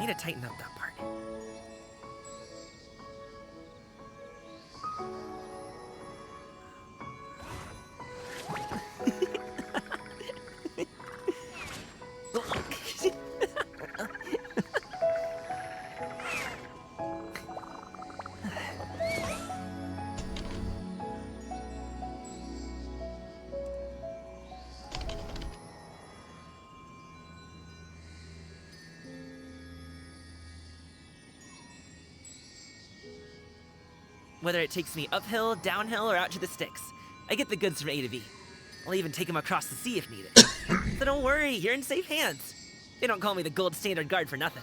need to tighten up that part. Whether it takes me uphill, downhill, or out to the sticks, I get the goods from A to B. I'll even take them across the sea if needed. So don't worry, you're in safe hands. They don't call me the gold standard guard for nothing.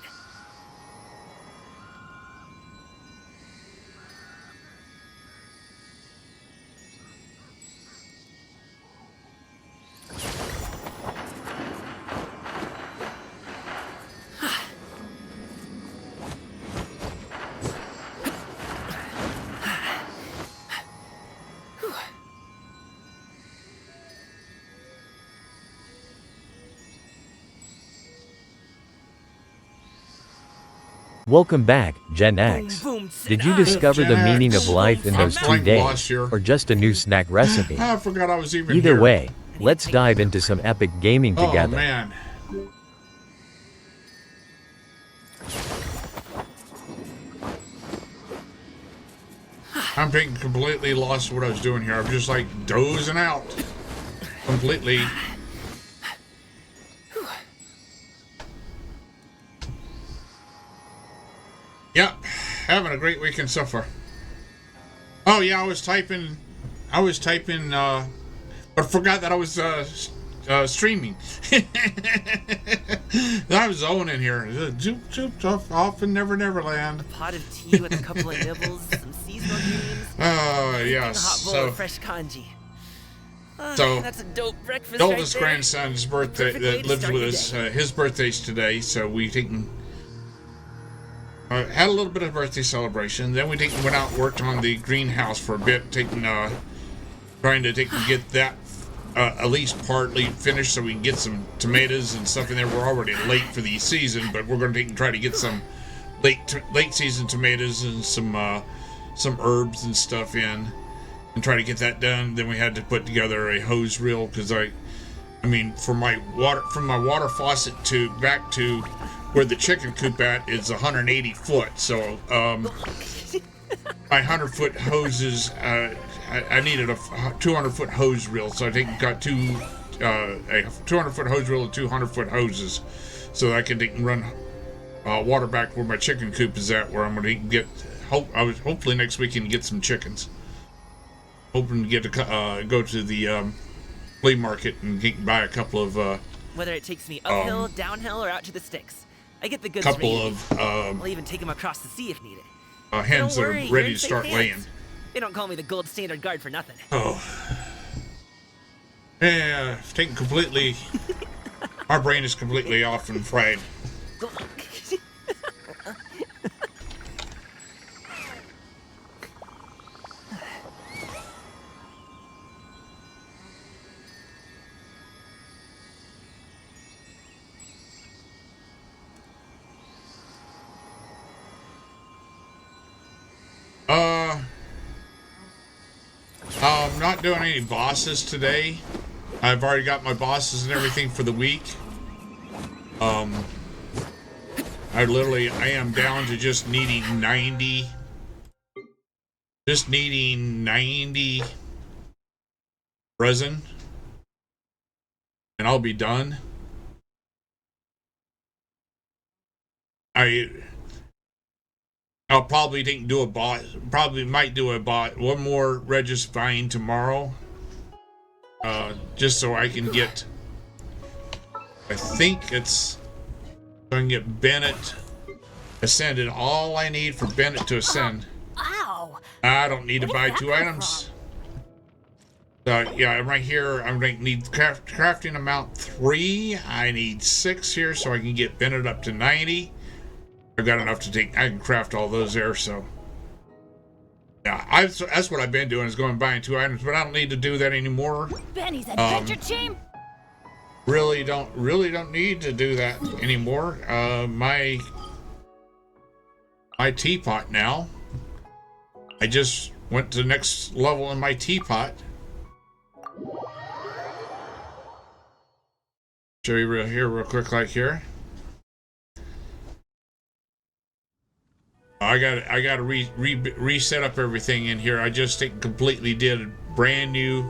Welcome back, Gen X. Did you discover the meaning of life in those 2 days, or just a new snack recipe? I forgot I was even Either here. way, let's dive into some epic gaming together. Oh, man. I'm being completely lost what I was doing here. I'm just like dozing out. Completely. Yep, having a great weekend so far. Oh yeah, I was typing, but forgot that I was streaming. I was zoning here. Off in Neverland. A pot of tea with a couple of nibbles, some seasonal greens. Yes. A hot bowl of fresh congee. So That's a dope breakfast. the oldest right there. grandson's birthday Perfect way that to lives start with your us. day. His birthday's today, so we taken. Had a little bit of birthday celebration. Then we went out and worked on the greenhouse for a bit, trying to get that at least partly finished so we can get some tomatoes and stuff in there. We're already late for the season, but we're going to try to get some late season tomatoes and some herbs and stuff in, and try to get that done. Then we had to put together a hose reel because from my water faucet back to where the chicken coop at is 180 foot, so my 100-foot hoses, I needed a 200-foot hose reel, so I got a 200-foot hose reel and 200-foot hoses, so that I can run water back where my chicken coop is at, where I'm going to get. Hopefully next weekend get some chickens. Hoping to get go to the flea market and buy a couple of. Whether it takes me uphill, downhill, or out to the sticks, I get the goods couple from A to of B. I'll even take them across the sea if needed. hens that are worry, you're ready in to safe start hands. laying. They don't call me the gold standard guard for nothing. Oh. Yeah, taken completely. Our brain is completely off and fried. I'm not doing any bosses today. I've already got my bosses and everything for the week. I am down to just needing 90. Just needing 90 resin. And I'll be done. I'll probably do a bot. Probably might do a bot. One more Regis Vine tomorrow. Just so I can get. I think it's. So I can get Bennett ascended. All I need for Bennett to ascend. Ow! I don't need to Where buy did that 2 come items. Yeah, right here. I'm going to need crafting amount 3. I need 6 here so I can get Bennett up to 90. I've got enough to take. I can craft all those there, so yeah. That's what I've been doing, is going and buying 2 items, but I don't need to do that anymore. Benny's adventure team. Really don't need to do that anymore. My my teapot now. I just went to the next level in my teapot. Show you real quick, like here. I got to reset up everything in here. I just completely did a brand new.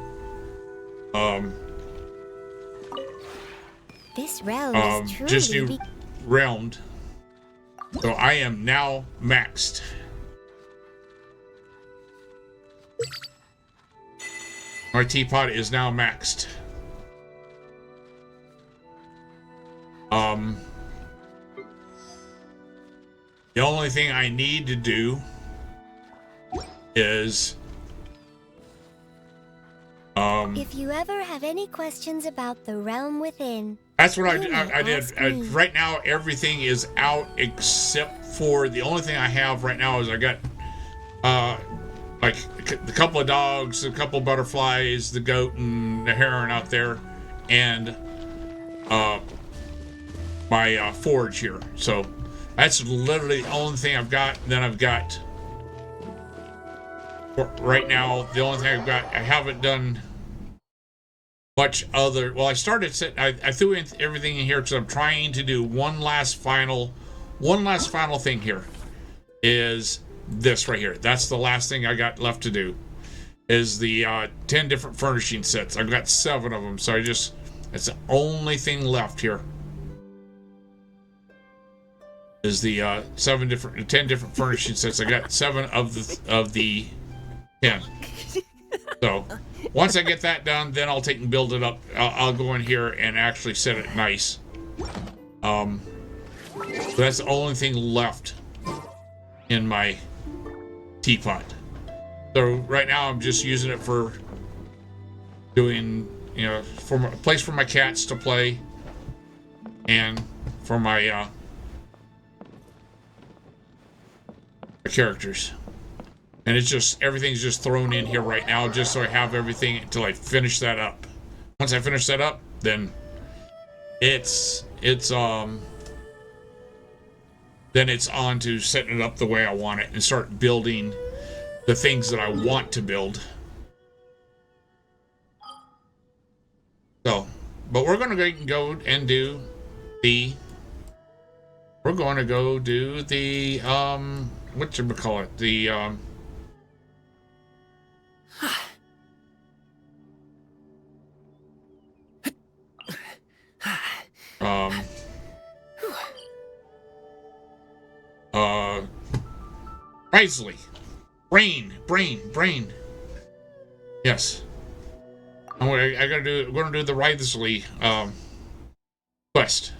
This realm is truly just new realmed. So I am now maxed. My teapot is now maxed. The only thing I need to do is if you ever have any questions about the realm within, that's what I did. Right now everything is out except for the only thing I have right now is I got like a couple of dogs, a couple of butterflies, the goat and the heron out there, and my forge here. So that's literally the only thing I've got. Then I've got right now the only thing I've got. I haven't done much other. Well, I started. I threw in everything in here because I'm trying to do one last final thing here. Is this right here? That's the last thing I got left to do. Is the 10 different furnishing sets. I've got 7 of them, so that's the only thing left here. Is the 10 different furnishing sets. I got 7 of the 10. So once I get that done, then I'll take and build it up. I'll go in here and actually set it nice. So that's the only thing left in my teapot. So right now I'm just using it for doing, for a place for my cats to play, and for my characters. And it's just, everything's just thrown in here right now just so I have everything until I finish that up. Once I finish that up, then it's on to setting it up the way I want it and start building the things that I want to build. So, but we're gonna go and do the whatchamacallit, the Wriothesley. Brain. Yes. We're gonna do the Wriothesley quest.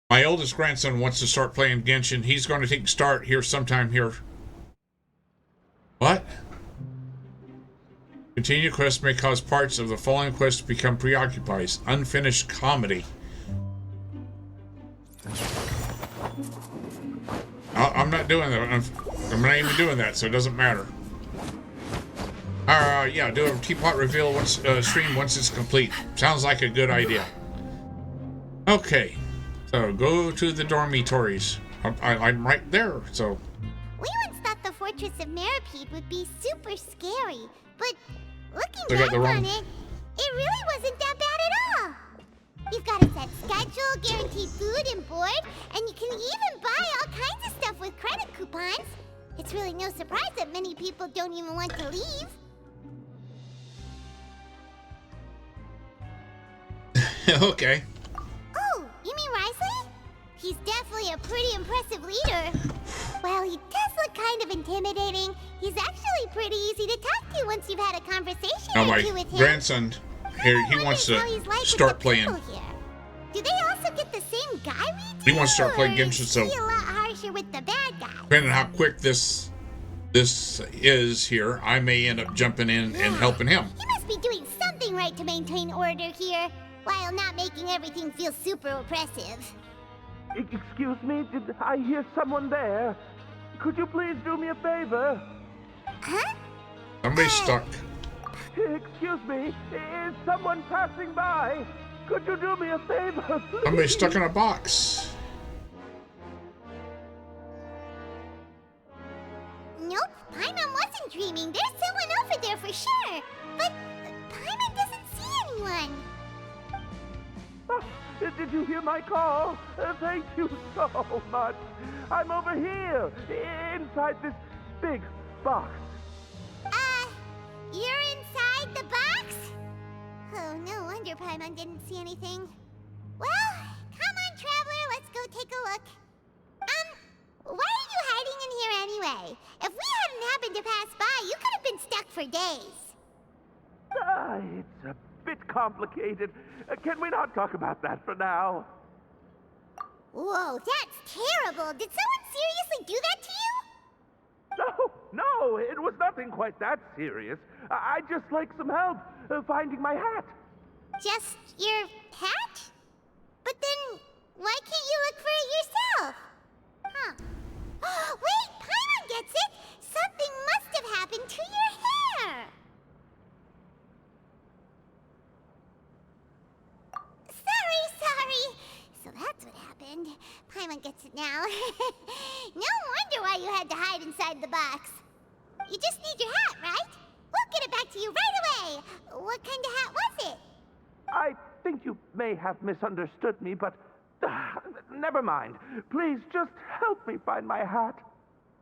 My oldest grandson wants to start playing Genshin. He's going to take a start here sometime here. What? Continued quest may cause parts of the following quest to become preoccupied. Unfinished comedy. I'm not doing that. I'm not even doing that, so it doesn't matter. Yeah, do a teapot reveal stream once it's complete. Sounds like a good idea. Okay. So, go to the dormitories. I'm right there, so... We once thought the Fortress of Meripede would be super scary, but looking back on it, it really wasn't that bad at all. You've got a set schedule, guaranteed food and board, and you can even buy all kinds of stuff with credit coupons. It's really no surprise that many people don't even want to leave. Okay. Oh, you mean Wriothesley? He's definitely a pretty impressive leader. Well, he does look kind of intimidating. He's actually pretty easy to talk to once you've had a conversation or two with him. Grandson here, he wants to start playing. Do they also get the same guy we do? He wants to start playing Genshin, so... Is he a lot harsher with the bad guy? Depending on how quick this is here, I may end up jumping in and helping him. He must be doing something right to maintain order here, while not making everything feel super oppressive. Excuse me, did I hear someone there? Could you please do me a favor? Huh? Somebody's stuck. excuse me. Is someone passing by? Could you do me a favor, please? Somebody's stuck in a box. Nope, Paimon wasn't dreaming. There's someone over there for sure. But Paimon doesn't see anyone. Oh, did you hear my call? Thank you so much. I'm over here, inside this big box. You're inside the box? Oh, no wonder Paimon didn't see anything. Well, come on, Traveler, let's go take a look. Why are you hiding in here anyway? If we hadn't happened to pass by, you could have been stuck for days. It's a bit complicated. Can we not talk about that for now? Whoa, that's terrible. Did someone seriously do that to you? No, it was nothing quite that serious. I'd just like some help finding my hat. Just your hat? But then, why can't you look for it yourself? Huh. Wait, Paimon gets it! Something must have happened to your hair! Sorry. So that's what happened. Paimon gets it now. No wonder why you had to hide inside the box. You just need your hat, right? We'll get it back to you right away. What kind of hat was it? I think you may have misunderstood me, but never mind. Please just help me find my hat.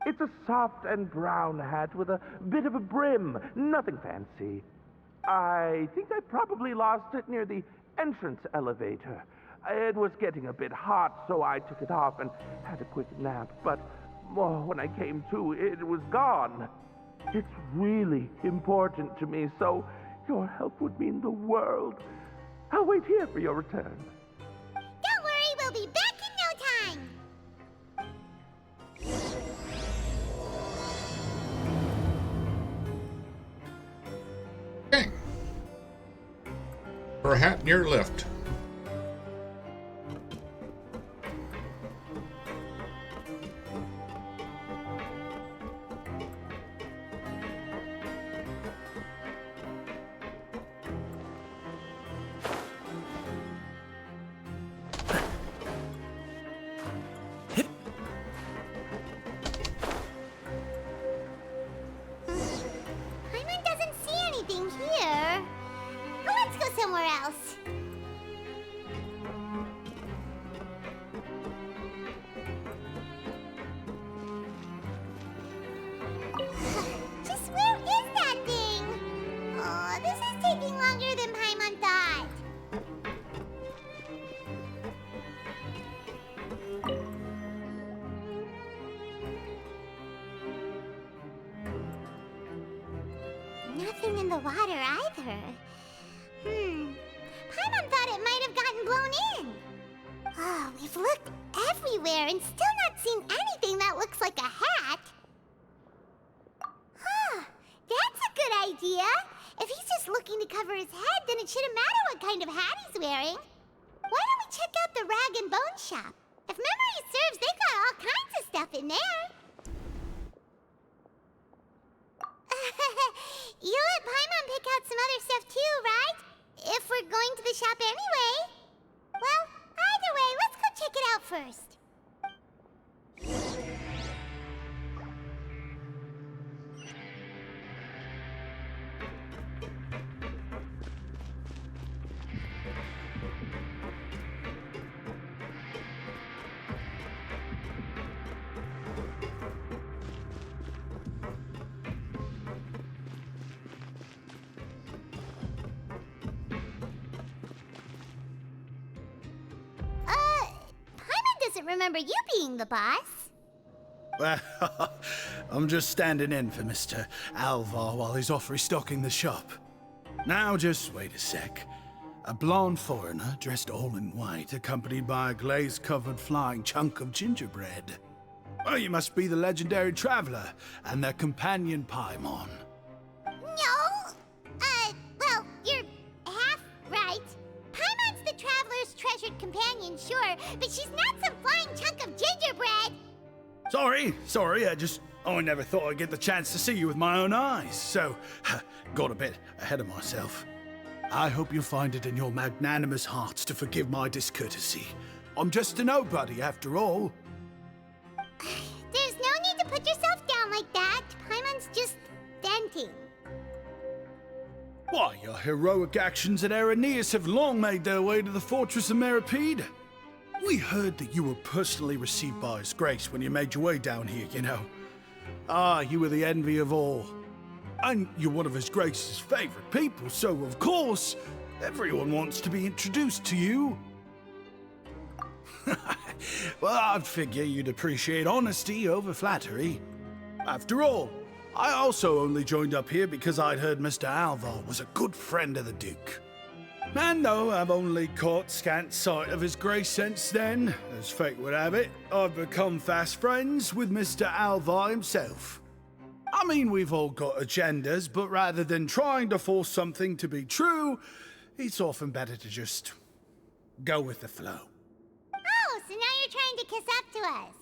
It's a soft and brown hat with a bit of a brim. Nothing fancy. I think I probably lost it near the entrance elevator. It was getting a bit hot, so I took it off and had a quick nap. But when I came to, it was gone. It's really important to me, so your help would mean the world. I'll wait here for your return. Don't worry, we'll be back in no time. Okay. For a hat near left. Paimon doesn't see anything here. Let's go somewhere else. Just where is that thing? Oh, this is taking longer than Paimon thought. Nothing in the water either. Paimon thought it might have gotten blown in. Oh, we've looked everywhere and still not seen anything that looks like a hat. Huh, that's a good idea. If he's just looking to cover his head, then it shouldn't matter what kind of hat he's wearing. Why don't we check out the rag and bone shop? If memory serves, they got all kinds of stuff in there. You let Paimon pick out some other stuff too, right? If we're going to the shop anyway. Well, either way, let's go check it out first. Paimon doesn't remember you being the boss. Well, I'm just standing in for Mr. Alvar while he's off restocking the shop. Now, just wait a sec. A blonde foreigner dressed all in white, accompanied by a glaze-covered flying chunk of gingerbread. Well, you must be the legendary traveler and their companion Paimon. No! Well, you're half right. Paimon's the traveler's treasured companion, sure, but she's not some flying chunk of gingerbread! Sorry, I just I never thought I'd get the chance to see you with my own eyes, so got a bit ahead of myself. I hope you find it in your magnanimous hearts to forgive my discourtesy. I'm just a nobody, after all. There's no need to put yourself down like that. Paimon's just venting. Why, your heroic actions at Araneus have long made their way to the fortress of Meripede. We heard that you were personally received by His Grace when you made your way down here, you know. Ah, you were the envy of all. And you're one of His Grace's favorite people, so of course, everyone wants to be introduced to you. Well, I'd figure you'd appreciate honesty over flattery. After all, I also only joined up here because I'd heard Mr. Alvar was a good friend of the Duke. And though I've only caught scant sight of His Grace since then, as fate would have it, I've become fast friends with Mr. Alvar himself. I mean, we've all got agendas, but rather than trying to force something to be true, it's often better to just go with the flow. Oh, so now you're trying to kiss up to us.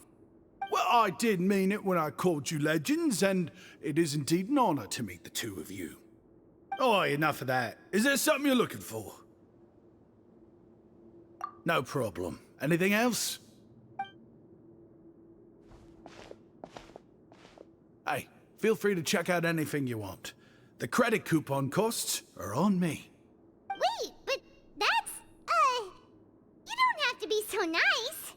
Well, I did mean it when I called you legends, and it is indeed an honor to meet the two of you. Oh, enough of that. Is there something you're looking for? No problem. Anything else? Hey, feel free to check out anything you want. The credit coupon costs are on me. Wait, but that's, you don't have to be so nice.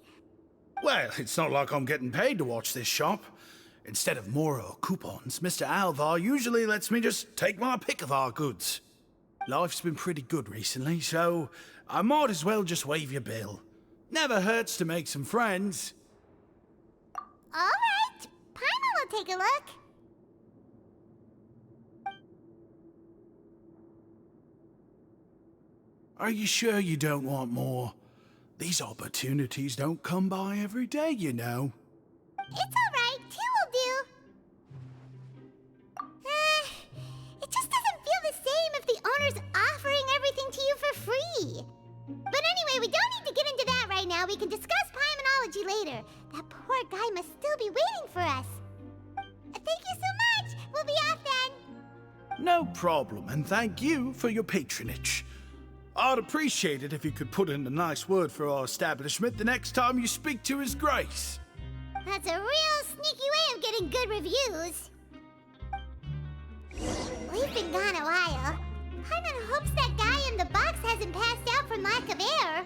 Well, it's not like I'm getting paid to watch this shop. Instead of more coupons, Mr. Alvar usually lets me just take my pick of our goods. Life's been pretty good recently, so I might as well just waive your bill. Never hurts to make some friends. All right, Paimon will take a look. Are you sure you don't want more? These opportunities don't come by every day, you know. It's all right, two will do. It just doesn't feel the same if the owner's offering everything to you for free. But anyway, we don't need to get into that right now. We can discuss Paimonology later. That poor guy must still be waiting for us. Thank you so much. We'll be off then. No problem, and thank you for your patronage. I'd appreciate it if you could put in a nice word for our establishment the next time you speak to His Grace. That's a real sneaky way of getting good reviews. We've been gone a while. Paimon hopes that guy in the box hasn't passed out from lack of air.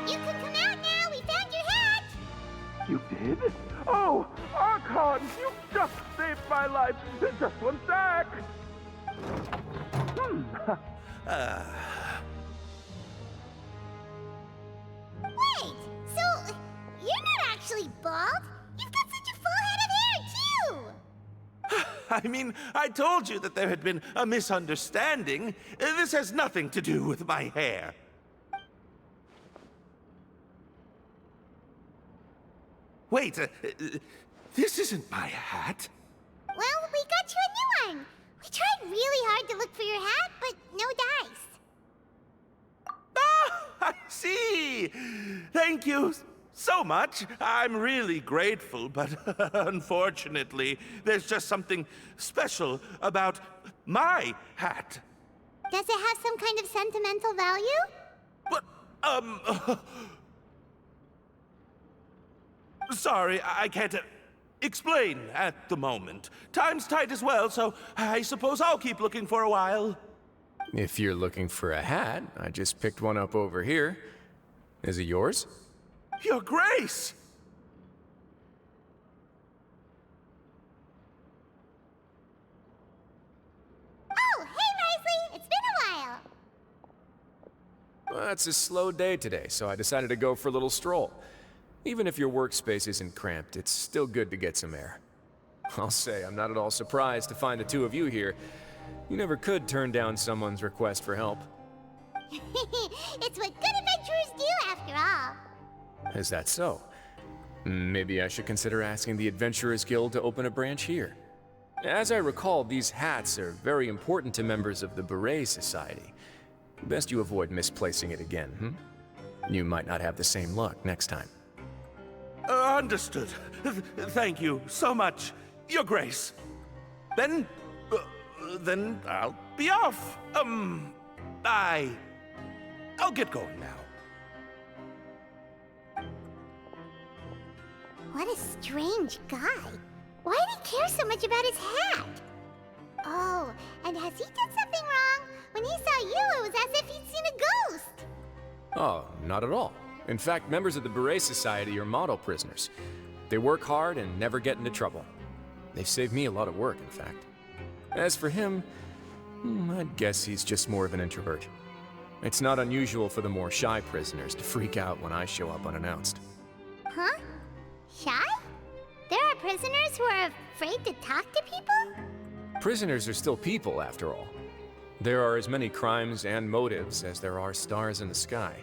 You can come out now. We found your hat. You did? Oh, Archon, you just saved my life. Just one sec. Wait, so you're not actually bald? You've got such a full head of hair, too. I mean, I told you that there had been a misunderstanding. This has nothing to do with my hair. Wait, this isn't my hat. Well, we got you a new one. We tried really hard to look for your hat, but no dice. Ah, I see. Thank you so much. I'm really grateful, but unfortunately, there's just something special about my hat. Does it have some kind of sentimental value? But Sorry, I can't explain at the moment. Time's tight as well, so I suppose I'll keep looking for a while. If you're looking for a hat, I just picked one up over here. Is it yours? Your Grace! Oh, hey, Wriothesley! It's been a while! Well, it's a slow day today, so I decided to go for a little stroll. Even if your workspace isn't cramped, it's still good to get some air. I'll say, I'm not at all surprised to find the two of you here. You never could turn down someone's request for help. It's what good adventurers do, after all. Is that so? Maybe I should consider asking the Adventurers Guild to open a branch here. As I recall, these hats are very important to members of the Beret Society. Best you avoid misplacing it again, You might not have the same luck next time. Understood. Thank you so much, Your Grace. Then I'll be off. I'll get going now. What a strange guy. Why did he care so much about his hat? Oh, and has he done something wrong? When he saw you, it was as if he'd seen a ghost. Oh, not at all. In fact, members of the Beret Society are model prisoners. They work hard and never get into trouble. They've saved me a lot of work, in fact. As for him, I'd guess he's just more of an introvert. It's not unusual for the more shy prisoners to freak out when I show up unannounced. Huh? Shy? There are prisoners who are afraid to talk to people? Prisoners are still people, after all. There are as many crimes and motives as there are stars in the sky.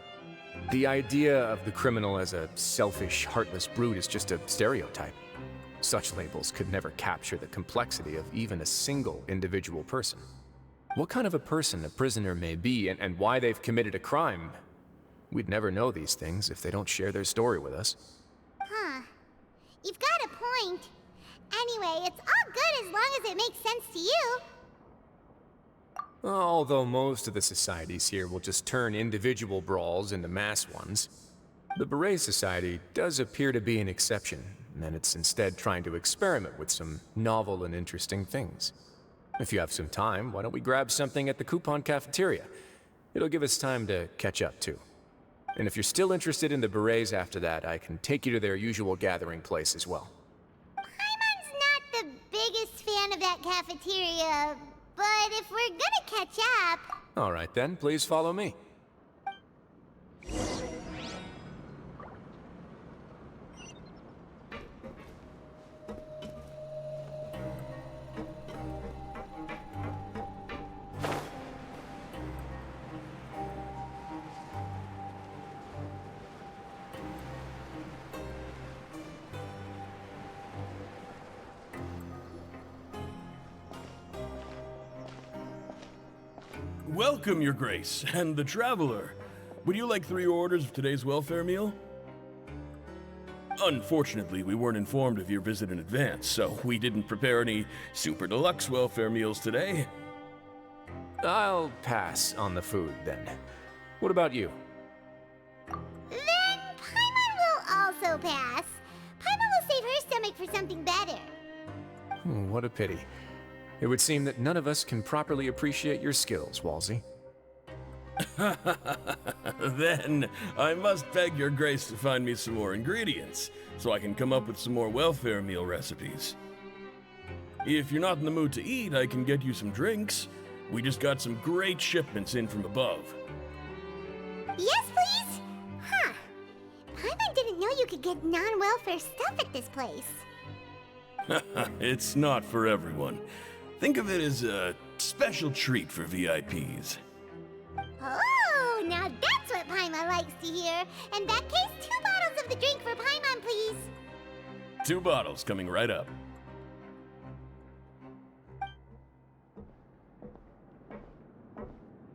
The idea of the criminal as a selfish, heartless brute is just a stereotype. Such labels could never capture the complexity of even a single individual person. What kind of a person a prisoner may be and why they've committed a crime, we'd never know these things if they don't share their story with us. Huh. You've got a point. Anyway, it's all good as long as it makes sense to you. Although most of the societies here will just turn individual brawls into mass ones, the Beret Society does appear to be an exception, and it's instead trying to experiment with some novel and interesting things. If you have some time, why don't we grab something at the Coupon Cafeteria? It'll give us time to catch up, too. And if you're still interested in the Berets after that, I can take you to their usual gathering place as well. Paimon's not the biggest fan of that cafeteria, but if we're gonna catch up... All right then, please follow me. Welcome, Your Grace, and the Traveler. Would you like 3 orders of today's welfare meal? Unfortunately, we weren't informed of your visit in advance, so we didn't prepare any super deluxe welfare meals today. I'll pass on the food, then. What about you? Then Paimon will also pass. Paimon will save her stomach for something better. What a pity. It would seem that none of us can properly appreciate your skills, Walsey. Then I must beg Your Grace to find me some more ingredients, so I can come up with some more welfare meal recipes. If you're not in the mood to eat, I can get you some drinks. We just got some great shipments in from above. Yes, please? Huh. Paimon didn't know you could get non-welfare stuff at this place. It's not for everyone. Think of it as a special treat for VIPs. Oh, now that's what Paimon likes to hear. In that case, 2 bottles of the drink for Paimon, please. 2 bottles coming right up.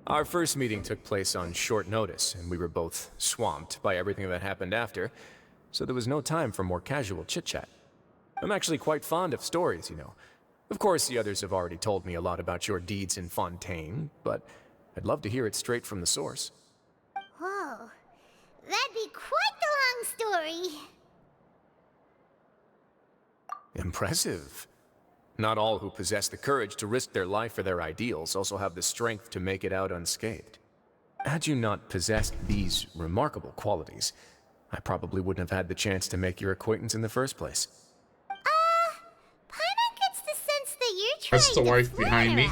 Our first meeting took place on short notice, and we were both swamped by everything that happened after, so there was no time for more casual chit-chat. I'm actually quite fond of stories, you know. Of course, the others have already told me a lot about your deeds in Fontaine, but I'd love to hear it straight from the source. Whoa. story. Impressive. Not all who possess the courage to risk their life for their ideals also have the strength to make it out unscathed. Had you not possessed these remarkable qualities, I probably wouldn't have had the chance to make your acquaintance in the first place. Paimon gets the sense that you're trying That's the to wife behind me.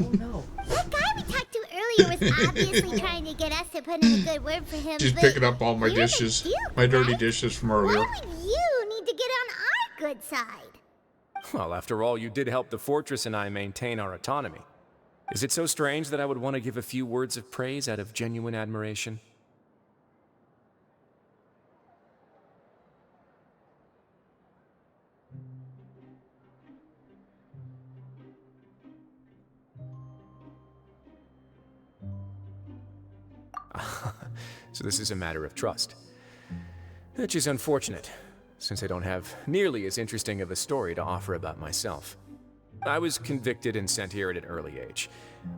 Oh no. That guy we talked to earlier was obviously trying to get us to put in a good word for him. She's picking up all my dishes, my dirty dishes from earlier. Why would you need to get on our good side? Well, after all, you did help the fortress and I maintain our autonomy. Is it so strange that I would want to give a few words of praise out of genuine admiration? So this is a matter of trust. Which is unfortunate, since I don't have nearly as interesting of a story to offer about myself. I was convicted and sent here at an early age.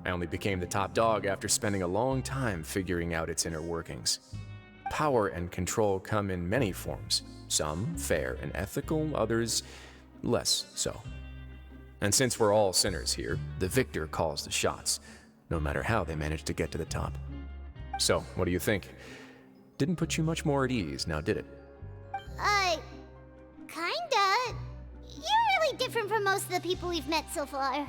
I only became the top dog after spending a long time figuring out its inner workings. Power and control come in many forms, some fair and ethical, others less so. And since we're all sinners here, the victor calls the shots, no matter how they manage to get to the top. So, what do you think? Didn't put you much more at ease, now did it? Kinda. You're really different from most of the people we've met so far.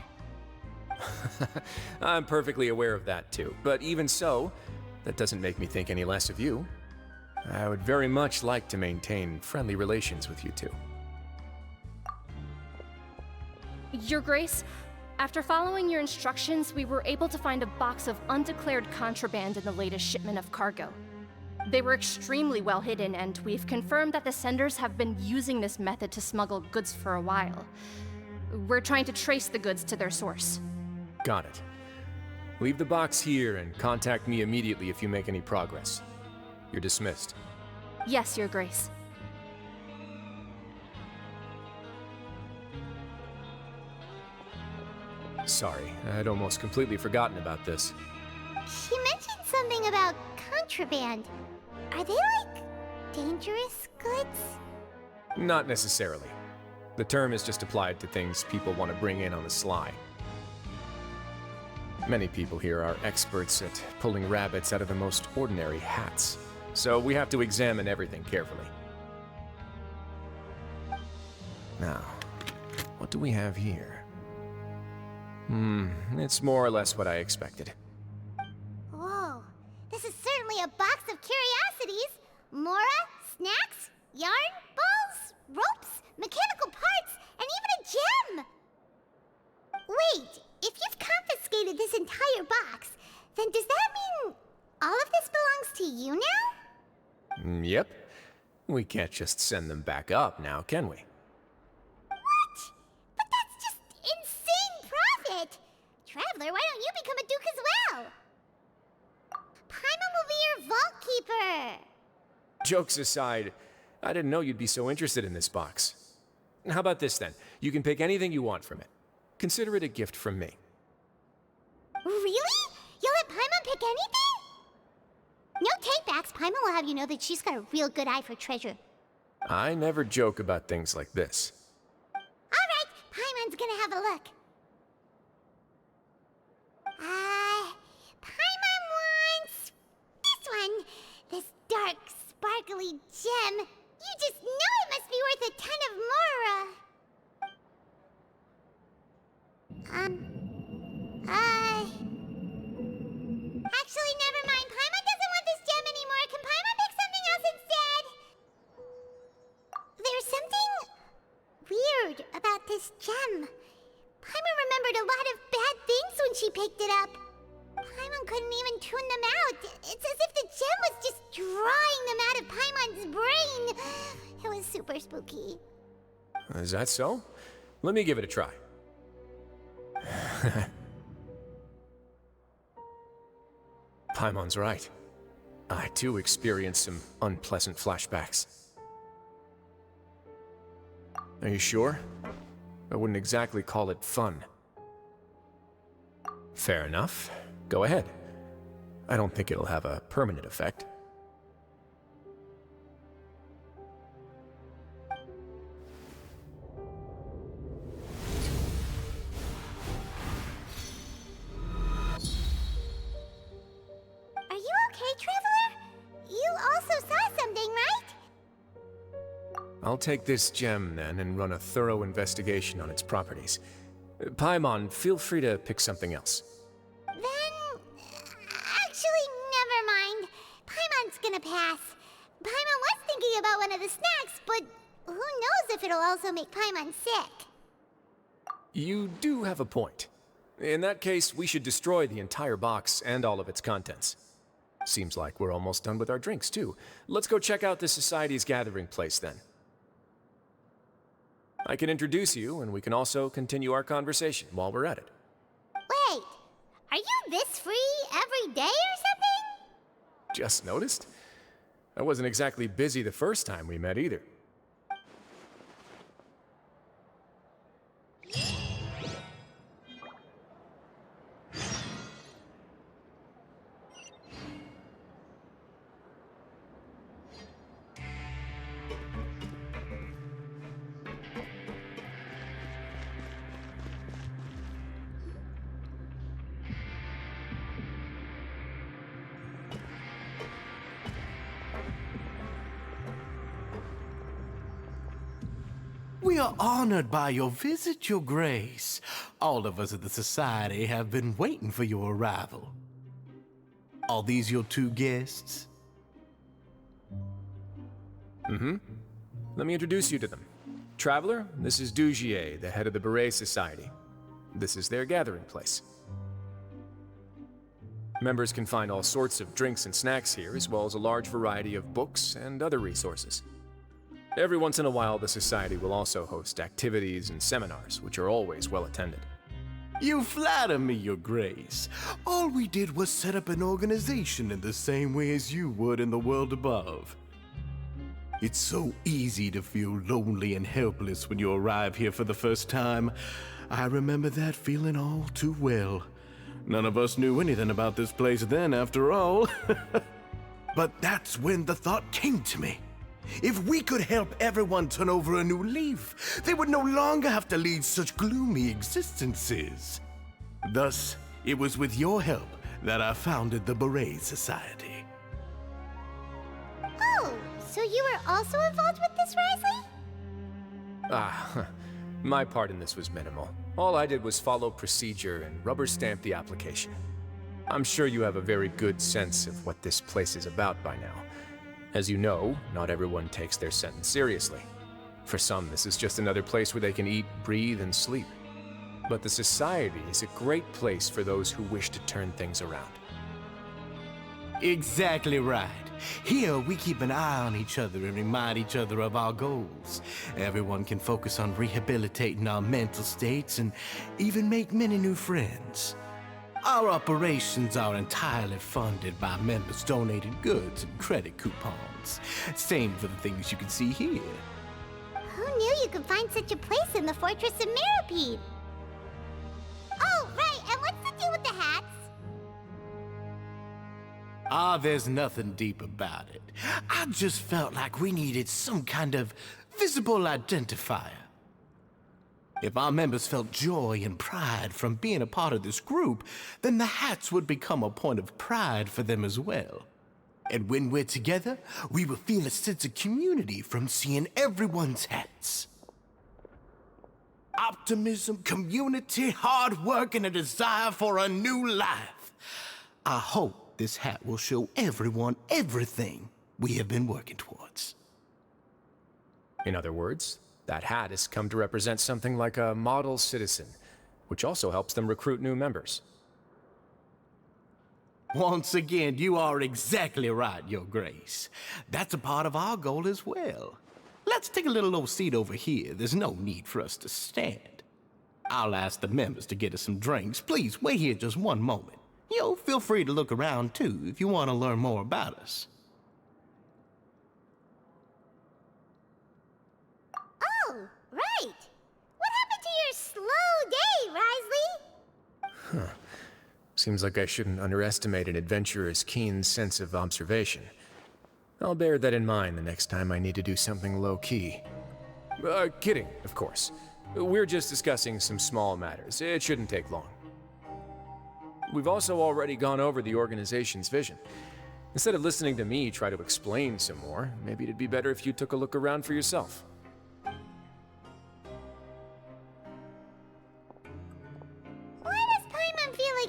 I'm perfectly aware of that too, but even so, that doesn't make me think any less of you. I would very much like to maintain friendly relations with you two. Your Grace, after following your instructions, we were able to find a box of undeclared contraband in the latest shipment of cargo. They were extremely well hidden, and we've confirmed that the senders have been using this method to smuggle goods for a while. We're trying to trace the goods to their source. Got it. Leave the box here and contact me immediately if you make any progress. You're dismissed. Yes, Your Grace. Sorry, I'd almost completely forgotten about this. She mentioned something about contraband. Are they, like, dangerous goods? Not necessarily. The term is just applied to things people want to bring in on the sly. Many people here are experts at pulling rabbits out of the most ordinary hats, so we have to examine everything carefully. Now, what do we have here? It's more or less what I expected. Whoa, this is certainly a box of curiosities. Mora, snacks, yarn, balls, ropes, mechanical parts, and even a gem! Wait, if you've confiscated this entire box, then does that mean all of this belongs to you now? Yep. We can't just send them back up now, can we? What? But that's just insane profit! Traveler, why don't you become a duke as well? Paimon will be your vault keeper! Jokes aside, I didn't know you'd be so interested in this box. How about this then? You can pick anything you want from it. Consider it a gift from me. Really? You'll let Paimon pick anything? No takebacks. Paimon will have you know that she's got a real good eye for treasure. I never joke about things like this. Alright, Paimon's gonna have a look. Paimon wants this one. This dark, sparkly gem. You just know it must be worth a ton of Mora. Actually, never mind. Paimon doesn't want this gem anymore. Can Paimon pick something else instead? There's something weird about this gem. Paimon remembered a lot of bad things when she picked it up. Paimon couldn't even tune them out. It's as if the gem was just drawing them out of Paimon's brain. It was super spooky. Is that so? Let me give it a try. Paimon's right. I too experienced some unpleasant flashbacks. Are you sure? I wouldn't exactly call it fun. Fair enough. Go ahead. I don't think it'll have a permanent effect. I'll take this gem then and run a thorough investigation on its properties. Paimon, feel free to pick something else. Then... actually, never mind. Paimon's gonna pass. Paimon was thinking about one of the snacks, but who knows if it'll also make Paimon sick. You do have a point. In that case, we should destroy the entire box and all of its contents. Seems like we're almost done with our drinks, too. Let's go check out the Society's gathering place, then. I can introduce you, and we can also continue our conversation while we're at it. Wait, are you this free every day or something? Just noticed? I wasn't exactly busy the first time we met, either. We are honored by your visit, Your Grace. All of us at the Society have been waiting for your arrival. Are these your two guests? Mm-hmm. Let me introduce you to them. Traveler, this is Dugier, the head of the Beret Society. This is their gathering place. Members can find all sorts of drinks and snacks here, as well as a large variety of books and other resources. Every once in a while, the Society will also host activities and seminars, which are always well attended. You flatter me, Your Grace. All we did was set up an organization in the same way as you would in the world above. It's so easy to feel lonely and helpless when you arrive here for the first time. I remember that feeling all too well. None of us knew anything about this place then, after all. But that's when the thought came to me. If we could help everyone turn over a new leaf, they would no longer have to lead such gloomy existences. Thus, it was with your help that I founded the Beret Society. Oh, so you were also involved with this, Wriothesley? My part in this was minimal. All I did was follow procedure and rubber stamp the application. I'm sure you have a very good sense of what this place is about by now. As you know, not everyone takes their sentence seriously. For some, this is just another place where they can eat, breathe, and sleep. But the Society is a great place for those who wish to turn things around. Exactly right. Here, we keep an eye on each other and remind each other of our goals. Everyone can focus on rehabilitating our mental states and even make many new friends. Our operations are entirely funded by members' donated goods and credit coupons. Same for the things you can see here. Who knew you could find such a place in the Fortress of Meropide? Oh, right, and what's the deal with the hats? There's nothing deep about it. I just felt like we needed some kind of visible identifier. If our members felt joy and pride from being a part of this group, then the hats would become a point of pride for them as well. And when we're together, we will feel a sense of community from seeing everyone's hats. Optimism, community, hard work, and a desire for a new life. I hope this hat will show everyone everything we have been working towards. In other words, that hat has come to represent something like a model citizen, which also helps them recruit new members. Once again, you are exactly right, Your Grace. That's a part of our goal as well. Let's take a little old seat over here. There's no need for us to stand. I'll ask the members to get us some drinks. Please wait here just one moment. Feel free to look around too if you want to learn more about us. Oh, right. What happened to your slow day, Wriothesley? Seems like I shouldn't underestimate an adventurer's keen sense of observation. I'll bear that in mind the next time I need to do something low-key. Kidding, of course. We're just discussing some small matters. It shouldn't take long. We've also already gone over the organization's vision. Instead of listening to me try to explain some more, maybe it'd be better if you took a look around for yourself.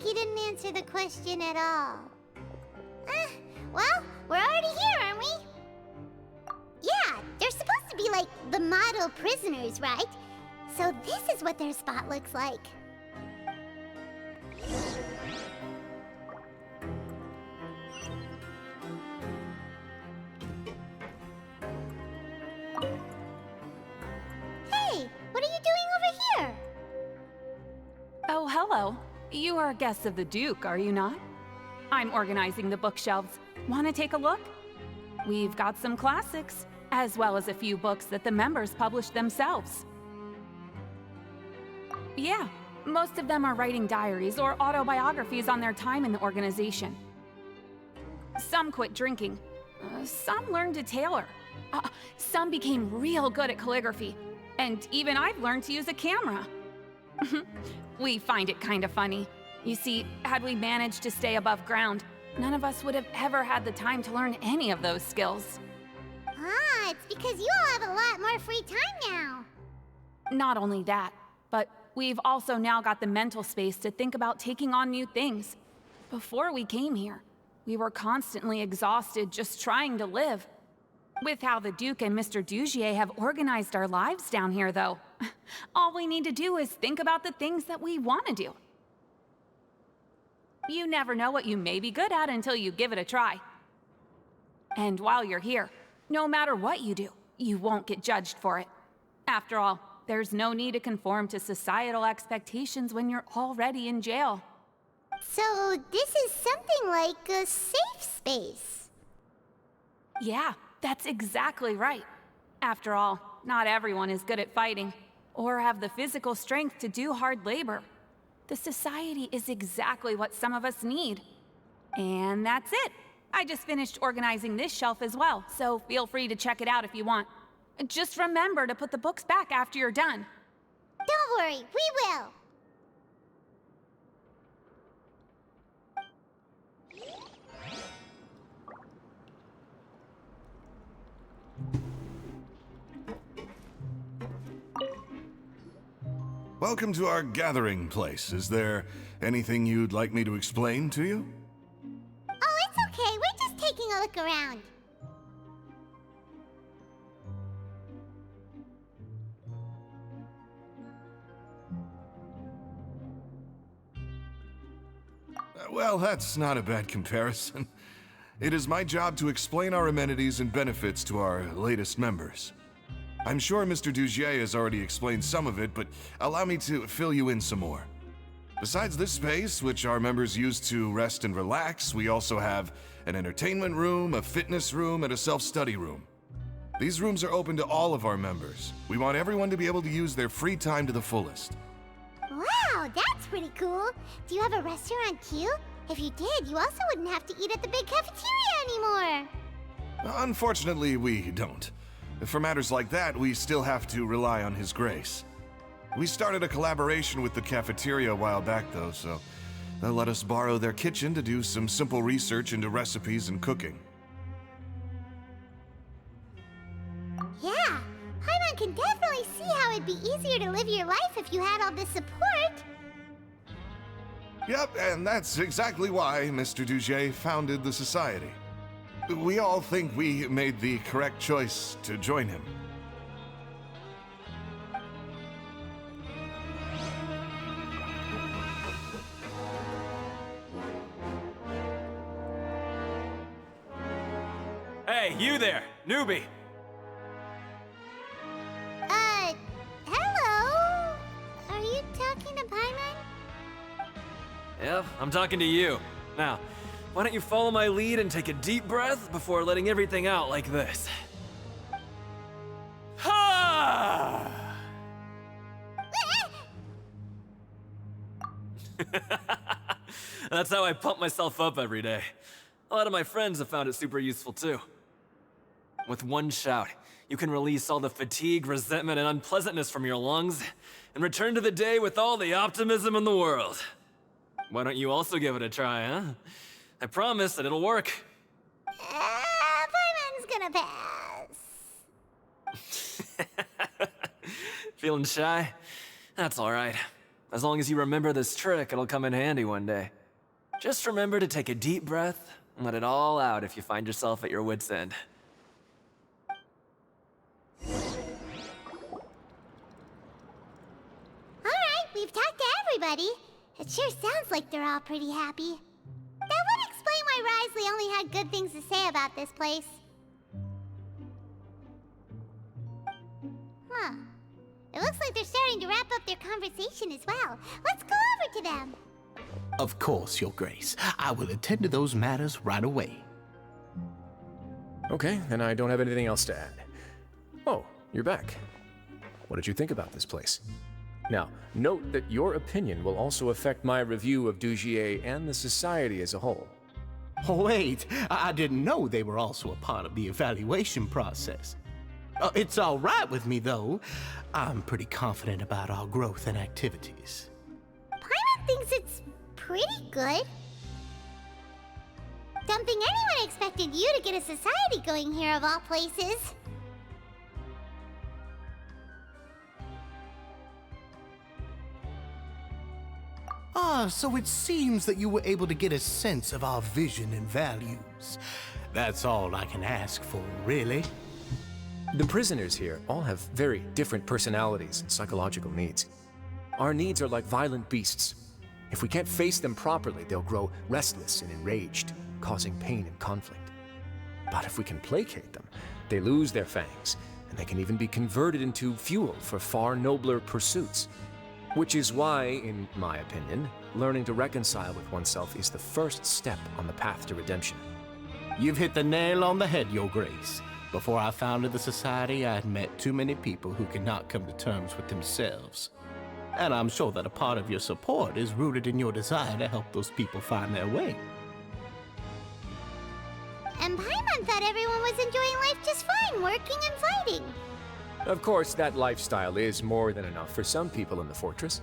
he didn't answer the question at all. Well, we're already here, aren't we? Yeah, they're supposed to be like the model prisoners, right? So this is what their spot looks like. Hey, what are you doing over here? Oh, hello. You are guests of the Duke, are you not? I'm organizing the bookshelves. Want to take a look? We've got some classics, as well as a few books that the members published themselves. Yeah, most of them are writing diaries or autobiographies on their time in the organization. Some quit drinking. Some learned to tailor. Some became real good at calligraphy. And even I've learned to use a camera. We find it kind of funny. You see, had we managed to stay above ground, none of us would have ever had the time to learn any of those skills. Ah, it's because you all have a lot more free time now. Not only that, but we've also now got the mental space to think about taking on new things. Before we came here, we were constantly exhausted just trying to live. With how the Duke and Mr. Dugier have organized our lives down here, though, all we need to do is think about the things that we want to do. You never know what you may be good at until you give it a try. And while you're here, no matter what you do, you won't get judged for it. After all, there's no need to conform to societal expectations when you're already in jail. So this is something like a safe space. Yeah, that's exactly right. After all, not everyone is good at fighting, or have the physical strength to do hard labor. The society is exactly what some of us need. And that's it. I just finished organizing this shelf as well, so feel free to check it out if you want. Just remember to put the books back after you're done. Don't worry, we will. Welcome to our gathering place. Is there anything you'd like me to explain to you? Oh, it's okay. We're just taking a look around. Well, that's not a bad comparison. It is my job to explain our amenities and benefits to our latest members. I'm sure Mr. Dugier has already explained some of it, but allow me to fill you in some more. Besides this space, which our members use to rest and relax, we also have an entertainment room, a fitness room, and a self-study room. These rooms are open to all of our members. We want everyone to be able to use their free time to the fullest. Wow, that's pretty cool. Do you have a restaurant too? If you did, you also wouldn't have to eat at the big cafeteria anymore. Unfortunately, we don't. For matters like that, we still have to rely on His grace. We started a collaboration with the cafeteria a while back, though, so they'll let us borrow their kitchen to do some simple research into recipes and cooking. Yeah, Paimon can definitely see how it'd be easier to live your life if you had all this support. Yep, and that's exactly why Mr. Dugier founded the society. We all think we made the correct choice to join him. Hey, you there, newbie! Hello? Are you talking to Paimon? Yep, I'm talking to you. Now, why don't you follow my lead and take a deep breath before letting everything out like this? Ha! That's how I pump myself up every day. A lot of my friends have found it super useful too. With one shout, you can release all the fatigue, resentment, and unpleasantness from your lungs and return to the day with all the optimism in the world. Why don't you also give it a try, huh? I promise that it'll work. Paimon's gonna pass. Feeling shy? That's alright. As long as you remember this trick, it'll come in handy one day. Just remember to take a deep breath and let it all out if you find yourself at your wit's end. Alright, we've talked to everybody. It sure sounds like they're all pretty happy. That would explain why Wriothesley only had good things to say about this place. Huh. It looks like they're starting to wrap up their conversation as well. Let's go over to them. Of course, Your Grace. I will attend to those matters right away. Okay, then I don't have anything else to add. Oh, you're back. What did you think about this place? Now, note that your opinion will also affect my review of Dugier and the Society as a whole. Oh, wait, I didn't know they were also a part of the evaluation process. It's all right with me, though. I'm pretty confident about our growth and activities. Paimon thinks it's pretty good. Don't think anyone expected you to get a society going here of all places. So it seems that you were able to get a sense of our vision and values. That's all I can ask for, really. The prisoners here all have very different personalities and psychological needs. Our needs are like violent beasts. If we can't face them properly, they'll grow restless and enraged, causing pain and conflict. But if we can placate them, they lose their fangs, and they can even be converted into fuel for far nobler pursuits. Which is why, in my opinion, learning to reconcile with oneself is the first step on the path to redemption. You've hit the nail on the head, Your Grace. Before I founded the Society, I had met too many people who could not come to terms with themselves. And I'm sure that a part of your support is rooted in your desire to help those people find their way. And Paimon thought everyone was enjoying life just fine, working and fighting. Of course, that lifestyle is more than enough for some people in the fortress.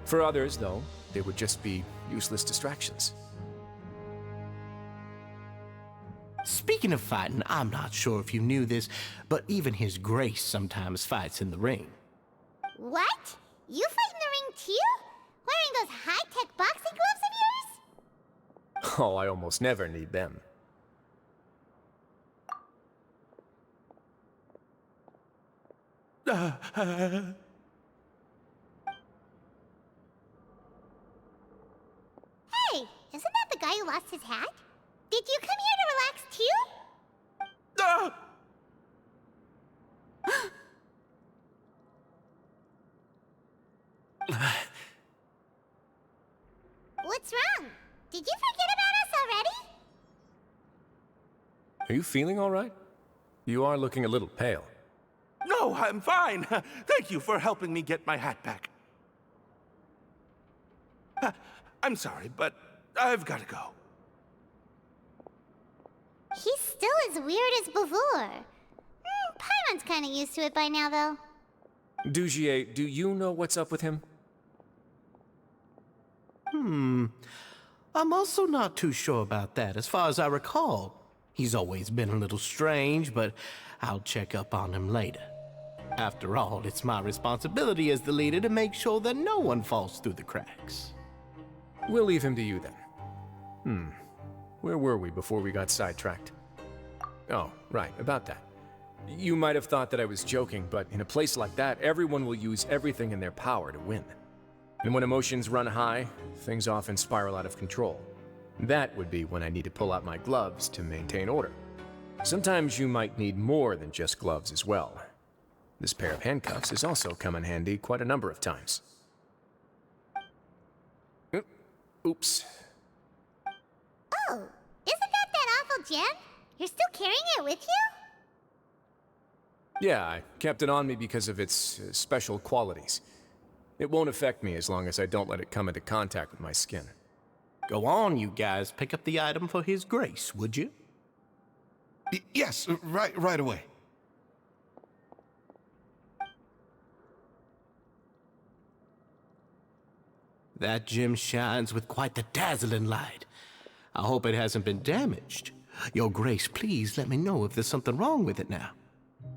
For others, though, they would just be useless distractions. Speaking of fighting, I'm not sure if you knew this, but even His Grace sometimes fights in the ring. What? You fight in the ring too? Wearing those high-tech boxing gloves of yours? Oh, I almost never need them. Hey, isn't that the guy who lost his hat? Did you come here to relax too? What's wrong? Did you forget about us already? Are you feeling all right? You are looking a little pale. No, I'm fine. Thank you for helping me get my hat back. I'm sorry, but I've got to go. He's still as weird as before. Paimon's kind of used to it by now, though. Dugier, do you know what's up with him? I'm also not too sure about that. As far as I recall, he's always been a little strange, but I'll check up on him later. After all, it's my responsibility as the leader to make sure that no one falls through the cracks. We'll leave him to you then. Where were we before we got sidetracked? Oh, right, about that. You might have thought that I was joking, but in a place like that, everyone will use everything in their power to win. And when emotions run high, things often spiral out of control. That would be when I need to pull out my gloves to maintain order. Sometimes you might need more than just gloves as well. This pair of handcuffs has also come in handy quite a number of times. Oops. Oh, isn't that awful gem? You're still carrying it with you? Yeah, I kept it on me because of its special qualities. It won't affect me as long as I don't let it come into contact with my skin. Go on, you guys. Pick up the item for His Grace, would you? Yes, right away. That gem shines with quite the dazzling light. I hope it hasn't been damaged. Your Grace, please let me know if there's something wrong with it now.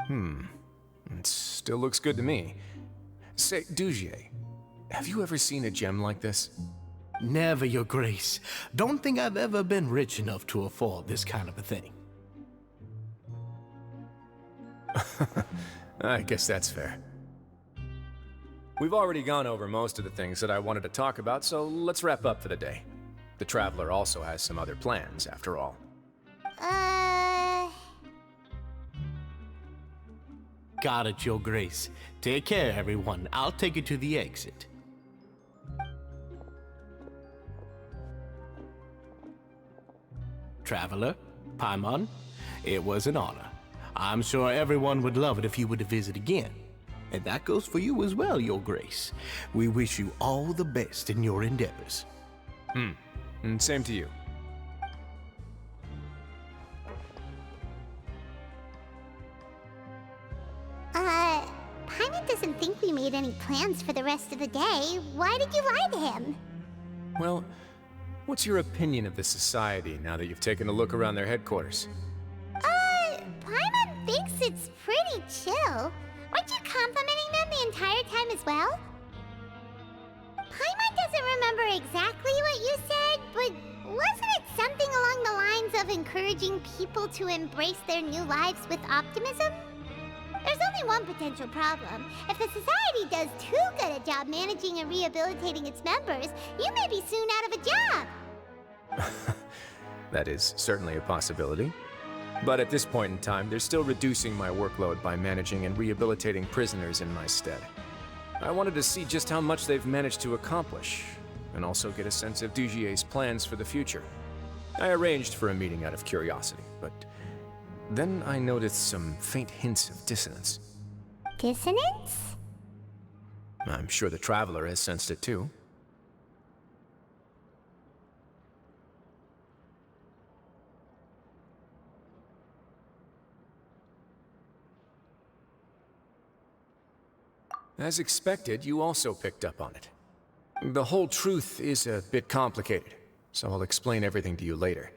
It still looks good to me. Say, Dugier, Have you ever seen a gem like this? Never, Your Grace. Don't think I've ever been rich enough to afford this kind of a thing. I guess that's fair. We've already gone over most of the things that I wanted to talk about, so let's wrap up for the day. The Traveler also has some other plans, after all. Got it, Your Grace. Take care, everyone. I'll take you to the exit. Traveler, Paimon, it was an honor. I'm sure everyone would love it if you were to visit again. And that goes for you as well, Your Grace. We wish you all the best in your endeavors. And same to you. Paimon doesn't think we made any plans for the rest of the day. Why did you lie to him? Well, what's your opinion of the society now that you've taken a look around their headquarters? Paimon thinks it's pretty chill. Weren't you complimenting them the entire time as well? Paimon doesn't remember exactly what you said, but wasn't it something along the lines of encouraging people to embrace their new lives with optimism? There's only one potential problem. If the society does too good a job managing and rehabilitating its members, you may be soon out of a job. That is certainly a possibility. But at this point in time, they're still reducing my workload by managing and rehabilitating prisoners in my stead. I wanted to see just how much they've managed to accomplish, and also get a sense of Dugier's plans for the future. I arranged for a meeting out of curiosity, but then I noticed some faint hints of dissonance. Dissonance? I'm sure the Traveler has sensed it too. As expected, you also picked up on it. The whole truth is a bit complicated, so I'll explain everything to you later.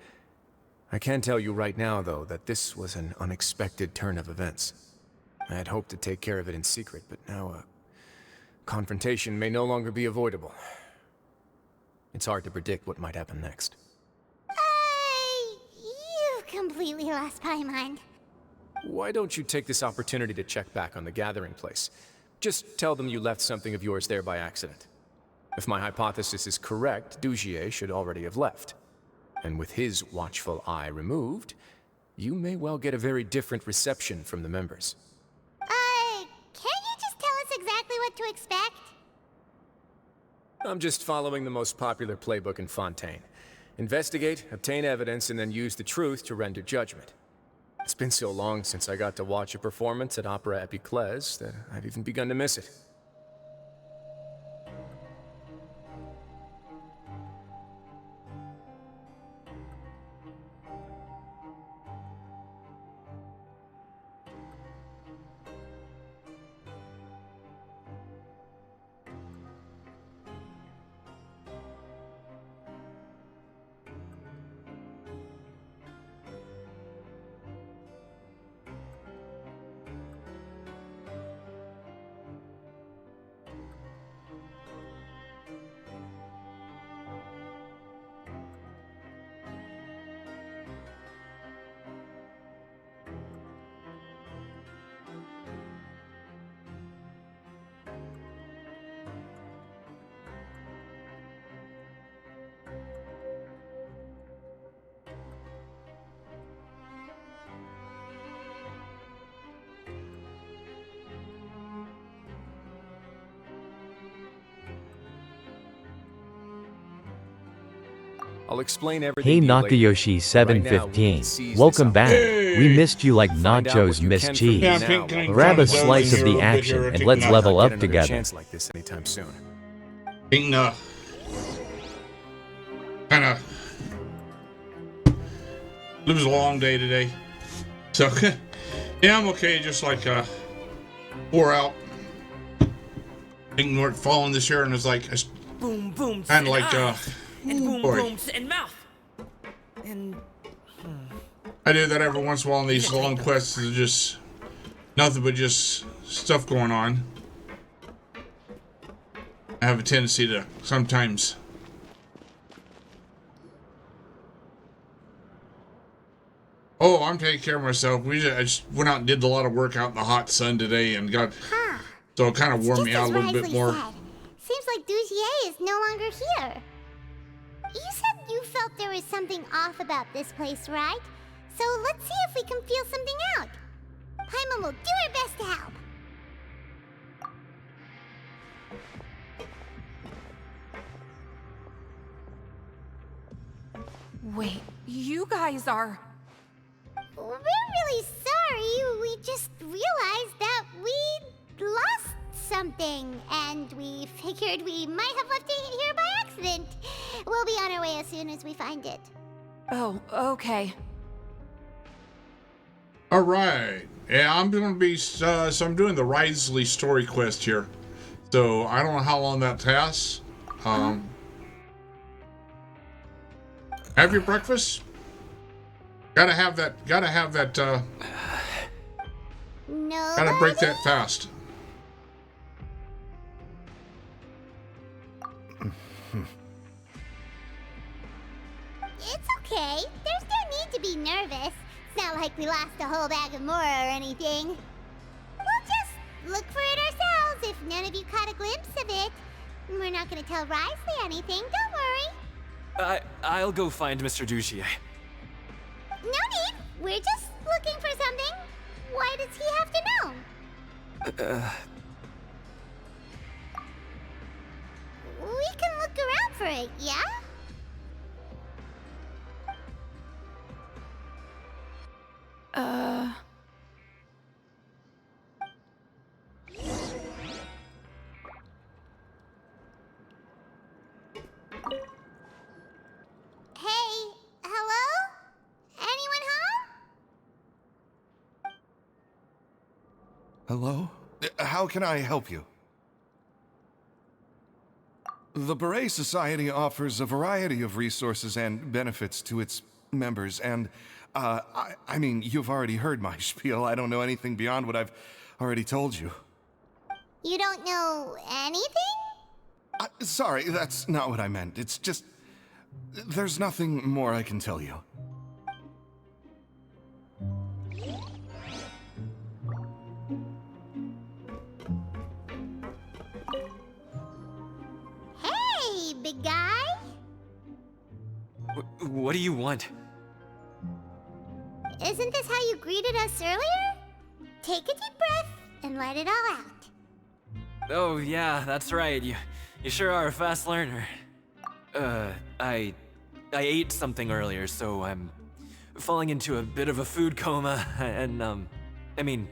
I can tell you right now, though, that this was an unexpected turn of events. I had hoped to take care of it in secret, but now a confrontation may no longer be avoidable. It's hard to predict what might happen next. You've completely lost my mind. Why don't you take this opportunity to check back on the gathering place? Just tell them you left something of yours there by accident. If my hypothesis is correct, Dugier should already have left. And with his watchful eye removed, you may well get a very different reception from the members. Can't you just tell us exactly what to expect? I'm just following the most popular playbook in Fontaine. Investigate, obtain evidence, and then use the truth to render judgment. It's been so long since I got to watch a performance at Opera Epiclese that I've even begun to miss it. I'll explain everything. Hey Nakayoshi 715, welcome back. We missed you like nachos miss cheese. Grab a slice of the action and let's level up together. Chance like this anytime soon. Being kinda it was a long day today. So yeah, I'm okay, just like wore out. Ignore it falling this year, and it's like boom booms and like and boom booms and mouth and I do that every once in a while on these long quests. Is just nothing but just stuff going on. I have a tendency to sometimes. Oh, I'm taking care of myself. I just went out and did a lot of work out in the hot sun today and got. So it kind of warmed me out a little bit more. Seems like Dugier is no longer here. You said you felt there was something off about this place, right? So let's see if we can feel something out. Paimon will do her best to help. Wait, you guys are... We're really sorry. We just realized that we lost something, and we figured we might have left it here by accident. We'll be on our way as soon as we find it. Oh, okay. All right. Yeah, I'm gonna be. So I'm doing the Wriothesley story quest here. So I don't know how long that lasts. Have your breakfast. Gotta have that. No. Gotta break that fast. It's okay. There's no need to be nervous. It's not like we lost a whole bag of Mora or anything. We'll just look for it ourselves if none of you caught a glimpse of it. We're not gonna tell Wriothesley anything, don't worry. I'll go find Mr. Dugier. No need. We're just looking for something. Why does he have to know? We can look around for it, yeah? Hey, hello? Anyone home? Hello? How can I help you? The Beret Society offers a variety of resources and benefits to its members, and, I mean, you've already heard my spiel. I don't know anything beyond what I've already told you. You don't know anything? Sorry, that's not what I meant. It's just... there's nothing more I can tell you. Hey, big guy. What do you want? Isn't this how you greeted us earlier? Take a deep breath and let it all out. Oh, yeah, that's right. You sure are a fast learner. I ate something earlier, so I'm falling into a bit of a food coma, and, I mean,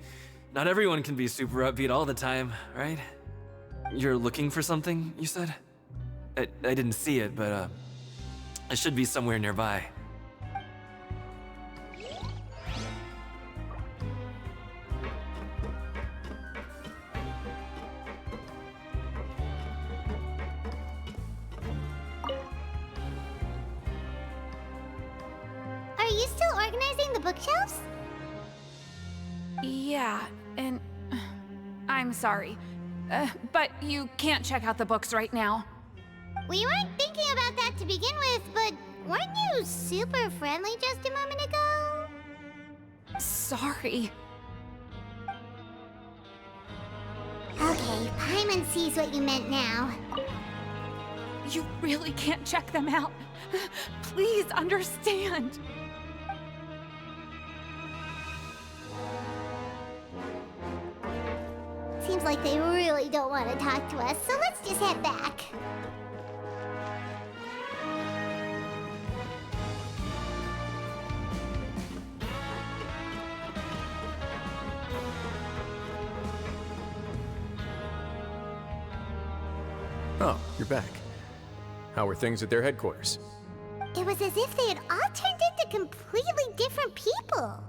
not everyone can be super upbeat all the time, right? You're looking for something, you said? I didn't see it, but, it should be somewhere nearby. Are you still organizing the bookshelves? Yeah, and... I'm sorry. But you can't check out the books right now. We weren't thinking about that to begin with, but weren't you super friendly just a moment ago? Sorry. Okay, Paimon sees what you meant now. You really can't check them out. Please understand. Seems like they really don't want to talk to us, so let's just head back. Oh, you're back. How were things at their headquarters? It was as if they had all turned into completely different people.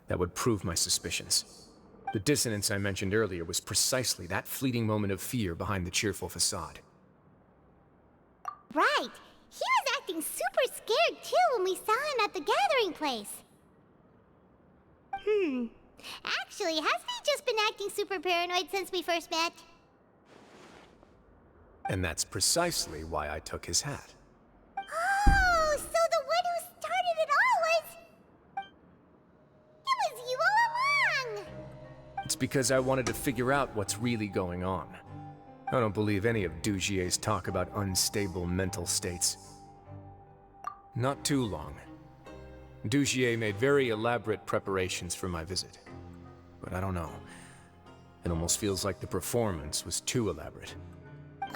That would prove my suspicions. The dissonance I mentioned earlier was precisely that fleeting moment of fear behind the cheerful facade. Right. He was acting super scared too when we saw him at the gathering place. Actually, hasn't he just been acting super paranoid since we first met? And that's precisely why I took his hat. Oh, so the one who started it all was... It was you all along! It's because I wanted to figure out what's really going on. I don't believe any of Dugier's talk about unstable mental states. Not too long. Dugier made very elaborate preparations for my visit. But I don't know. It almost feels like the performance was too elaborate.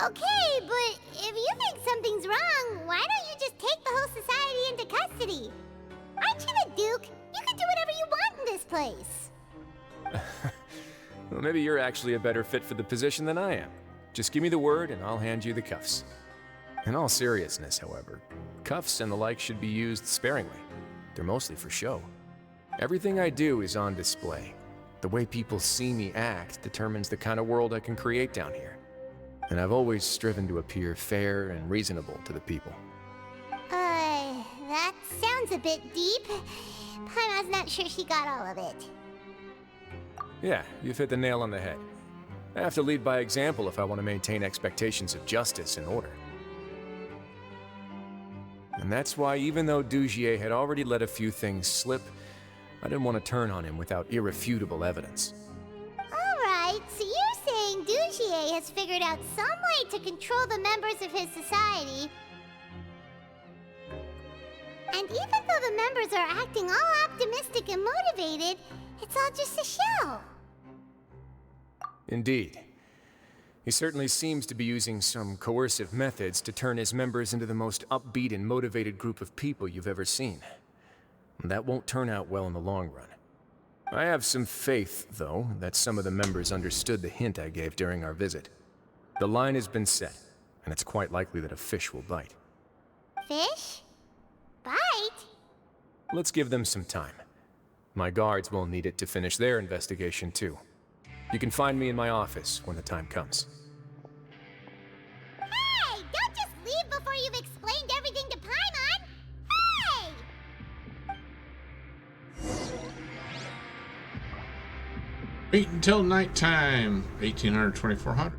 Okay, but if you think something's wrong, why don't you just take the whole society into custody? Aren't you the Duke? You can do whatever you want in this place. Well, maybe you're actually a better fit for the position than I am. Just give me the word and I'll hand you the cuffs. In all seriousness, however, cuffs and the like should be used sparingly. They're mostly for show. Everything I do is on display. The way people see me act determines the kind of world I can create down here. And I've always striven to appear fair and reasonable to the people. That sounds a bit deep. Paimon's not sure she got all of it. Yeah, you've hit the nail on the head. I have to lead by example if I want to maintain expectations of justice and order. And that's why, even though Dugier had already let a few things slip, I didn't want to turn on him without irrefutable evidence. Alright, so you're saying Dugier has figured out some way to control the members of his society. And even though the members are acting all optimistic and motivated, it's all just a show. Indeed. He certainly seems to be using some coercive methods to turn his members into the most upbeat and motivated group of people you've ever seen. And that won't turn out well in the long run. I have some faith, though, that some of the members understood the hint I gave during our visit. The line has been set, and it's quite likely that a fish will bite. Fish? Bite? Let's give them some time. My guards will need it to finish their investigation, too. You can find me in my office when the time comes. Hey! Don't just leave before you've explained everything to Paimon! Hey! Wait until nighttime. 1800, 2400.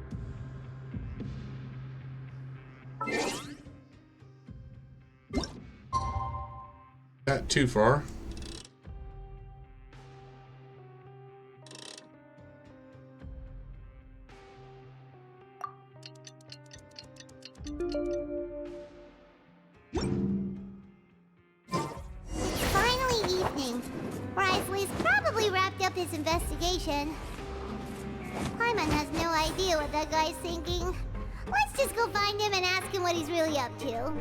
Not too far. Finally evening. Wriothesley's probably wrapped up his investigation. Paimon has no idea what that guy's thinking. Let's just go find him and ask him what he's really up to.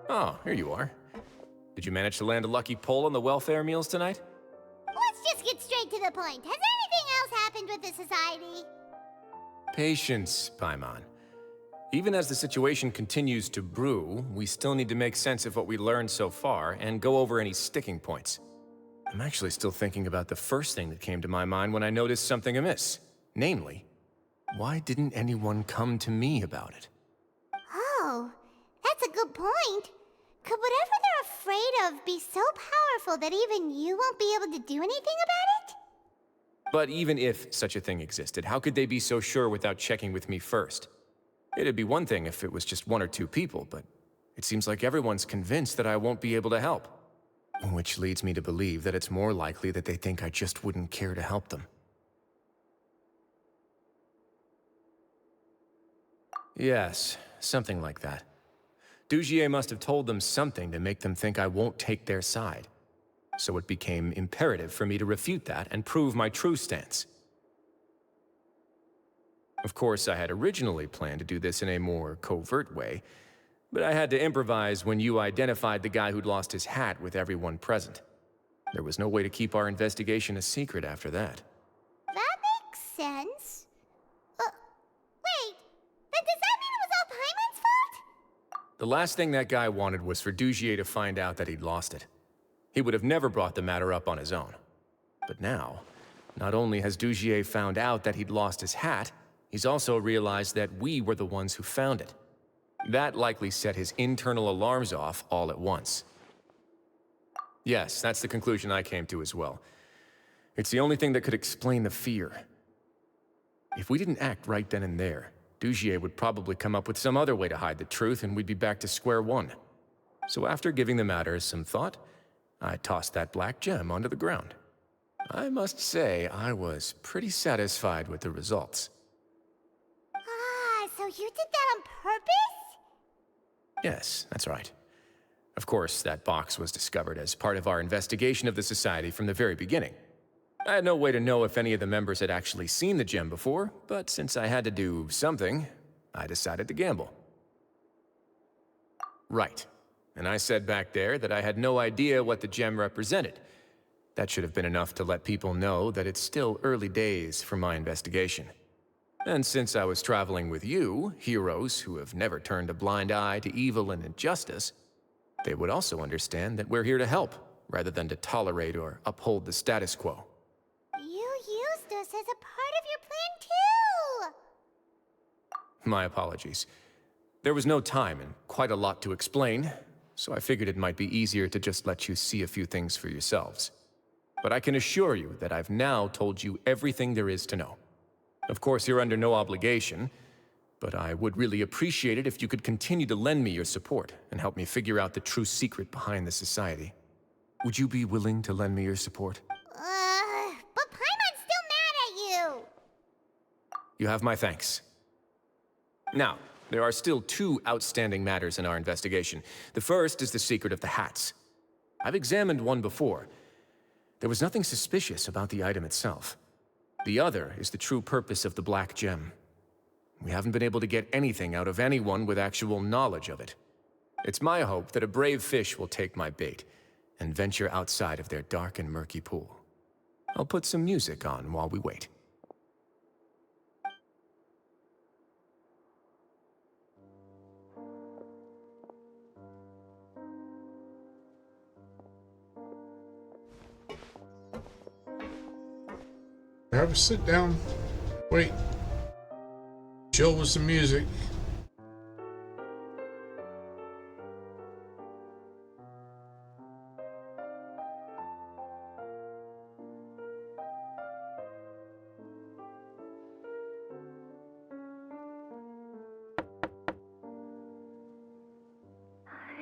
Oh, here you are. Did you manage to land a lucky pull on the welfare meals tonight? Let's just get straight to the point. Has anything else happened with the society? Patience, Paimon. Even as the situation continues to brew, we still need to make sense of what we learned so far and go over any sticking points. I'm actually still thinking about the first thing that came to my mind when I noticed something amiss. Namely, why didn't anyone come to me about it? Oh, that's a good point. Could whatever they're afraid of be so powerful that even you won't be able to do anything about it? But even if such a thing existed, how could they be so sure without checking with me first? It'd be one thing if it was just one or two people, but it seems like everyone's convinced that I won't be able to help. Which leads me to believe that it's more likely that they think I just wouldn't care to help them. Yes, something like that. Dugier must have told them something to make them think I won't take their side. So it became imperative for me to refute that and prove my true stance. Of course, I had originally planned to do this in a more covert way, but I had to improvise when you identified the guy who'd lost his hat with everyone present. There was no way to keep our investigation a secret after that. That makes sense. Wait, then does that mean it was all Paimon's fault? The last thing that guy wanted was for Dugier to find out that he'd lost it. He would have never brought the matter up on his own. But now, not only has Dugier found out that he'd lost his hat, he's also realized that we were the ones who found it. That likely set his internal alarms off all at once. Yes, that's the conclusion I came to as well. It's the only thing that could explain the fear. If we didn't act right then and there, Dugier would probably come up with some other way to hide the truth and we'd be back to square one. So after giving the matter some thought, I tossed that black gem onto the ground. I must say, I was pretty satisfied with the results. Ah, so you did that on purpose? Yes, that's right. Of course, that box was discovered as part of our investigation of the Society from the very beginning. I had no way to know if any of the members had actually seen the gem before, but since I had to do something, I decided to gamble. Right. And I said back there that I had no idea what the gem represented. That should have been enough to let people know that it's still early days for my investigation. And since I was traveling with you, heroes who have never turned a blind eye to evil and injustice, they would also understand that we're here to help, rather than to tolerate or uphold the status quo. You used us as a part of your plan too! My apologies. There was no time and quite a lot to explain, so I figured it might be easier to just let you see a few things for yourselves. But I can assure you that I've now told you everything there is to know. Of course, you're under no obligation, but I would really appreciate it if you could continue to lend me your support and help me figure out the true secret behind the Society. Would you be willing to lend me your support? But Paimon's still mad at you! You have my thanks. Now, there are still two outstanding matters in our investigation. The first is the secret of the hats. I've examined one before. There was nothing suspicious about the item itself. The other is the true purpose of the black gem. We haven't been able to get anything out of anyone with actual knowledge of it. It's my hope that a brave fish will take my bait and venture outside of their dark and murky pool. I'll put some music on while we wait. Have a sit down, wait, chill with some music.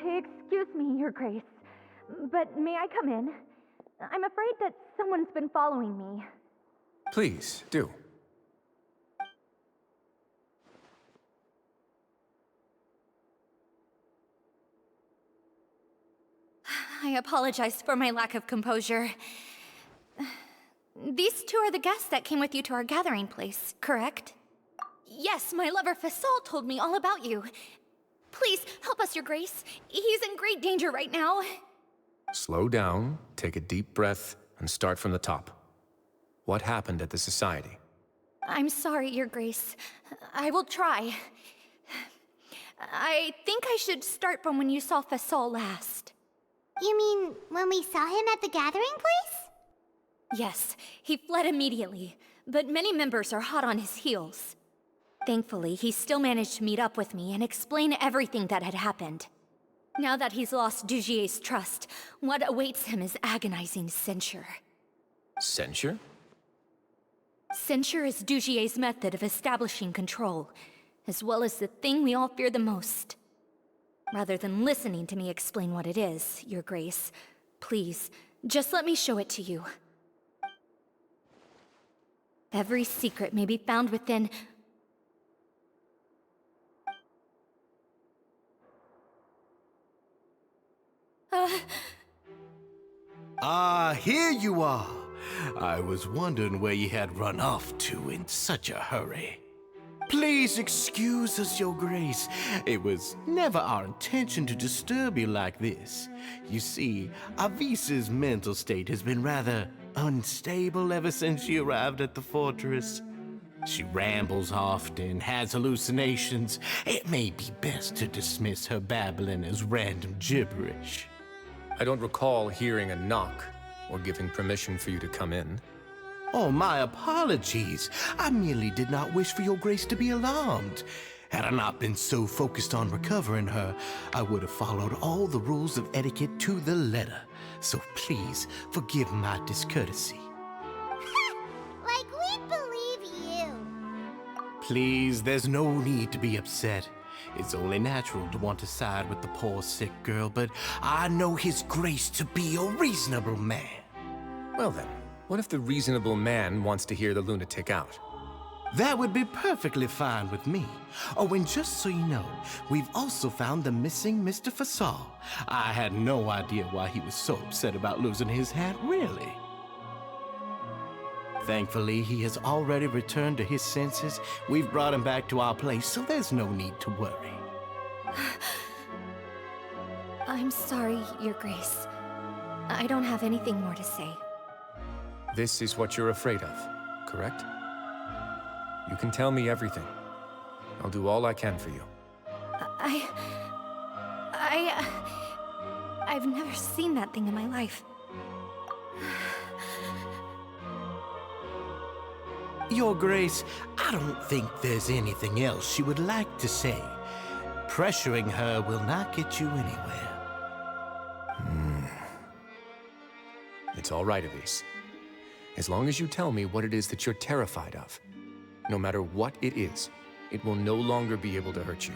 Excuse me, Your Grace, but may I come in? I'm afraid that someone's been following me. Please, do. I apologize for my lack of composure. These two are the guests that came with you to our gathering place, correct? Yes, my lover Fasol told me all about you. Please, help us, Your Grace. He's in great danger right now. Slow down, take a deep breath, and start from the top. What happened at the Society? I'm sorry, Your Grace. I will try. I think I should start from when you saw Fasol last. You mean when we saw him at the gathering place? Yes, he fled immediately, but many members are hot on his heels. Thankfully, he still managed to meet up with me and explain everything that had happened. Now that he's lost Dugier's trust, what awaits him is agonizing censure. Censure? Censure is Dugier's method of establishing control, as well as the thing we all fear the most. Rather than listening to me explain what it is, Your Grace, please, just let me show it to you. Every secret may be found within... Here you are. I was wondering where you had run off to in such a hurry. Please excuse us, Your Grace. It was never our intention to disturb you like this. You see, Avisa's mental state has been rather unstable ever since she arrived at the fortress. She rambles often, has hallucinations. It may be best to dismiss her babbling as random gibberish. I don't recall hearing a knock or giving permission for you to come in. Oh, my apologies. I merely did not wish for Your Grace to be alarmed. Had I not been so focused on recovering her, I would have followed all the rules of etiquette to the letter. So please, forgive my discourtesy. Like we believe you. Please, there's no need to be upset. It's only natural to want to side with the poor sick girl, but I know His Grace to be a reasonable man. Well then, what if the reasonable man wants to hear the lunatic out? That would be perfectly fine with me. Oh, and just so you know, we've also found the missing Mr. Fasal. I had no idea why he was so upset about losing his hat, really. Thankfully, he has already returned to his senses. We've brought him back to our place, so there's no need to worry. I'm sorry, Your Grace. I don't have anything more to say. This is what you're afraid of, correct? You can tell me everything. I'll do all I can for you. I've never seen that thing in my life. Your Grace, I don't think there's anything else she would like to say. Pressuring her will not get you anywhere. It's all right, Elise. As long as you tell me what it is that you're terrified of, no matter what it is, it will no longer be able to hurt you.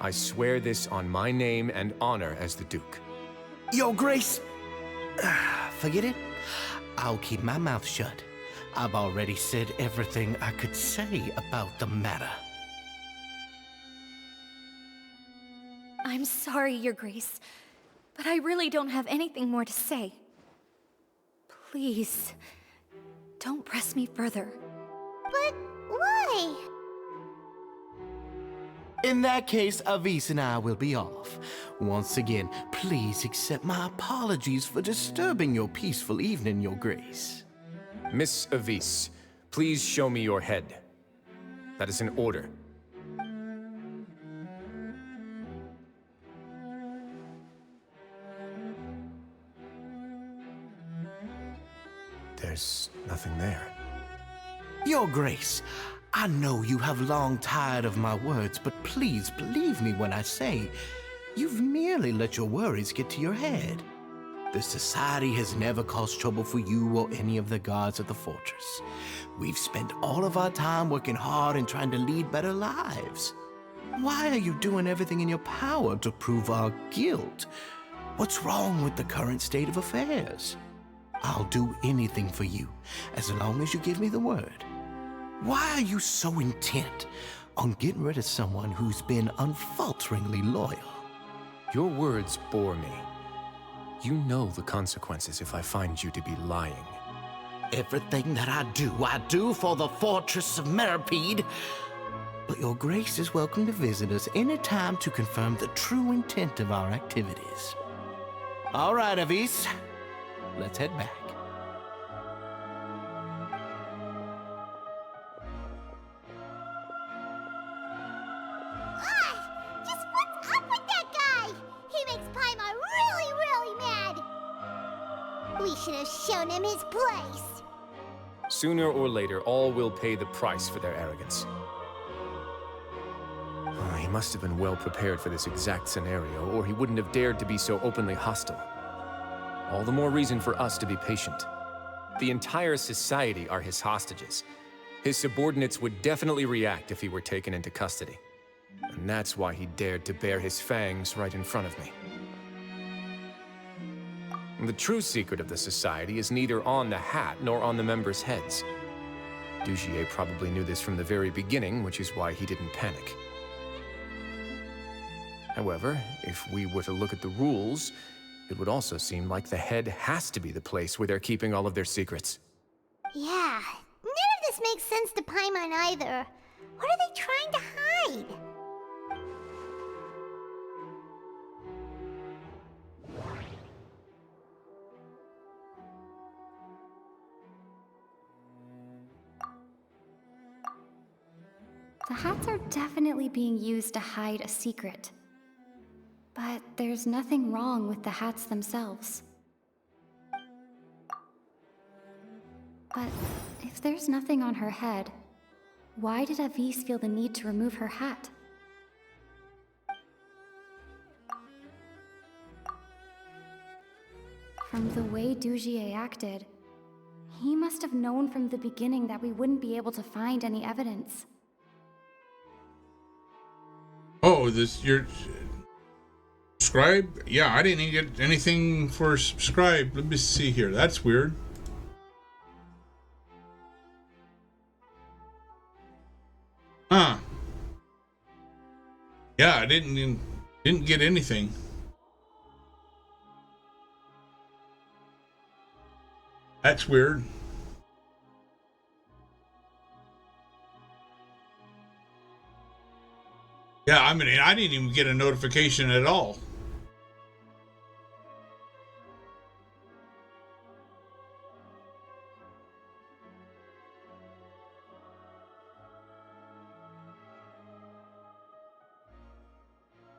I swear this on my name and honor as the Duke. Your Grace, forget it. I'll keep my mouth shut. I've already said everything I could say about the matter. I'm sorry, Your Grace, but I really don't have anything more to say. Please, don't press me further. But why? In that case, Avis and I will be off. Once again, please accept my apologies for disturbing your peaceful evening, Your Grace. Miss Avis, please show me your head. That is an order. There's nothing there. Your Grace, I know you have long tired of my words, but please believe me when I say you've merely let your worries get to your head. The Society has never caused trouble for you or any of the guards at the fortress. We've spent all of our time working hard and trying to lead better lives. Why are you doing everything in your power to prove our guilt? What's wrong with the current state of affairs? I'll do anything for you, as long as you give me the word. Why are you so intent on getting rid of someone who's been unfalteringly loyal? Your words bore me. You know the consequences if I find you to be lying. Everything that I do for the Fortress of Meripede. But Your Grace is welcome to visit us any time to confirm the true intent of our activities. All right, Avis. Let's head back. Just what's up with that guy? He makes Paimon really, really mad. We should have shown him his place. Sooner or later, all will pay the price for their arrogance. He must have been well prepared for this exact scenario, or he wouldn't have dared to be so openly hostile. All the more reason for us to be patient. The entire society are his hostages. His subordinates would definitely react if he were taken into custody. And that's why he dared to bare his fangs right in front of me. The true secret of the society is neither on the hat nor on the members' heads. Dugier probably knew this from the very beginning, which is why he didn't panic. However, if we were to look at the rules, it would also seem like the head has to be the place where they're keeping all of their secrets. Yeah, none of this makes sense to Paimon either. What are they trying to hide? The hats are definitely being used to hide a secret. But there's nothing wrong with the hats themselves. But if there's nothing on her head, why did Avise feel the need to remove her hat? From the way Dugier acted, he must have known from the beginning that we wouldn't be able to find any evidence. Oh, your subscribe? Yeah, I didn't even get anything for subscribe. Let me see here. That's weird. Huh. Yeah, I didn't get anything. That's weird. Yeah, I mean, I didn't even get a notification at all.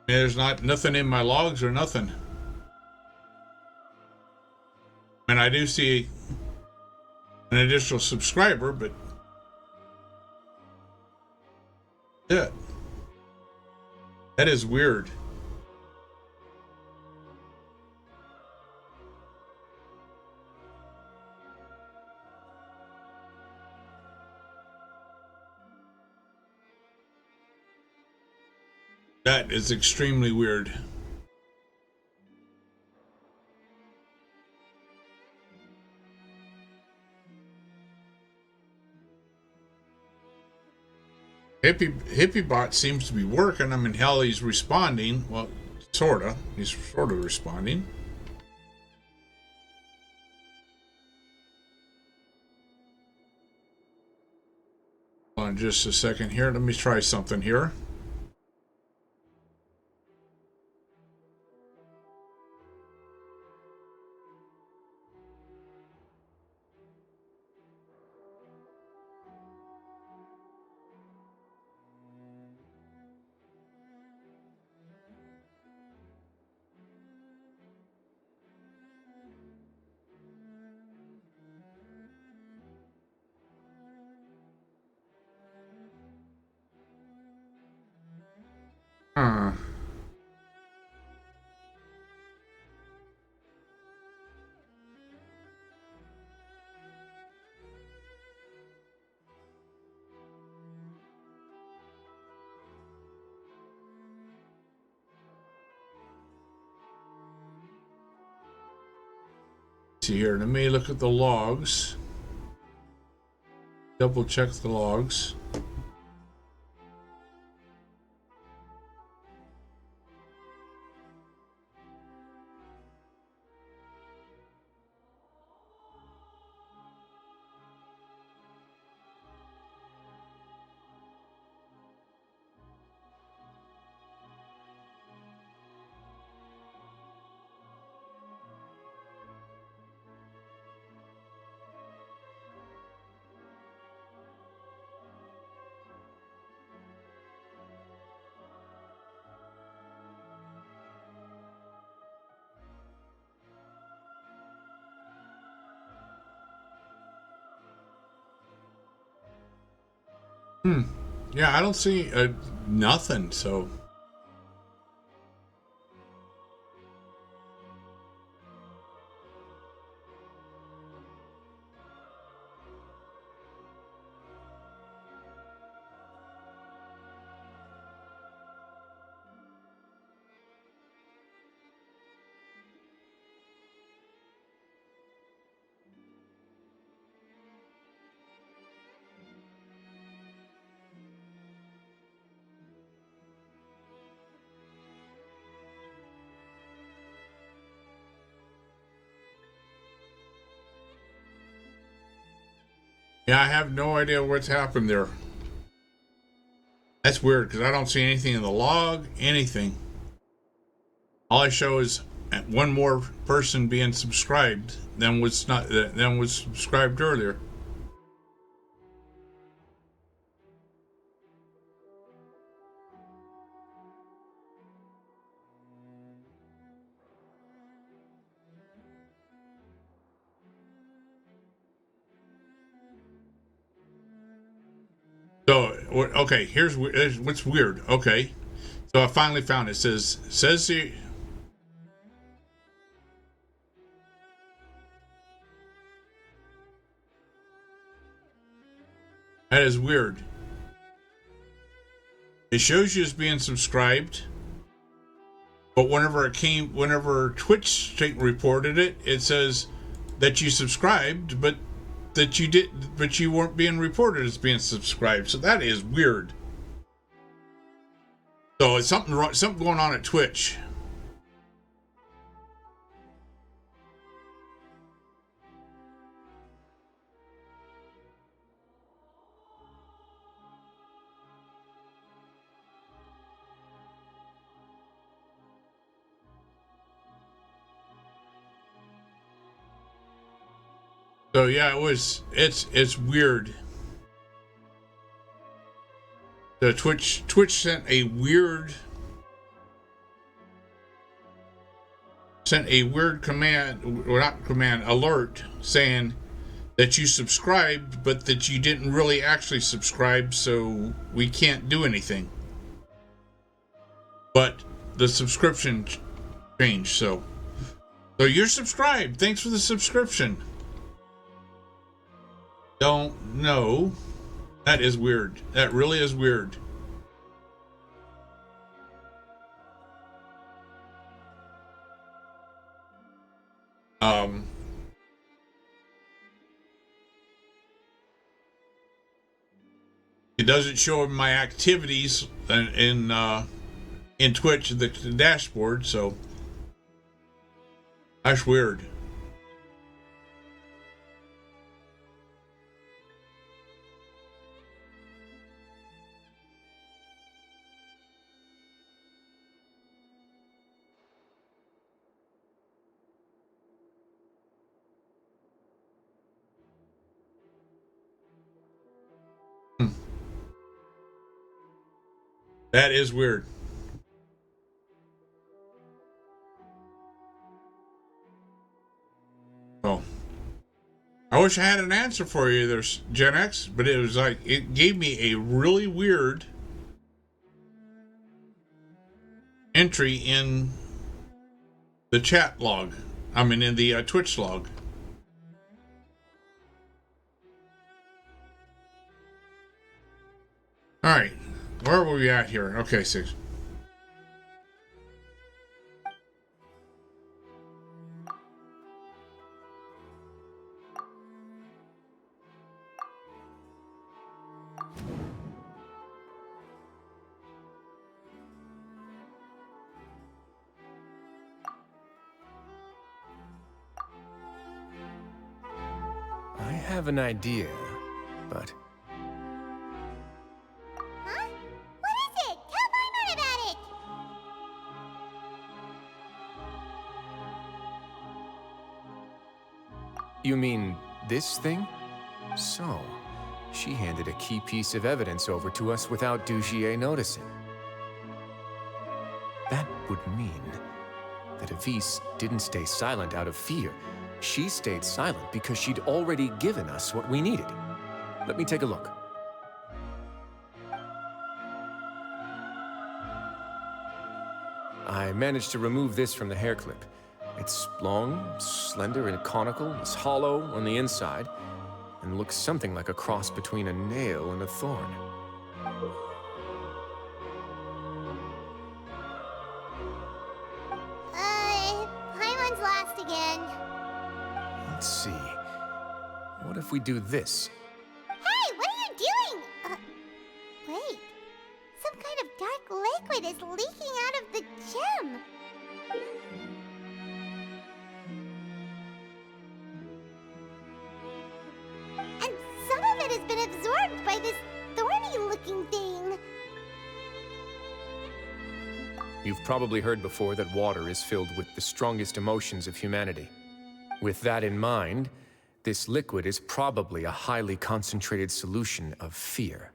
There's nothing in my logs or nothing. And I do see an additional subscriber, but yeah, that is weird. That is extremely weird. Hippiebot seems to be working. I mean, hell, he's responding. Well, sorta. He's sort of responding. Hold on just a second here. Let me try something here. Huh. See here, let me look at the logs. Double check the logs. Yeah, I don't see nothing, so. Yeah, I have no idea what's happened there. That's weird because I don't see anything in the log, anything. All I show is one more person being subscribed than was subscribed earlier. So, okay, here's what's weird. Okay, so I finally found it. Says here. That is weird. It shows you as being subscribed, but whenever Twitch reported it, it says that you subscribed, but you weren't being reported as being subscribed. So that is weird. So it's something going on at Twitch. So yeah, it's weird. The Twitch sent a weird alert saying that you subscribed, but that you didn't really actually subscribe, so we can't do anything. But the subscription changed, so you're subscribed. Thanks for the subscription. Don't know. That is weird. That really is weird. It doesn't show my activities in Twitch, the dashboard, so that's weird. That is weird. Oh. I wish I had an answer for you there, Gen X, but it was like, it gave me a really weird entry in the chat log. I mean, in the Twitch log. All right. Where were we at here? Okay, 6. I have an idea, but... Huh? What is it? Tell Paimon about it! You mean this thing? So, she handed a key piece of evidence over to us without Dugier noticing. That would mean that Avise didn't stay silent out of fear. She stayed silent because she'd already given us what we needed. Let me take a look. I managed to remove this from the hair clip. It's long, slender, and conical. It's hollow on the inside, and looks something like a cross between a nail and a thorn. Paimon's last again. Let's see. What if we do this? Hey, what are you doing? Wait. Some kind of dark liquid is leaking out of the gem. And some of it has been absorbed by this thorny-looking thing. You've probably heard before that water is filled with the strongest emotions of humanity. With that in mind, this liquid is probably a highly concentrated solution of fear.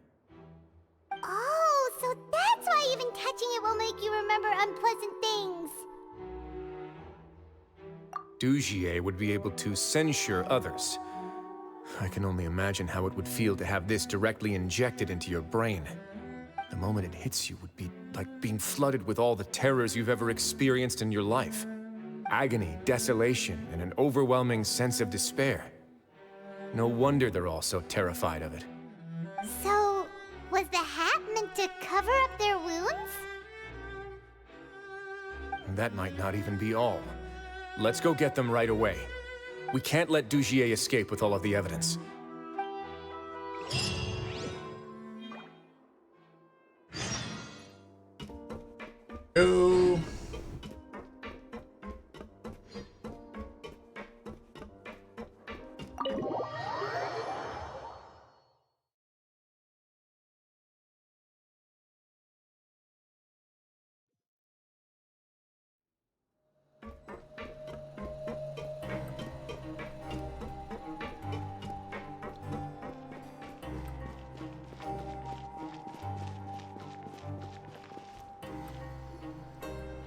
Oh, so that's why even touching it will make you remember unpleasant things. Dugier would be able to censure others. I can only imagine how it would feel to have this directly injected into your brain. The moment it hits you would be like being flooded with all the terrors you've ever experienced in your life. Agony, desolation, and an overwhelming sense of despair. No wonder they're all so terrified of it. So, was the hat meant to cover up their wounds? That might not even be all. Let's go get them right away. We can't let Dugier escape with all of the evidence. Oh.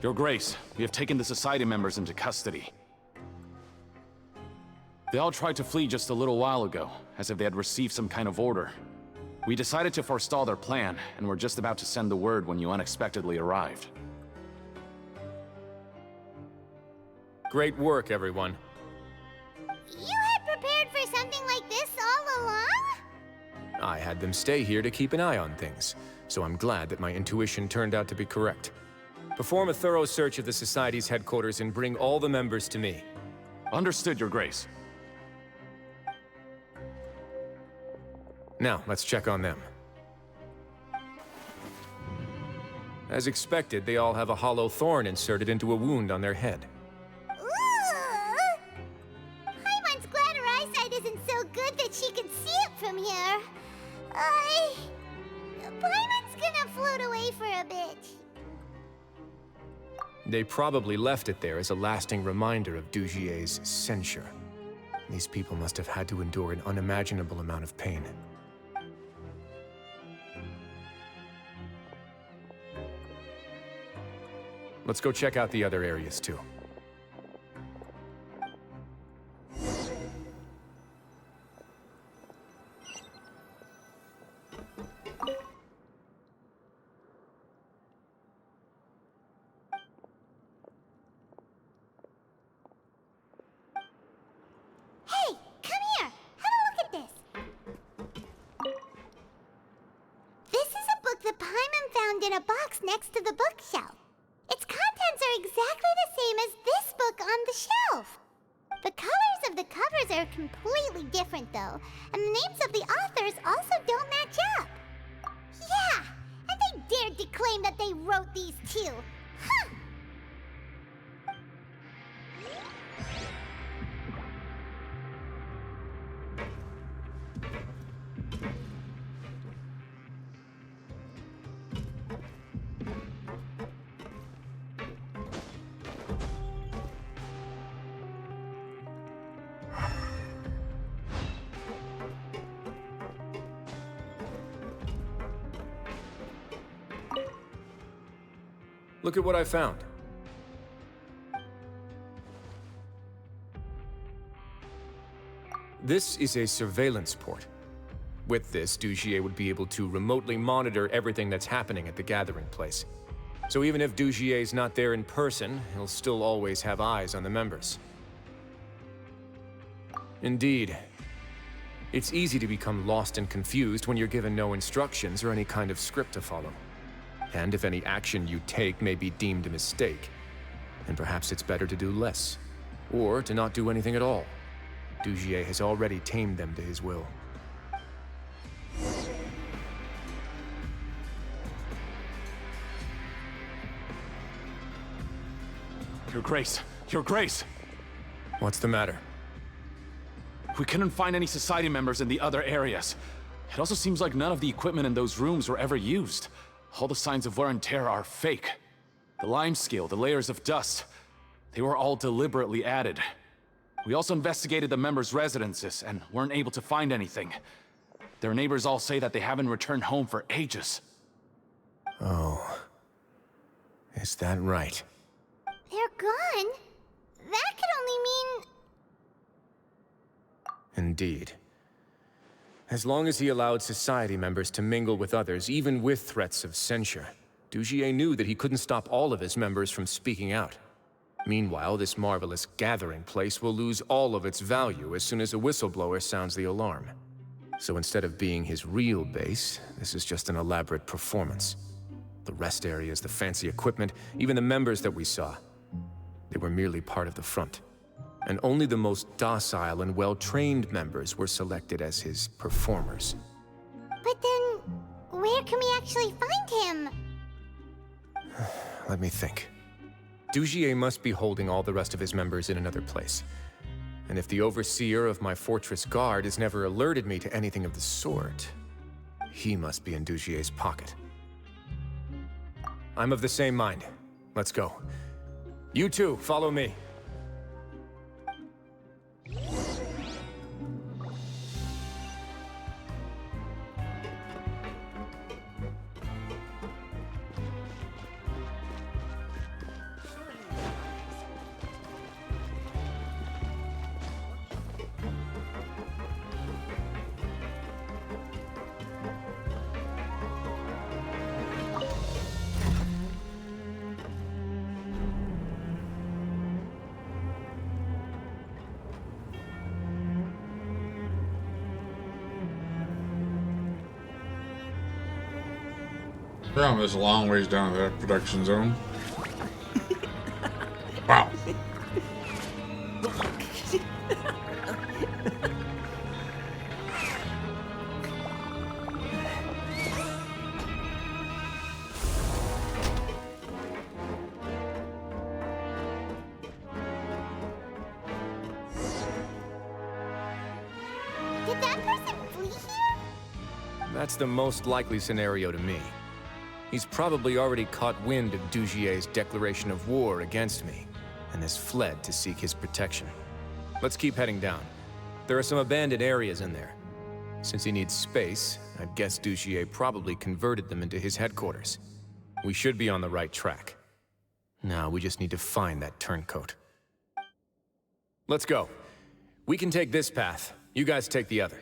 Your Grace, we have taken the Society members into custody. They all tried to flee just a little while ago, as if they had received some kind of order. We decided to forestall their plan, and were just about to send the word when you unexpectedly arrived. Great work, everyone. You had prepared for something like this all along? I had them stay here to keep an eye on things, so I'm glad that my intuition turned out to be correct. Perform a thorough search of the Society's headquarters and bring all the members to me. Understood, Your Grace. Now, let's check on them. As expected, they all have a hollow thorn inserted into a wound on their head. Paimon's glad her eyesight isn't so good that she can see it from here. Paimon's gonna float away for a bit. They probably left it there as a lasting reminder of Dugier's censure. These people must have had to endure an unimaginable amount of pain. Let's go check out the other areas, too. Hey, come here. Have a look at this. This is a book that Paimon found in a box next to the bookshelf. Its contents are exactly the same as this book on the shelf. The colors of the covers are completely different, though, and the names of the authors also don't match up. Yeah, and they dared to claim that they wrote these too. Huh! Look at what I found. This is a surveillance port. With this, Dugier would be able to remotely monitor everything that's happening at the gathering place. So even if Dugier's not there in person, he'll still always have eyes on the members. Indeed. It's easy to become lost and confused when you're given no instructions or any kind of script to follow. And if any action you take may be deemed a mistake, then perhaps it's better to do less, or to not do anything at all. Dugier has already tamed them to his will. Your Grace! Your Grace! What's the matter? We couldn't find any Society members in the other areas. It also seems like none of the equipment in those rooms were ever used. All the signs of wear and tear are fake. The lime scale, the layers of dust, they were all deliberately added. We also investigated the members' residences and weren't able to find anything. Their neighbors all say that they haven't returned home for ages. Oh. Is that right? They're gone? That could only mean... Indeed. As long as he allowed society members to mingle with others, even with threats of censure, Dugier knew that he couldn't stop all of his members from speaking out. Meanwhile, this marvelous gathering place will lose all of its value as soon as a whistleblower sounds the alarm. So instead of being his real base, this is just an elaborate performance. The rest areas, the fancy equipment, even the members that we saw, they were merely part of the front. And only the most docile and well-trained members were selected as his performers. But then, where can we actually find him? Let me think. Dugier must be holding all the rest of his members in another place. And if the overseer of my fortress guard has never alerted me to anything of the sort, he must be in Dugier's pocket. I'm of the same mind. Let's go. You two, follow me. We're almost a long ways down to that production zone. Wow. Did that person flee here? That's the most likely scenario to me. He's probably already caught wind of Dugier's declaration of war against me, and has fled to seek his protection. Let's keep heading down. There are some abandoned areas in there. Since he needs space, I'd guess Dugier probably converted them into his headquarters. We should be on the right track. Now we just need to find that turncoat. Let's go. We can take this path. You guys take the other.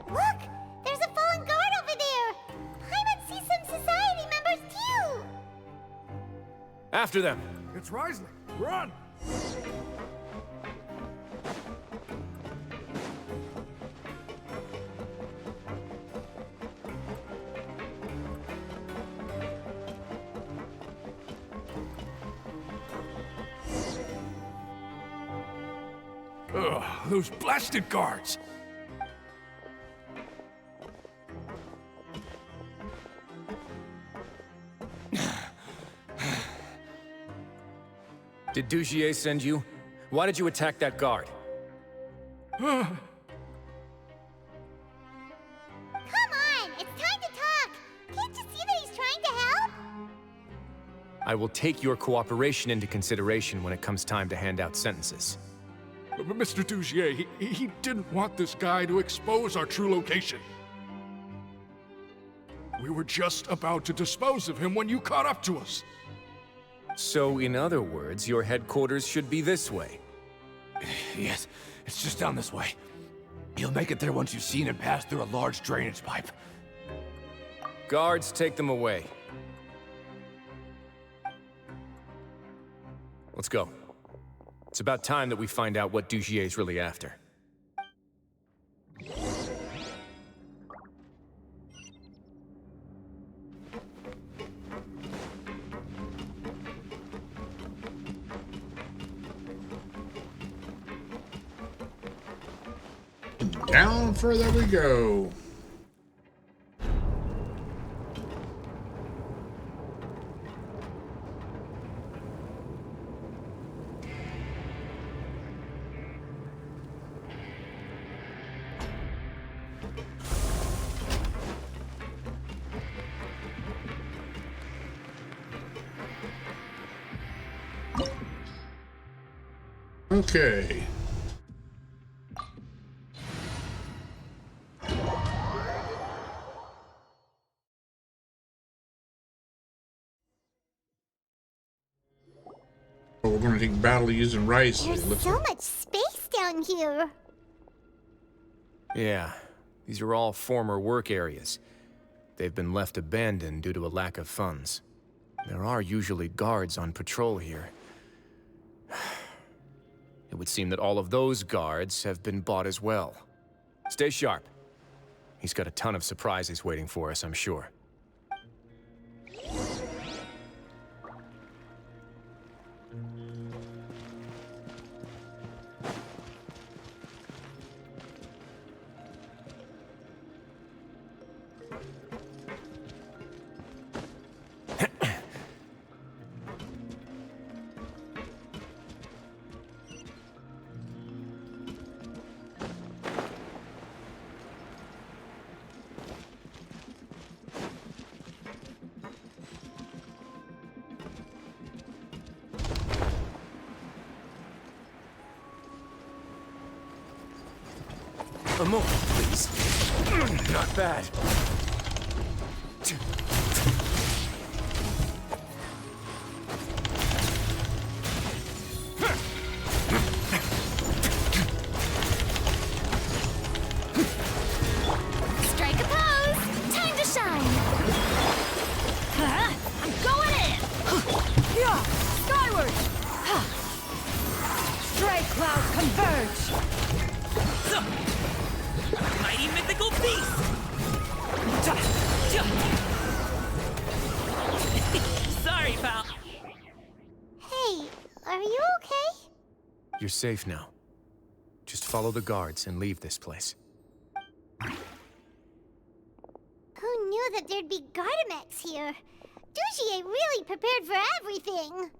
Look! There's a fallen guard over there! Paimon sees some society members too! After them! It's Wriothesley! Run! Ugh, those blasted guards! Did Dugier send you? Why did you attack that guard? Come on! It's time to talk! Can't you see that he's trying to help? I will take your cooperation into consideration when it comes time to hand out sentences. But Mr. Dugier, he didn't want this guy to expose our true location. We were just about to dispose of him when you caught up to us. So, in other words, your headquarters should be this way. Yes, it's just down this way. You'll make it there once you've seen him pass through a large drainage pipe. Guards, take them away. Let's go. It's about time that we find out what Dugier's really after. Down further we go. Okay. We're going to take battle using Wriothesley. There's so much space down here. Yeah, these are all former work areas. They've been left abandoned due to a lack of funds. There are usually guards on patrol here. It would seem that all of those guards have been bought as well. Stay sharp. He's got a ton of surprises waiting for us, I'm sure. A moment, please. Not bad. Strike a pose! Time to shine! I'm going in! Yeah! Skyward! Strike clouds converge! Mighty mythical beast! Sorry, pal. Hey, are you okay? You're safe now. Just follow the guards and leave this place. Who knew that there'd be Gardamex here? Dugier really prepared for everything!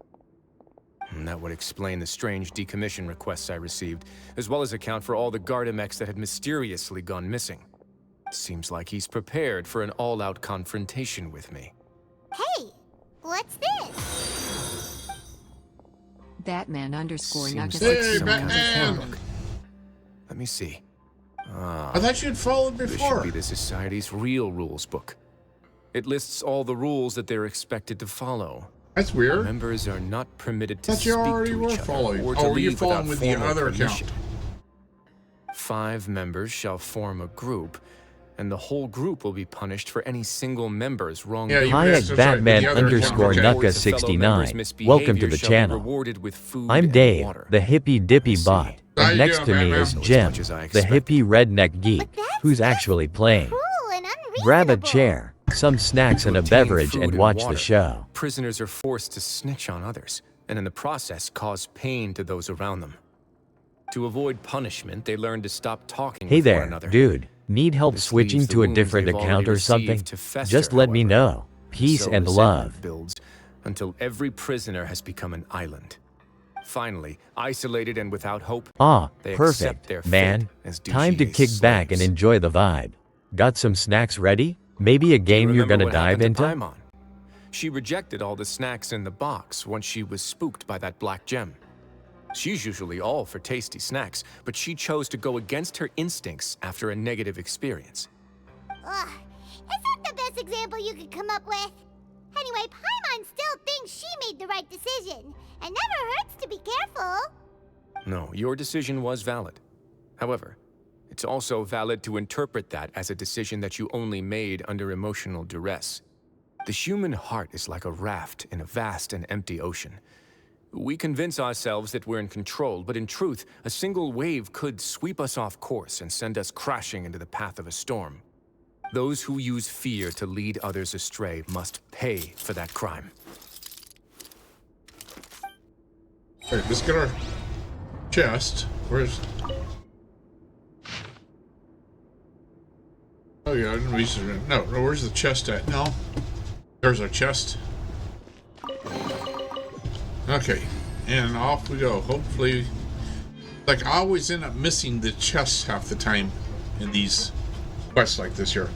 And that would explain the strange decommission requests I received, as well as account for all the Gardamex that had mysteriously gone missing. Seems like he's prepared for an all-out confrontation with me. Hey, what's this? Batman underscore Seems Nugget. like some kind of Batman. handbook. Let me see. I thought you'd followed This before. should be the Society's real rules book. It lists all the rules that they're expected to follow. That's weird. Members are not permitted to Thought you speak already to were each other following. or to Oh, you're leave following without with the formal other account. permission. 5 members shall form a group, and the whole group will be punished for any single member's wrongdoing. Hi at Batman underscore Nuka 69. Welcome to the channel. I'm Dave, the hippie dippy bot. And next to me is Jim, the hippie redneck geek, who's actually playing. Grab a chair, some snacks and a beverage and watch the show. Prisoners are forced to snitch on others, and in the process cause pain to those around them. To avoid punishment, they learn to stop talking Hey with one there, another. dude. Need help This switching leaves the to a wounds different they've account already or something? received to fester, Just let me however. know. Peace So and resentment love. builds until every prisoner has become an island. Finally, isolated and without hope, Ah, they accept perfect, their man. fate as Time to Dugier's kick back and slaves. enjoy the vibe. Got some snacks ready? Maybe a game you're Remember gonna what dive happened to into? Paimon? She rejected all the snacks in the box once she was spooked by that black gem. She's usually all for tasty snacks, but she chose to go against her instincts after a negative experience. Ugh, is that the best example you could come up with? Anyway, Paimon still thinks she made the right decision. It never hurts to be careful. No, your decision was valid. However, it's also valid to interpret that as a decision that you only made under emotional duress. The human heart is like a raft in a vast and empty ocean. We convince ourselves that we're in control, but in truth, a single wave could sweep us off course and send us crashing into the path of a storm. Those who use fear to lead others astray must pay for that crime. Alright, let's get our chest. Where's... Oh yeah, no, where's the chest at? No. There's our chest. Okay, and off we go. Hopefully, like I always end up missing the chests half the time in these quests like this here.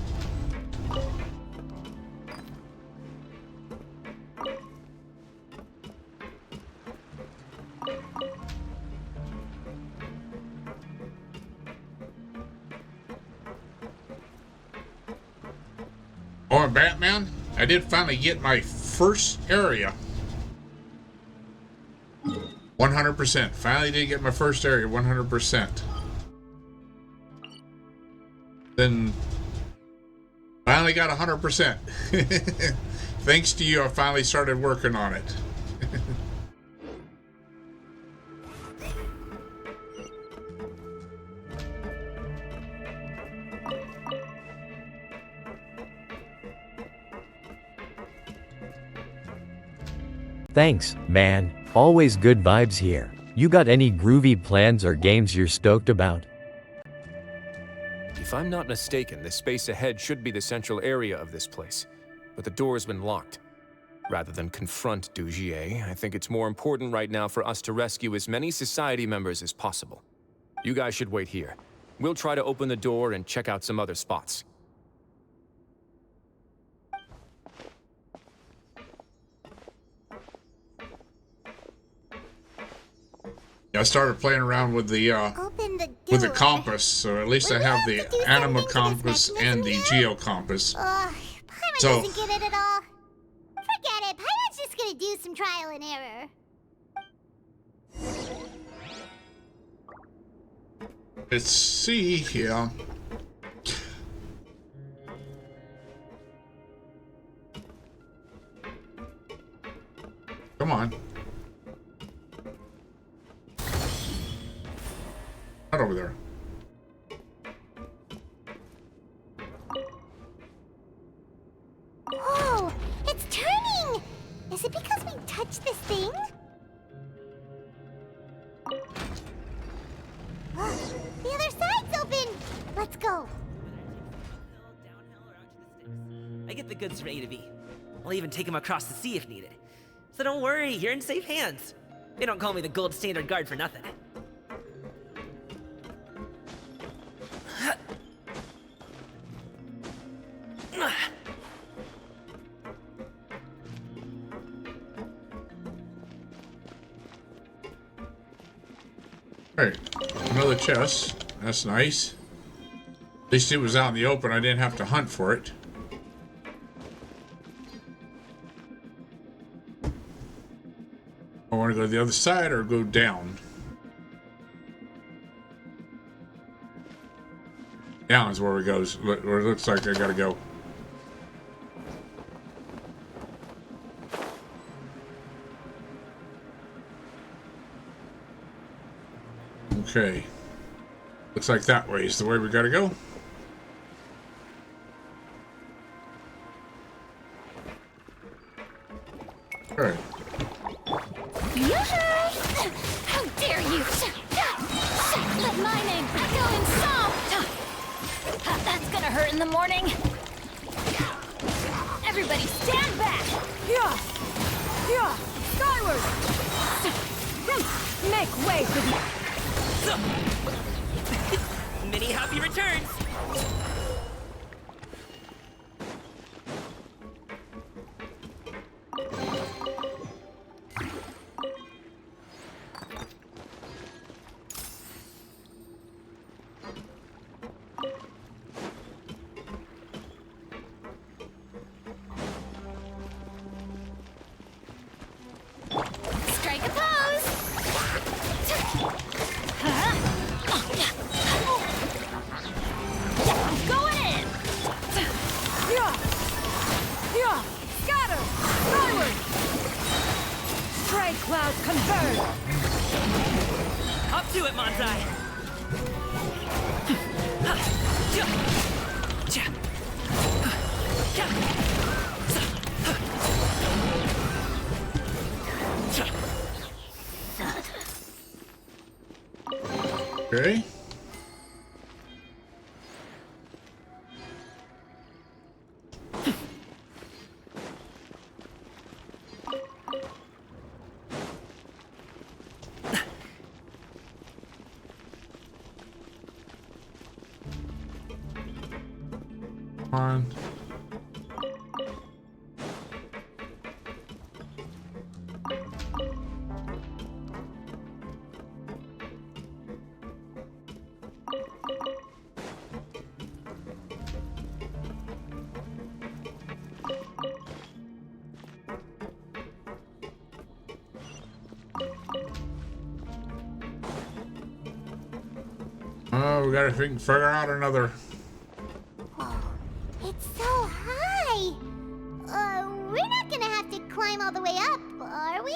Oh, Batman, I did finally get my first area. 100%. Finally did get my first area 100%. Then finally got 100%. Thanks to you, I finally started working on it. Thanks, man. Always good vibes here. You got any groovy plans or games you're stoked about? If I'm not mistaken, the space ahead should be the central area of this place, but the door's been locked. Rather than confront Dugier, I think it's more important right now for us to rescue as many society members as possible. You guys should wait here. We'll try to open the door and check out some other spots. I started playing around with the compass, so at least I have the anima compass and the geo compass. Paimon doesn't get it at all. Forget it. Paimon's just gonna do some trial and error. Let's see here. Come on. Not over there. Whoa! It's turning! Is it because we touched this thing? The other side's open! Let's go! I get the goods from A to B. I'll even take them across the sea if needed. So don't worry, you're in safe hands. They don't call me the gold standard guard for nothing. Alright, another chest. That's nice. At least it was out in the open. I didn't have to hunt for it. I want to go to the other side or go down. Down is where it goes. Where it looks like I gotta go. Okay. Looks like that way is the way we gotta go. Alright. How dare you! Let my name echo in song! That's gonna hurt in the morning. Everybody stand back! Yeah! Yeah! Skyward! Make way for the... Many happy returns! Strike a pose! Going in! Yeah! Yeah! Scatter! Skyward! Stray clouds converge! Up to it, Manzai! Okay. on. Oh, we gotta figure out another. Oh, it's so high. We're not gonna have to climb all the way up, are we?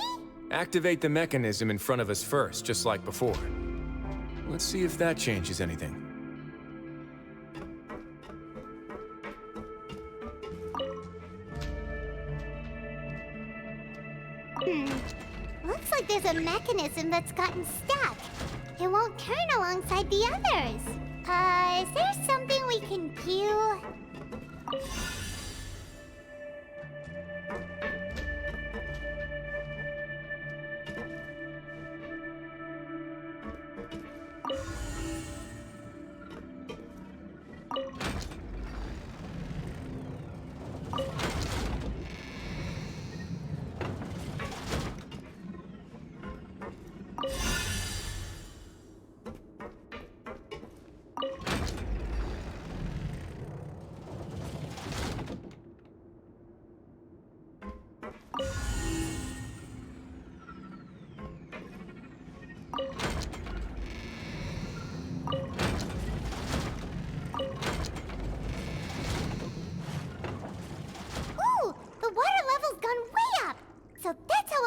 Activate the mechanism in front of us first, just like before. Let's see if that changes anything. Looks like there's a mechanism that's gotten stuck. It won't turn alongside the others. Is there something we can do?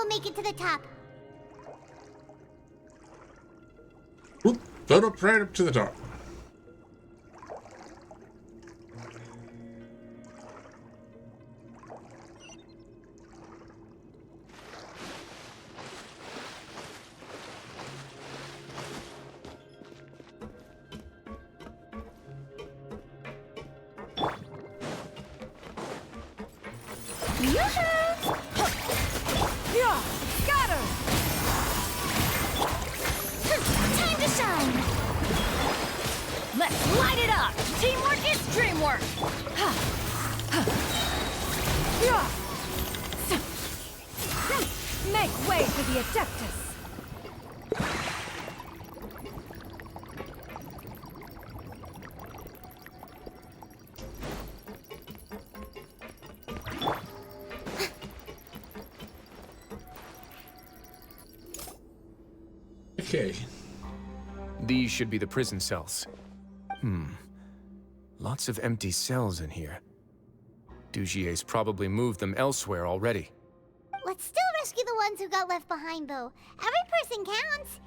Make it to the top. Whoop, float up right up to the top. Time to shine! Let's light it up! Teamwork is dreamwork! Make way for the Adeptus! Okay. These should be the prison cells. Lots of empty cells in here. Dugier's probably moved them elsewhere already. Let's still rescue the ones who got left behind, though. Every person counts.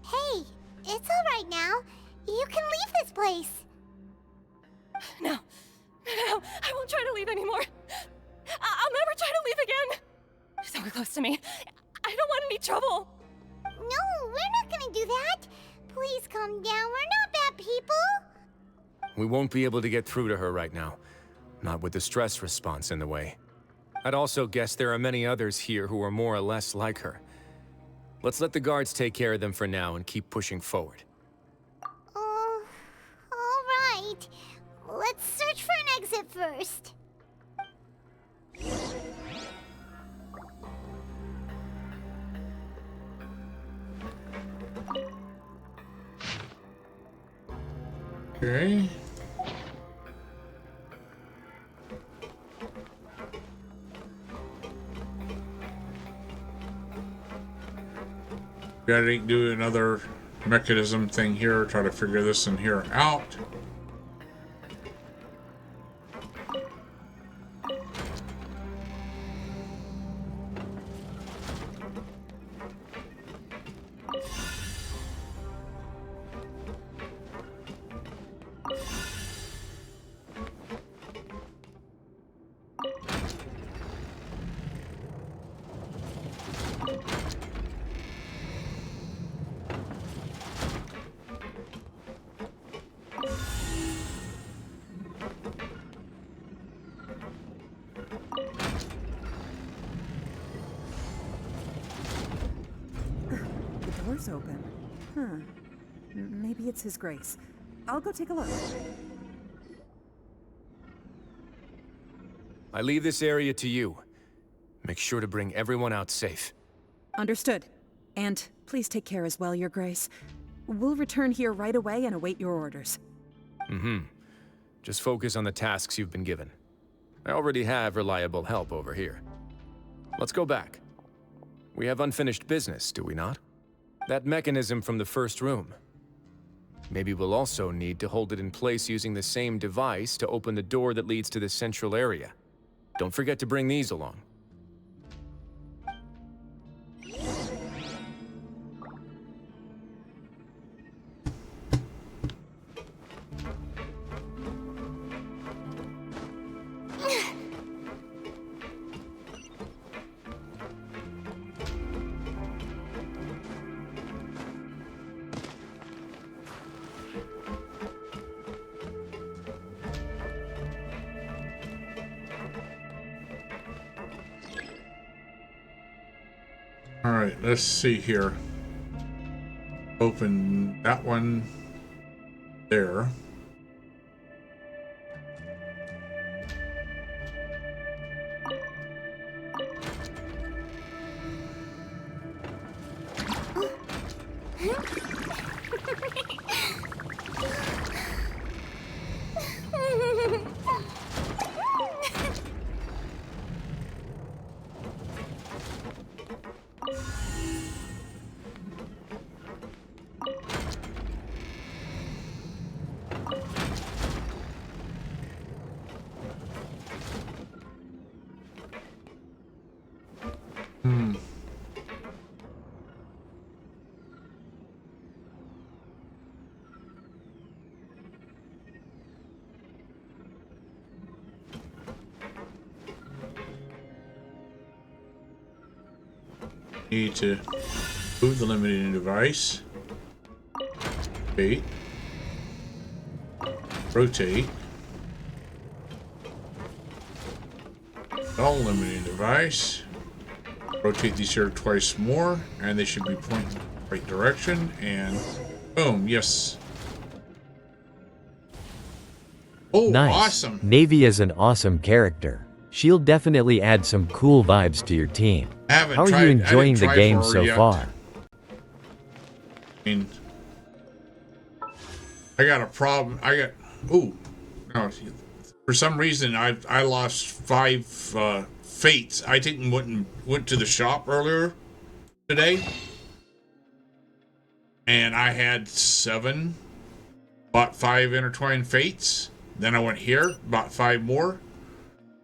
Hey, it's all right now. You can leave this place. No, I won't try to leave anymore. I'll never try to leave again. Don't get close to me. I don't want any trouble. No, we're not gonna do that. Please calm down. We're not bad people. We won't be able to get through to her right now. Not with the stress response in the way. I'd also guess there are many others here who are more or less like her. Let's let the guards take care of them for now and keep pushing forward. All right. Let's search for an exit first. Okay. Gotta do another mechanism thing here, try to figure this in here out. door's open. Maybe it's His Grace. I'll go take a look. I leave this area to you. Make sure to bring everyone out safe. Understood. And please take care as well, Your Grace. We'll return here right away and await your orders. Just focus on the tasks you've been given. I already have reliable help over here. Let's go back. We have unfinished business, do we not? That mechanism from the first room. Maybe we'll also need to hold it in place using the same device to open the door that leads to the central area. Don't forget to bring these along. Alright, let's see here. Open that one there. Need to move the limiting device. Wait. Rotate. All limiting device. Rotate these here twice more, and they should be pointing in the right direction. And boom, yes. Oh, nice. Awesome. Navy is an awesome character. She'll definitely add some cool vibes to your team. How are you enjoying the game so far? I mean, I got a problem. No, for some reason I lost 5 fates. I think went to the shop earlier today, and I had 7. Bought 5 intertwined fates. Then I went here, bought 5 more,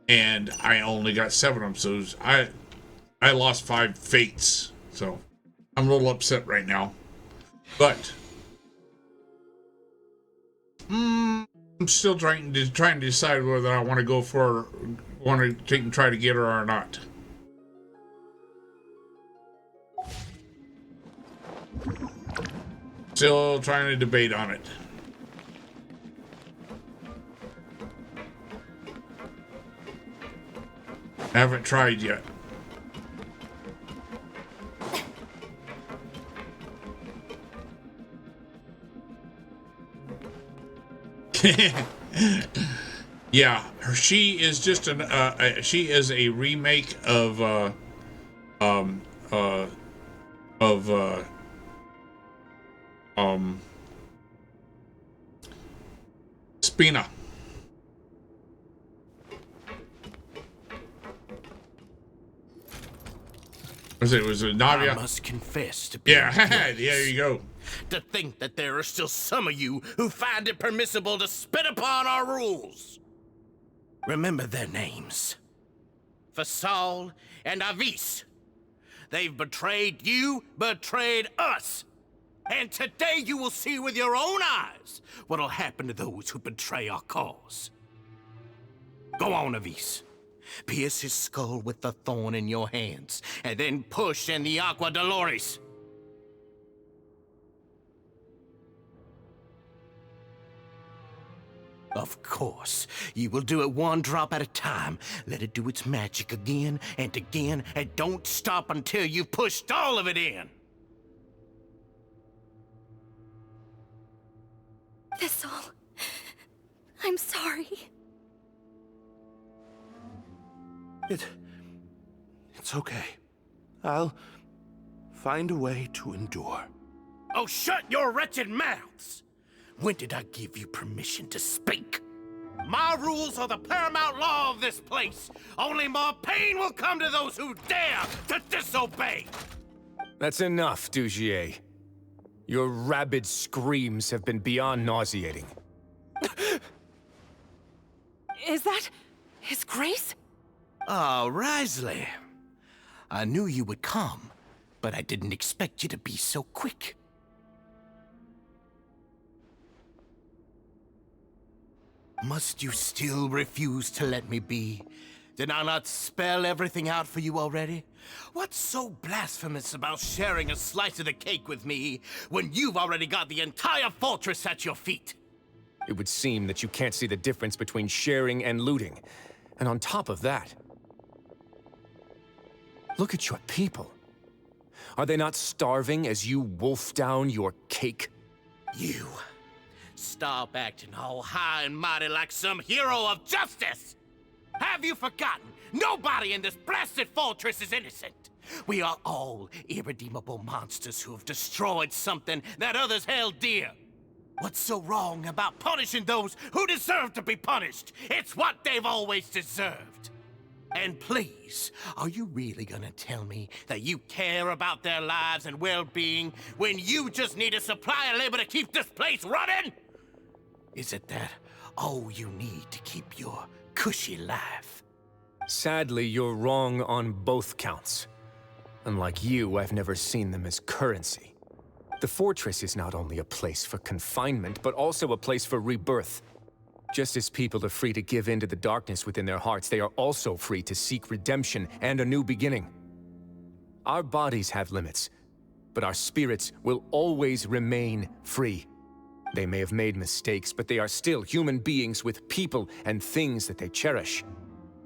and I only got 7 of them. So I lost 5 fates. So I'm a little upset right now, but I'm still trying to decide whether I want to take and try to get her or not. Still trying to debate on it. Haven't tried yet. Yeah, she is just she is a remake of Spina. It was a Navia. I must confess to being there you go. To think that there are still some of you who find it permissible to spit upon our rules. Remember their names. Fasal and Avis. They've betrayed you, betrayed us. And today you will see with your own eyes what'll happen to those who betray our cause. Go on, Avis. Pierce his skull with the thorn in your hands, and then push in the Aqua Dolores. Of course, you will do it 1 drop at a time. Let it do its magic again, and don't stop until you've pushed all of it in. Thistle, I'm sorry. It's okay. I'll find a way to endure. Oh, shut your wretched mouths! When did I give you permission to speak? My rules are the paramount law of this place. Only more pain will come to those who dare to disobey. That's enough, Dugier. Your rabid screams have been beyond nauseating. Is that His Grace? Ah, Wriothesley. I knew you would come, but I didn't expect you to be so quick. Must you still refuse to let me be? Did I not spell everything out for you already? What's so blasphemous about sharing a slice of the cake with me when you've already got the entire fortress at your feet? It would seem that you can't see the difference between sharing and looting. And on top of that, look at your people. Are they not starving as you wolf down your cake? You. Stop acting all high and mighty like some hero of justice! Have you forgotten? Nobody in this blasted fortress is innocent! We are all irredeemable monsters who have destroyed something that others held dear. What's so wrong about punishing those who deserve to be punished? It's what they've always deserved. And please, are you really gonna tell me that you care about their lives and well-being when you just need a supply of labor to keep this place running? Is it that all you need to keep your cushy life? Sadly, you're wrong on both counts. Unlike you, I've never seen them as currency. The fortress is not only a place for confinement, but also a place for rebirth. Just as people are free to give in to the darkness within their hearts, they are also free to seek redemption and a new beginning. Our bodies have limits, but our spirits will always remain free. They may have made mistakes, but they are still human beings with people and things that they cherish.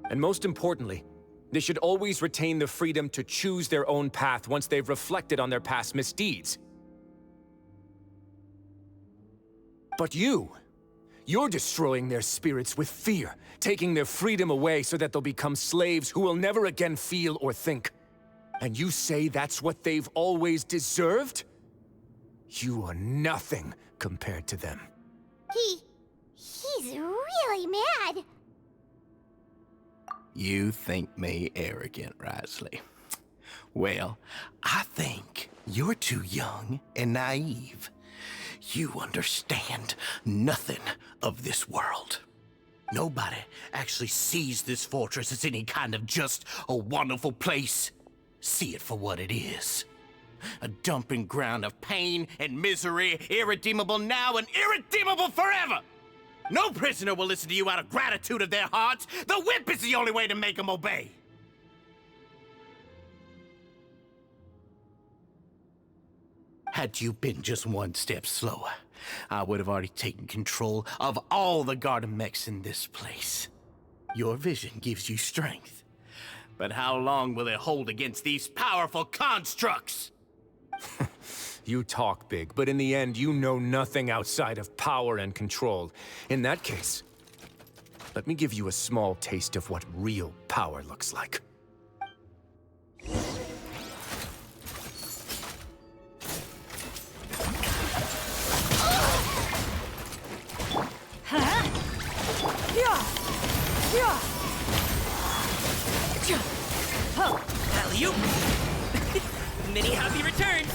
And most importantly, they should always retain the freedom to choose their own path once they've reflected on their past misdeeds. But you're destroying their spirits with fear, taking their freedom away so that they'll become slaves who will never again feel or think. And you say that's what they've always deserved? You are nothing compared to them. He's really mad. You think me arrogant, Wriothesley? Well, I think you're too young and naive. You understand nothing of this world. Nobody actually sees this fortress as any kind of just a wonderful place. See it for what it is. A dumping ground of pain and misery, irredeemable now and irredeemable forever! No prisoner will listen to you out of gratitude of their hearts. The whip is the only way to make them obey. Had you been just one step slower, I would have already taken control of all the garden mechs in this place. Your vision gives you strength. But how long will it hold against these powerful constructs? You talk big, but in the end, you know nothing outside of power and control. In that case, let me give you a small taste of what real power looks like. Alley-oop! Many happy returns!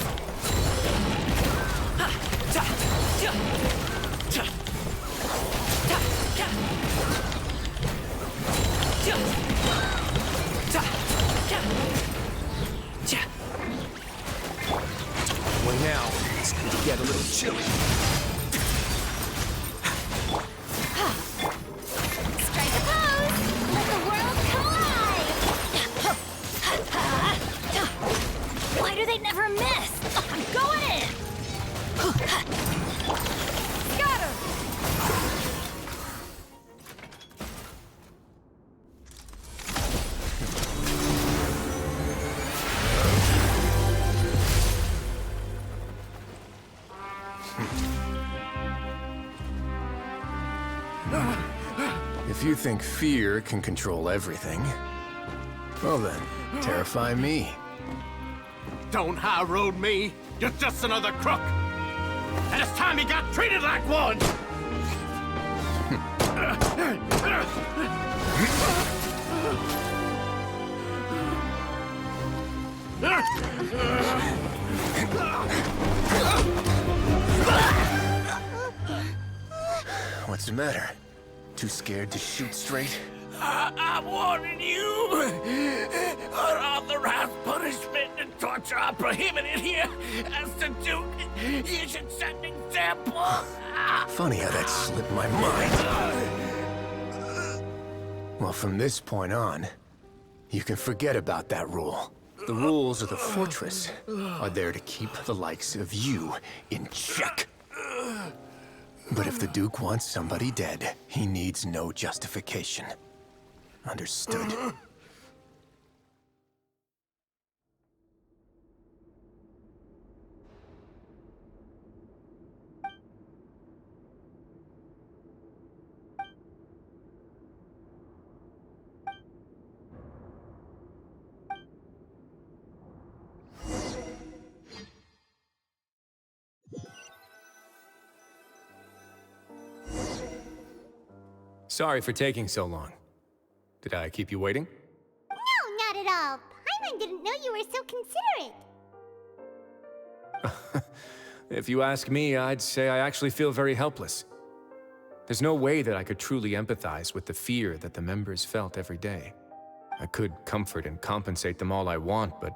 If you think fear can control everything, well then, terrify me. Don't high road me. You're just another crook. And it's time you got treated like one. What's the matter? Too scared to shoot straight? I'm warning you. Unauthorized punishment and torture are prohibited here. As the Duke, you should set an example. Funny how that slipped my mind. Well, from this point on, you can forget about that rule. The rules of the fortress are there to keep the likes of you in check. But if the Duke wants somebody dead, he needs no justification. Understood? Sorry for taking so long. Did I keep you waiting? No, not at all. Paimon didn't know you were so considerate. If you ask me, I'd say I actually feel very helpless. There's no way that I could truly empathize with the fear that the members felt every day. I could comfort and compensate them all I want, but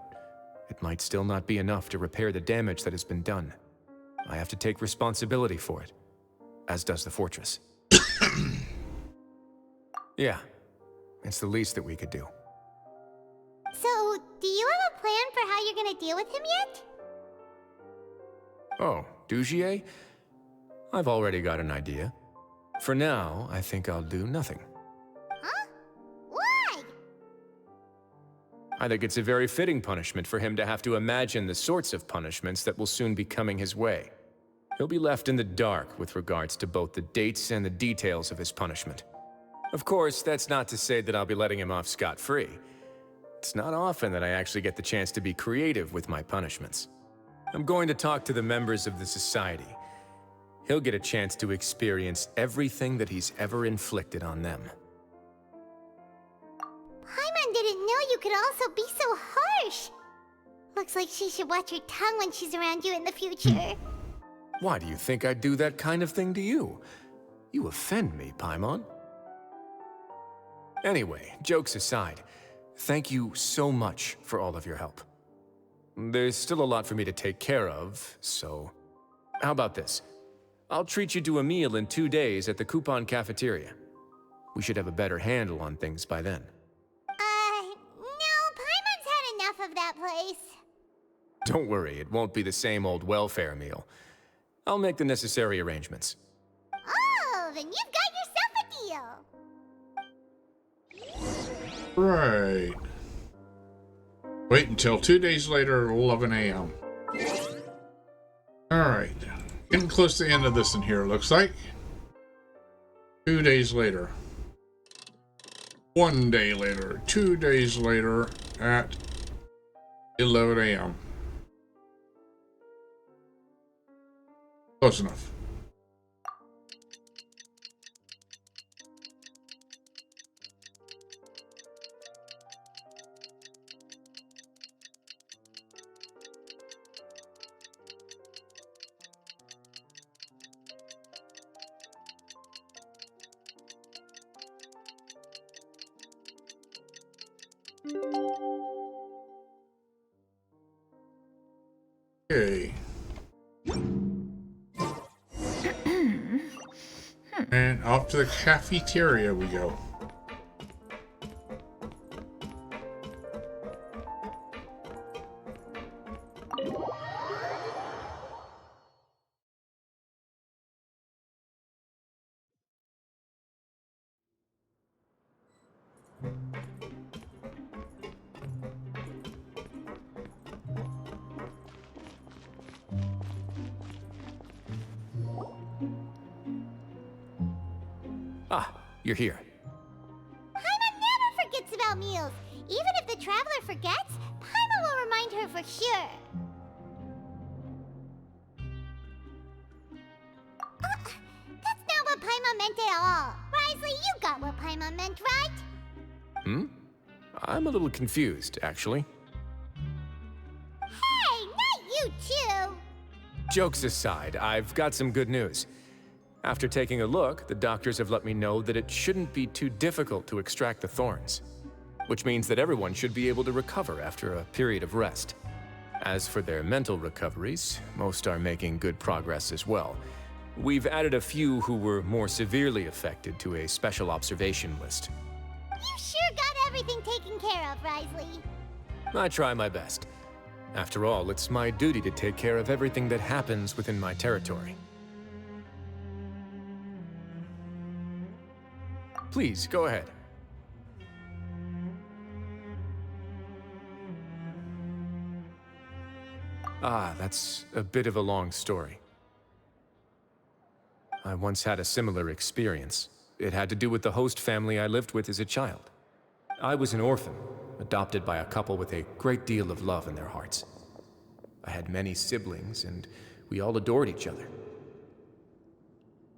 it might still not be enough to repair the damage that has been done. I have to take responsibility for it, as does the fortress. Yeah, it's the least that we could do. So, do you have a plan for how you're gonna deal with him yet? Oh, Dugier? I've already got an idea. For now, I think I'll do nothing. Huh? Why? I think it's a very fitting punishment for him to have to imagine the sorts of punishments that will soon be coming his way. He'll be left in the dark with regards to both the dates and the details of his punishment. Of course, that's not to say that I'll be letting him off scot-free. It's not often that I actually get the chance to be creative with my punishments. I'm going to talk to the members of the society. He'll get a chance to experience everything that he's ever inflicted on them. Paimon didn't know you could also be so harsh. Looks like she should watch her tongue when she's around you in the future. Why do you think I'd do that kind of thing to you? You offend me, Paimon. Anyway, jokes aside, thank you so much for all of your help. There's still a lot for me to take care of, so... How about this? I'll treat you to a meal in 2 days at the Coupon Cafeteria. We should have a better handle on things by then. No, Paimon's had enough of that place. Don't worry, it won't be the same old welfare meal. I'll make the necessary arrangements. Oh, then you've got yourself a deal. Right. Wait until 2 days later at 11 a.m. Alright. Getting close to the end of this in here, it looks like. 2 days later. 1 day later. 2 days later at 11 a.m. Close enough. Okay. And off to the cafeteria we go. Ah, you're here. meals. Even if the traveler forgets, Paimon will remind her for sure. That's not what Paimon meant at all. Wriothesley, you got what Paimon meant, right? I'm a little confused, actually. Hey, not you too! Jokes aside, I've got some good news. After taking a look, the doctors have let me know that it shouldn't be too difficult to extract the thorns, which means that everyone should be able to recover after a period of rest. As for their mental recoveries, most are making good progress as well. We've added a few who were more severely affected to a special observation list. You sure got everything taken care of, Wriothesley. I try my best. After all, it's my duty to take care of everything that happens within my territory. Please, go ahead. That's a bit of a long story. I once had a similar experience. It had to do with the host family I lived with as a child. I was an orphan, adopted by a couple with a great deal of love in their hearts. I had many siblings, and we all adored each other.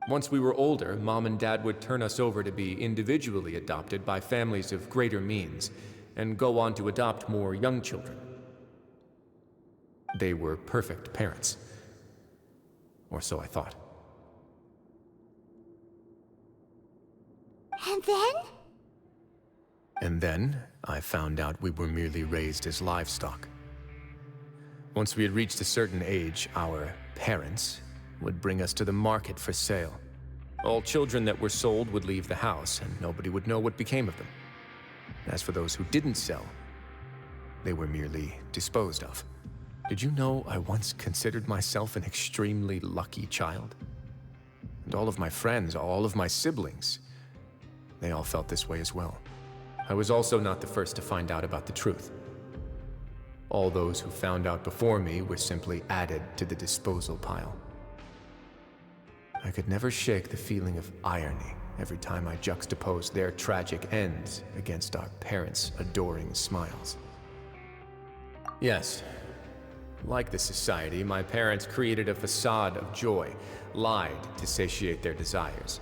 Once we were older, Mom and Dad would turn us over to be individually adopted by families of greater means, and go on to adopt more young children. They were perfect parents. Or so I thought. And then? And then, I found out we were merely raised as livestock. Once we had reached a certain age, our parents would bring us to the market for sale. All children that were sold would leave the house, and nobody would know what became of them. As for those who didn't sell, they were merely disposed of. Did you know I once considered myself an extremely lucky child? And all of my friends, all of my siblings, they all felt this way as well. I was also not the first to find out about the truth. All those who found out before me were simply added to the disposal pile. I could never shake the feeling of irony every time I juxtaposed their tragic ends against our parents' adoring smiles. Yes, like the society, my parents created a facade of joy, lied to satiate their desires,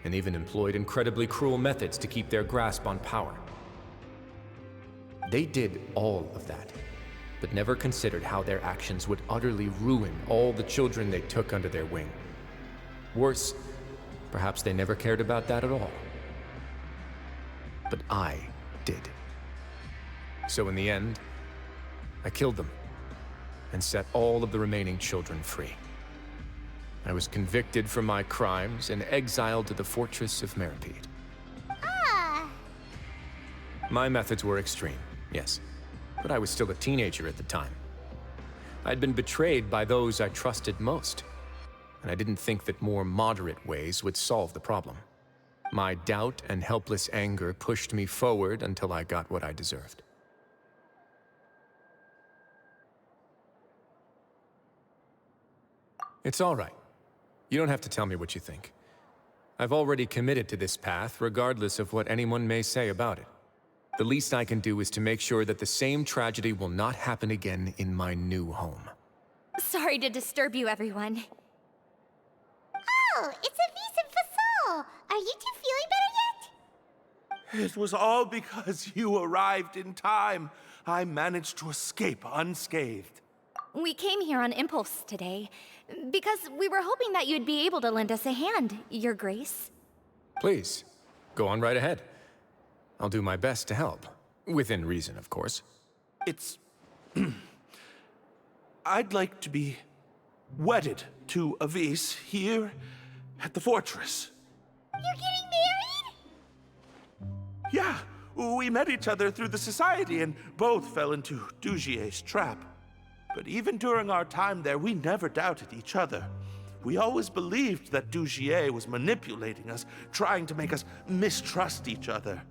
and even employed incredibly cruel methods to keep their grasp on power. They did all of that, but never considered how their actions would utterly ruin all the children they took under their wing. Worse, perhaps they never cared about that at all. But I did. So in the end, I killed them and set all of the remaining children free. I was convicted for my crimes and exiled to the fortress of Meripede. My methods were extreme, yes, but I was still a teenager at the time. I'd been betrayed by those I trusted most, and I didn't think that more moderate ways would solve the problem. My doubt and helpless anger pushed me forward until I got what I deserved. It's all right. You don't have to tell me what you think. I've already committed to this path, regardless of what anyone may say about it. The least I can do is to make sure that the same tragedy will not happen again in my new home. Sorry to disturb you, everyone. Oh, it's Avis and Fasol. Are you two feeling better yet? It was all because you arrived in time. I managed to escape unscathed. We came here on impulse today, because we were hoping that you'd be able to lend us a hand, Your Grace. Please, go on right ahead. I'll do my best to help. Within reason, of course. It's... I'd like to be wedded to Avis here at the fortress. You're getting married? Yeah, we met each other through the society and both fell into Dugier's trap. But even during our time there, we never doubted each other. We always believed that Dugier was manipulating us, trying to make us mistrust each other.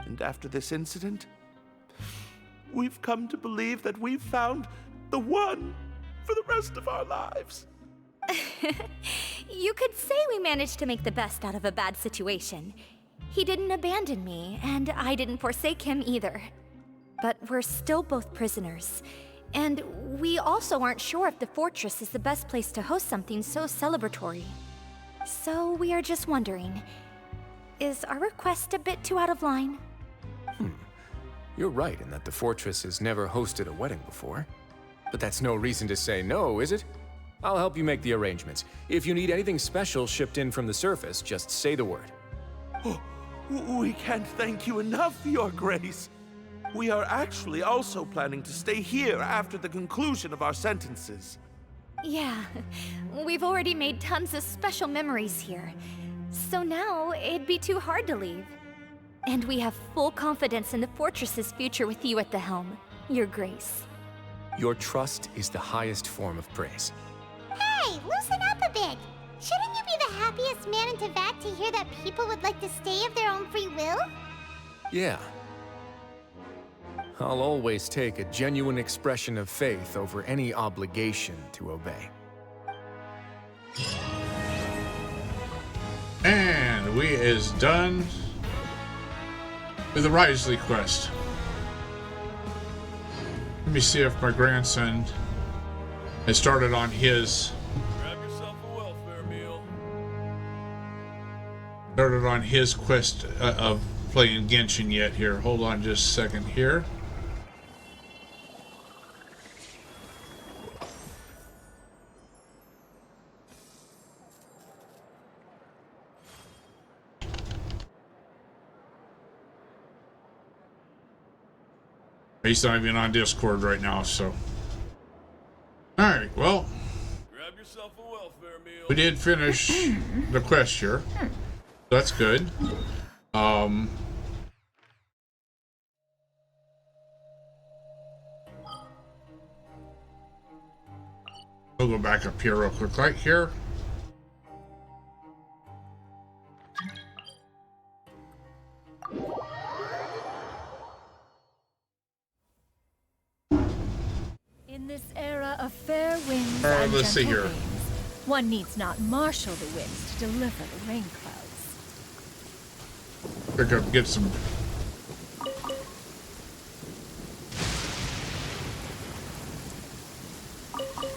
And after this incident, we've come to believe that we've found the one for the rest of our lives. You could say we managed to make the best out of a bad situation. He didn't abandon me, and I didn't forsake him either. But we're still both prisoners. And we also aren't sure if the fortress is the best place to host something so celebratory. So we are just wondering, is our request a bit too out of line? You're right in that the fortress has never hosted a wedding before. But that's no reason to say no, is it? I'll help you make the arrangements. If you need anything special shipped in from the surface, just say the word. We can't thank you enough, Your Grace. We are actually also planning to stay here after the conclusion of our sentences. Yeah, we've already made tons of special memories here. So now, it'd be too hard to leave. And we have full confidence in the fortress's future with you at the helm, Your Grace. Your trust is the highest form of praise. Hey, loosen up a bit. Shouldn't you be the happiest man in Teyvat to hear that people would like to stay of their own free will? Yeah. I'll always take a genuine expression of faith over any obligation to obey. And we is done with the Wriothesley quest. Let me see if my grandson has started on his. Grab yourself a welfare meal. Started on his quest of playing Genshin yet here. Hold on just a second here. He's not even on Discord right now, so. Alright, well. Grab yourself a welfare meal. We did finish the quest here. That's good. We'll go back up here real quick, right here. In this era of fair winds and let's see gentle here. rains, one needs not marshal the winds to deliver the rain clouds. Pick up, get some.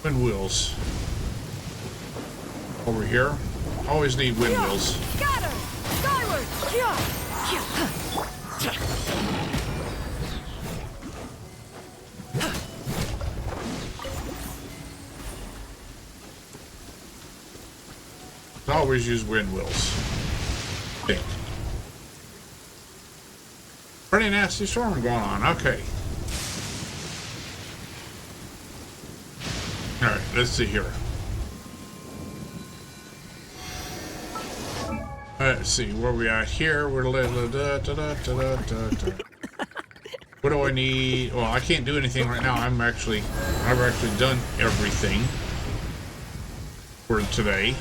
Wind wheels. Over here. Always need wind wheels. Scatter! Skyward! Always use wind wheels. Okay. Pretty nasty storm going on. Okay. Alright, let's see here. Let's see where we at here. We're what do I need? Well, I can't do anything right now. I've actually done everything for today.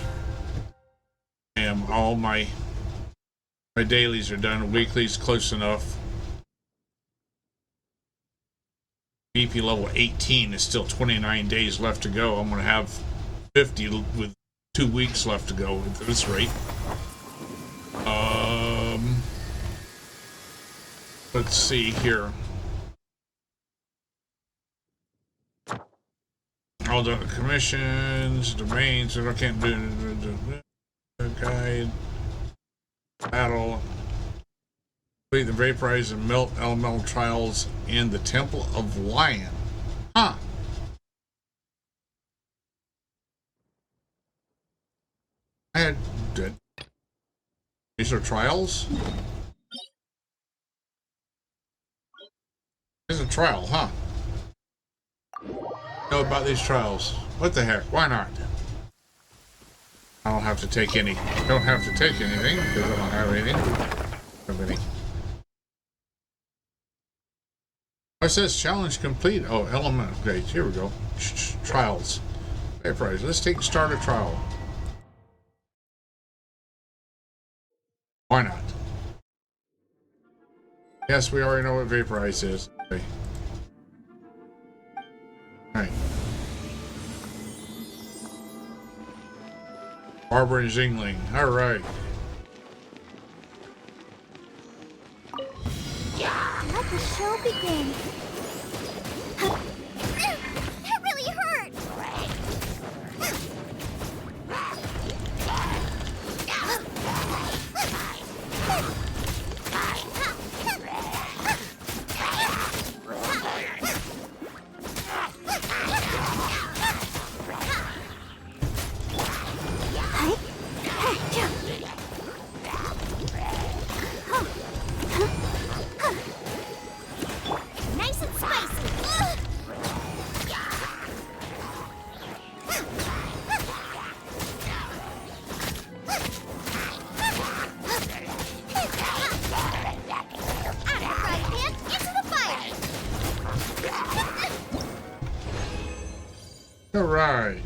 All my dailies are done. Weekly's close enough. BP level 18 is still 29 days left to go. I'm gonna have 50 with 2 weeks left to go at this rate. Let's see here. All the commissions, domains that I can't do. Guide, battle, complete the vaporize and melt elemental trials in the Temple of Lion. Huh. I had these are trials. This is a trial, huh? Know about these trials. What the heck? Why not? I don't have to take any. Don't have to take anything because I don't have anything. Have any. It says challenge complete. Oh, element. Okay, here we go. Trials. Vaporize. Let's start a trial. Why not? Yes, we already know what vaporize is. Okay. All right. Barbara and Zingling. All right. let the show begin. That really hurt. Nice and spicy. Out of the frying pan, into the fire. All right.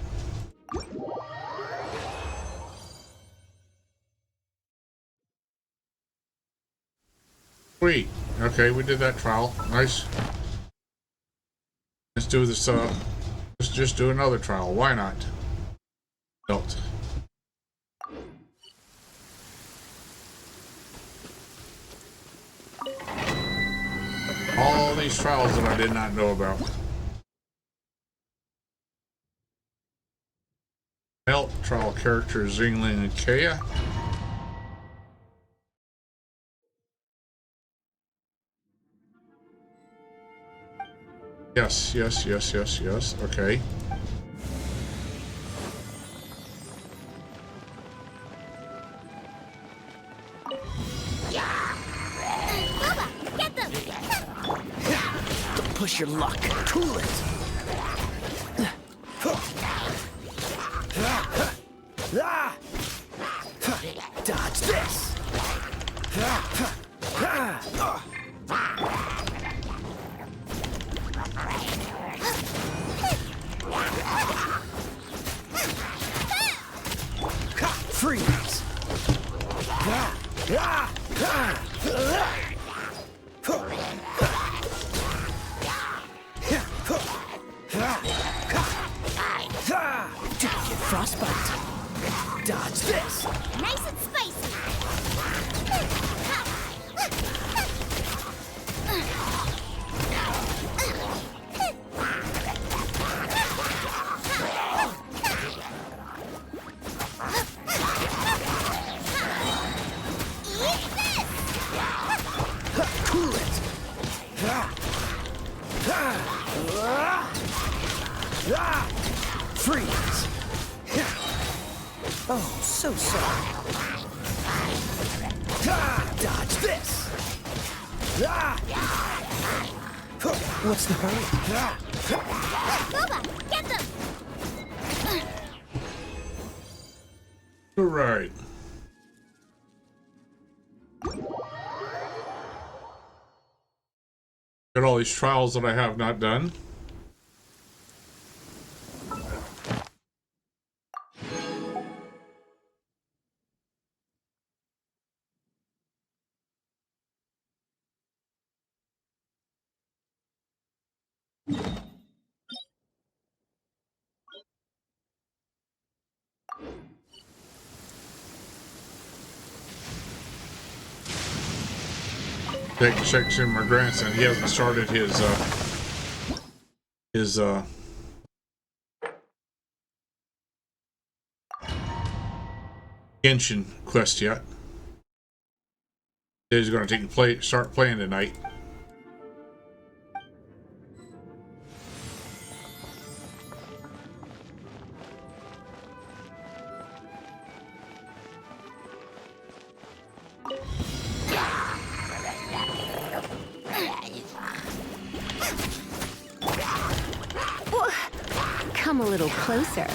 Sweet. Okay, we did that trial. Nice. Let's do this. Let's just do another trial. Why not? Don't. All these trials that I did not know about. Melt trial characters Zingling and Kaya. Yes, yes, yes, yes, yes. Okay. Bubba, get them! Don't push your luck. Tool it. Dodge this. Freeze. Get frostbite. Dodge this. Nice and spicy. Cool it. Freeze. Oh, so sorry. Dodge this. What's the hurry? Bubba, get them! All right. Got all these trials that I have not done. Checks in my grandson. He hasn't started his Genshin quest yet. He's going to start playing tonight. Come a little closer.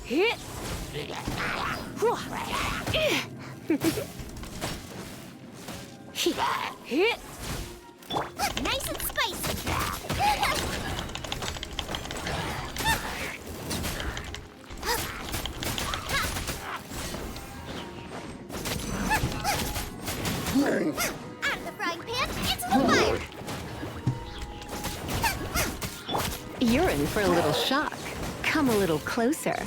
Hit! Hit! Nice and spicy! Out of the frying pan, into the fire! You're in for a little shock. Come a little closer.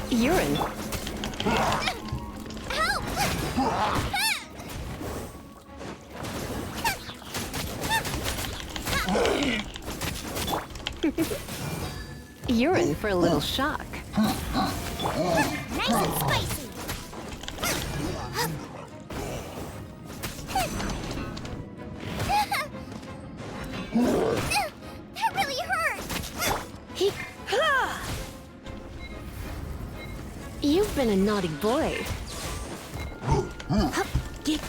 Urine. Urine for a little shock. Nice and spicy. That really hurt. You've been a naughty boy. Boba, get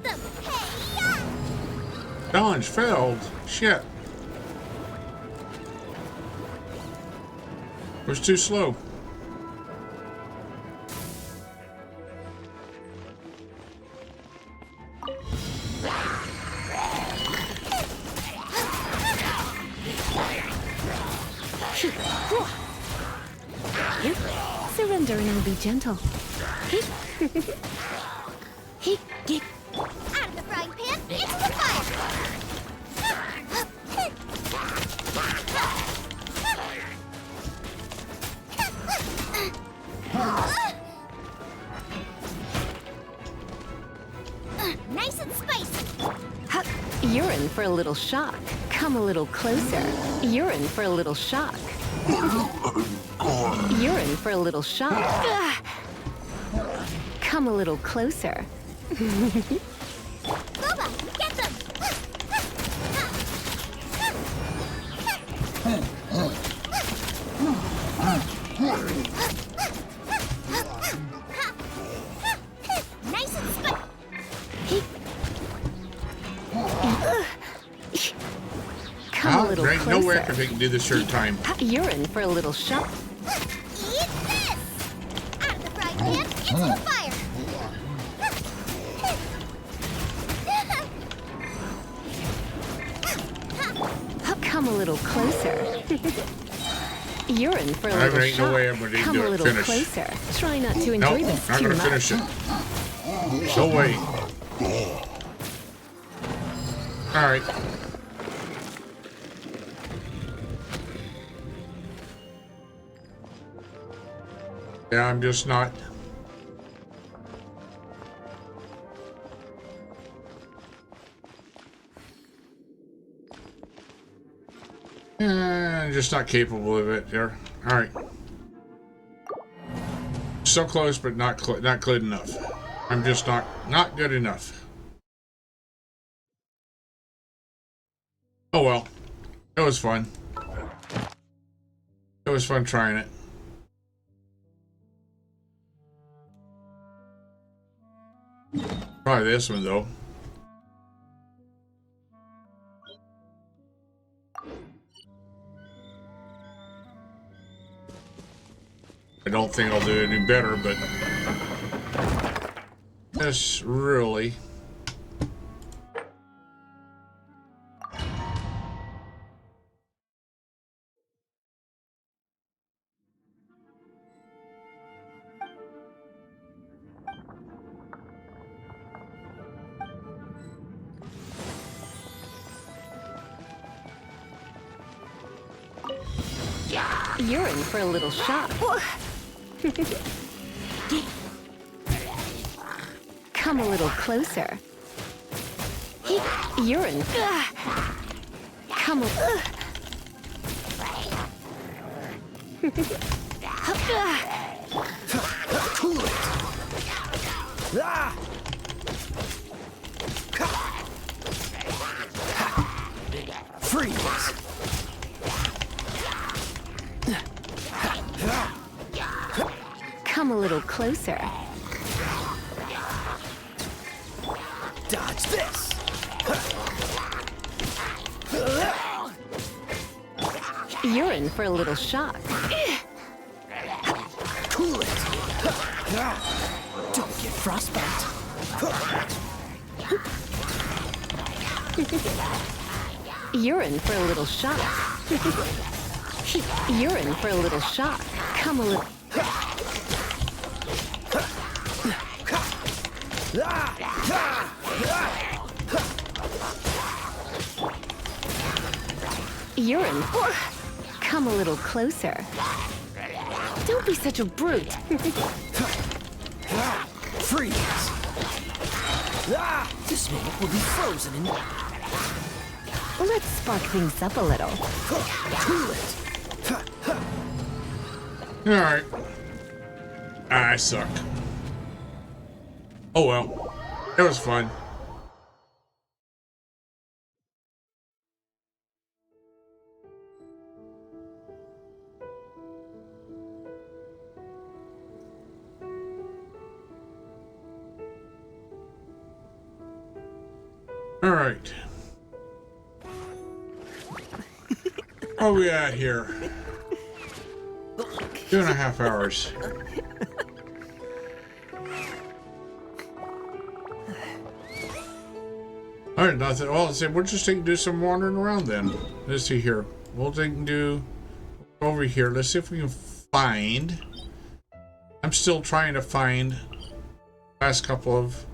them. Hey-ya! Challenge failed. Shit. Was too slow. Surrender and I'll be gentle. Out of the frying pan, into the fire. Nice and spicy. Urine for a little shock. Come a little closer. Urine for a little shock. Urine for a little shock. Come a little closer. Boba, get them. Nice and spicy. Come a little Right, closer. no way I can do this third time. Urine for a little shock. Eat this. Out of the frying pan, into the fire. Come a little closer. Urine for a There little ain't no shock. way I'm gonna Come do a it. little Finish. closer. Try not to Nope, enjoy this not too gonna much. finish it. No way. All right. Yeah, I'm just not. Just not capable of it here. All right. So close, but not good enough. I'm just not good enough. Oh well. It was fun. It was fun trying it. Probably this one though. I don't think I'll do any better, but this really. Urine for a little shock. Come a little closer. Urine. Come a... Cool it. Freeze. Come a little closer. Dodge this. Urine for a little shock. Cool it. Don't get frostbite. Urine for a little shock. Urine for a little shock. Come a little... You're in. Come a little closer. Don't be such a brute. Freeze! This minute will be frozen in. Let's spark things up a little. Alright. I suck. Oh well. It was fun. Alright. What are we at here? 2.5 hours. Alright, nothing. Well, let's see. We'll just take and do some wandering around then. Let's see here. We'll take and do over here. Let's see if we can find. I'm still trying to find last couple of.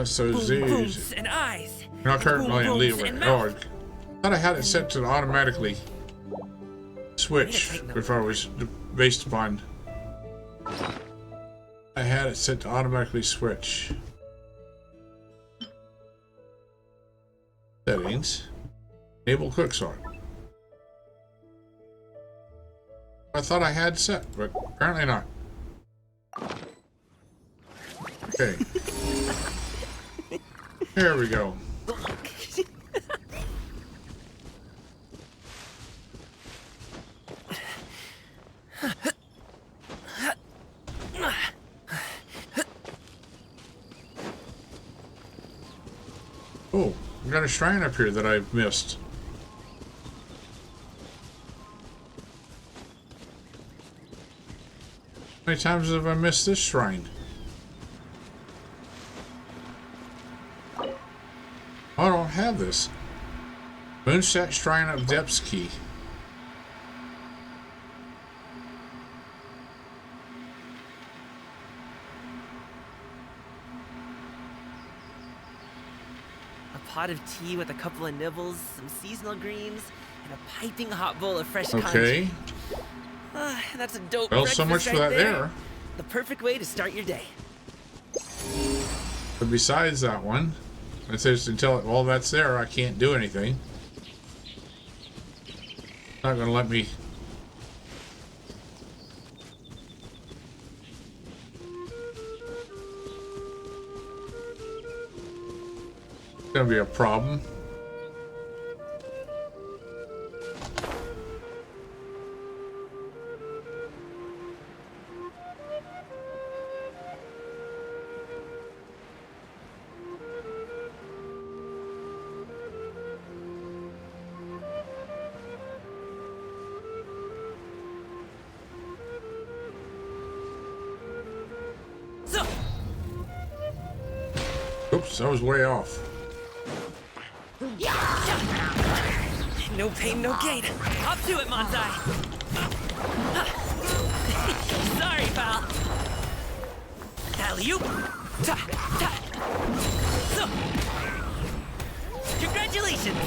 So Z's and eyes. Not currently in leeway. And Oh, I thought I had it set to automatically switch before it was based upon. I had it set to automatically switch. Settings. Enable quicksort. I thought I had set, but apparently not. Okay. There we go. Oh, we got a shrine up here that I've missed. How many times have I missed this shrine? I don't have this. Moonset Shrine of Depths key. A pot of tea with a couple of nibbles, some seasonal greens, and a piping hot bowl of fresh Okay. That's a dope Well, breakfast so much for right that there. The perfect way to start your day. But besides that one, it says until all that's there, I can't do anything. Not gonna let me. It's gonna be a problem. Oops, I was way off. No pain, no gain. Up to it, Montai. Sorry, pal. Alley-oop. Ta, ta. So. Congratulations.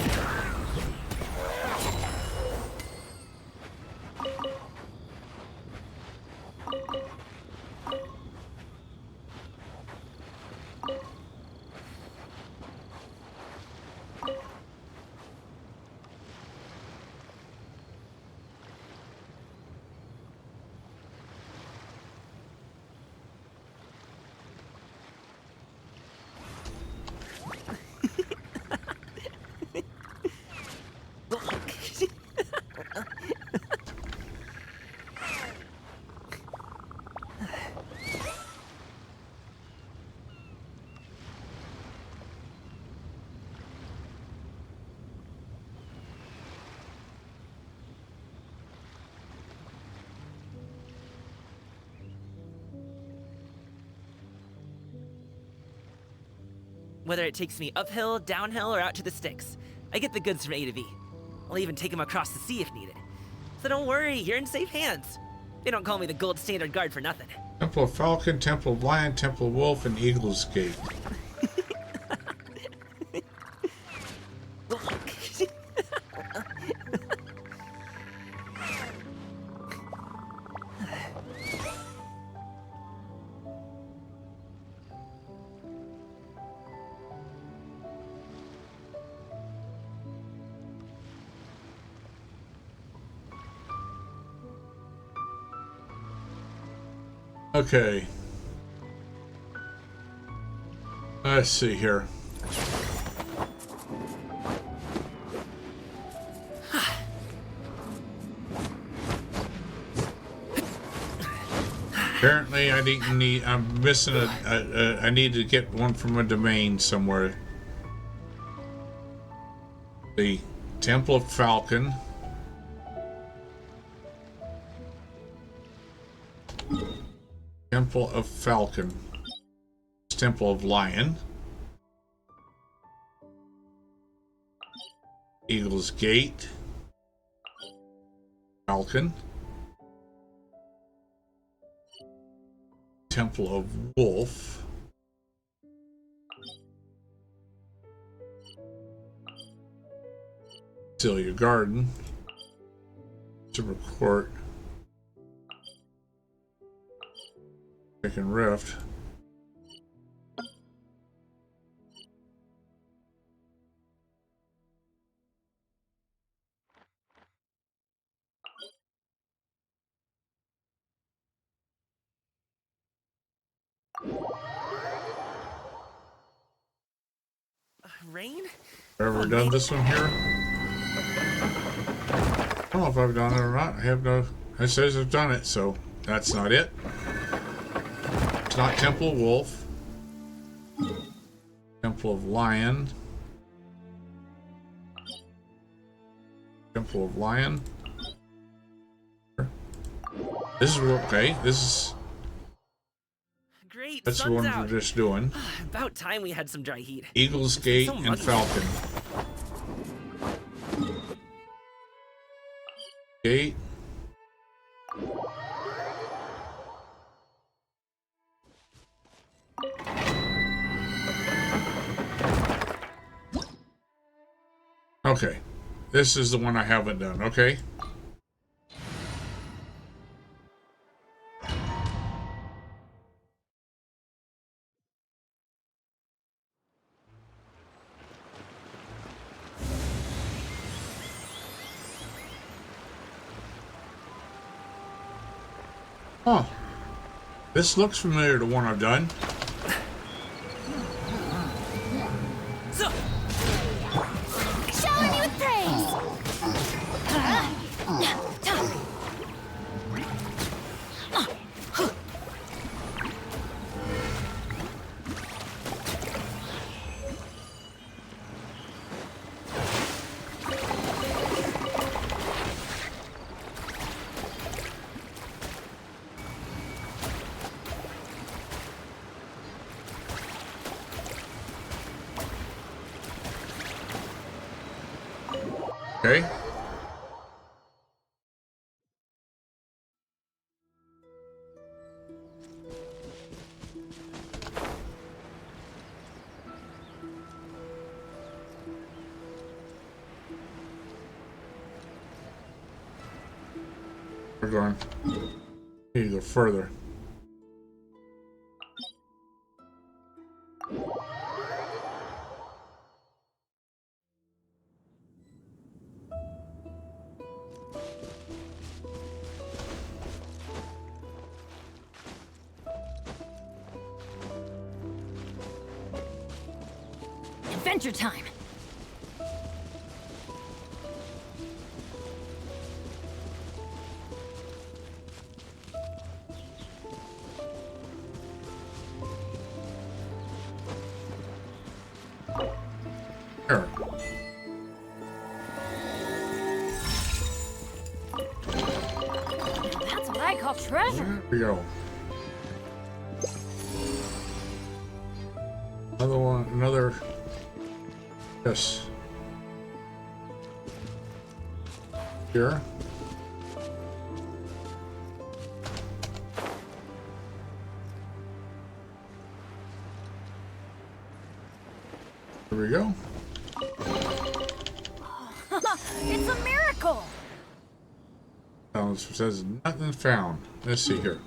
Whether it takes me uphill, downhill, or out to the sticks, I get the goods from A to V. I'll even take them across the sea if needed. So don't worry, you're in safe hands. They don't call me the gold standard guard for nothing. Temple Falcon, Temple Lion, Temple Wolf, and Eagle's Gate. Okay. Let's see here. Apparently, I'm missing I need to get one from a domain somewhere. The Temple of Falcon. Temple of Falcon. Temple of Lion. Eagle's Gate. Falcon. Temple of Wolf. Celia Garden. Silver Court. Chicken Rift. Rain? Ever done this one here? I don't know if I've done it or not. I have no. It says I've done it, so that's not it. It's not Temple of Wolf. Temple of Lion. Temple of Lion. This is okay. This is. Great. That's the one we're just doing. About time we had some dry heat. Eagle's Gate and Falcon. Gate. Okay. This is the one I haven't done, okay? Huh. This looks familiar to one I've done. Shower me with praise! Okay. We're going. Need to go further. Adventure time! Sure. That's what I call treasure! Here we go. Another one, another. Yes. Here. Here we go. It's a miracle! It says nothing found. Let's see here.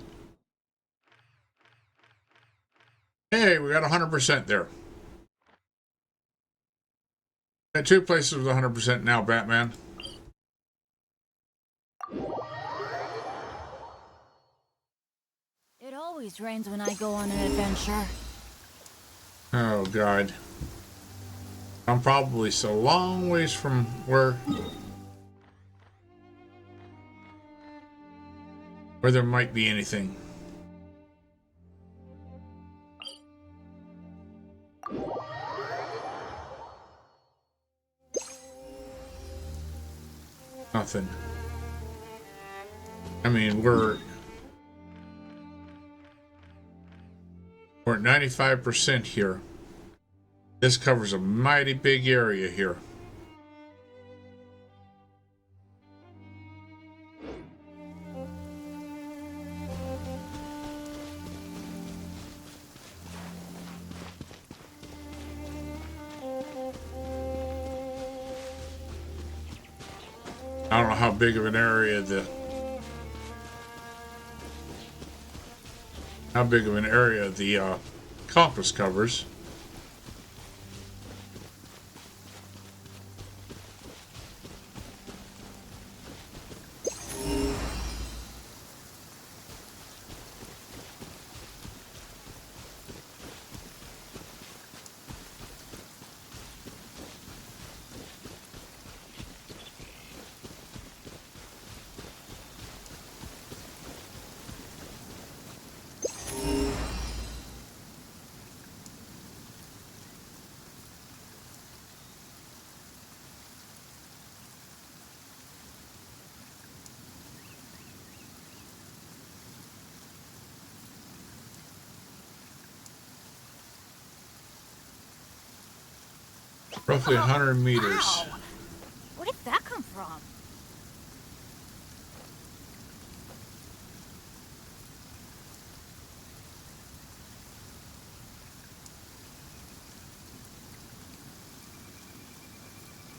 Hey, we got 100% there. Got two places with 100% now, Batman. It always always rains when I go on an adventure. Oh, God. I'm probably so long ways from where there might be anything. Nothing. I mean, we're at 95% here. This covers a mighty big area here. I don't know how big of an area the compass covers. Roughly 100 meters. Wow. Where did that come from?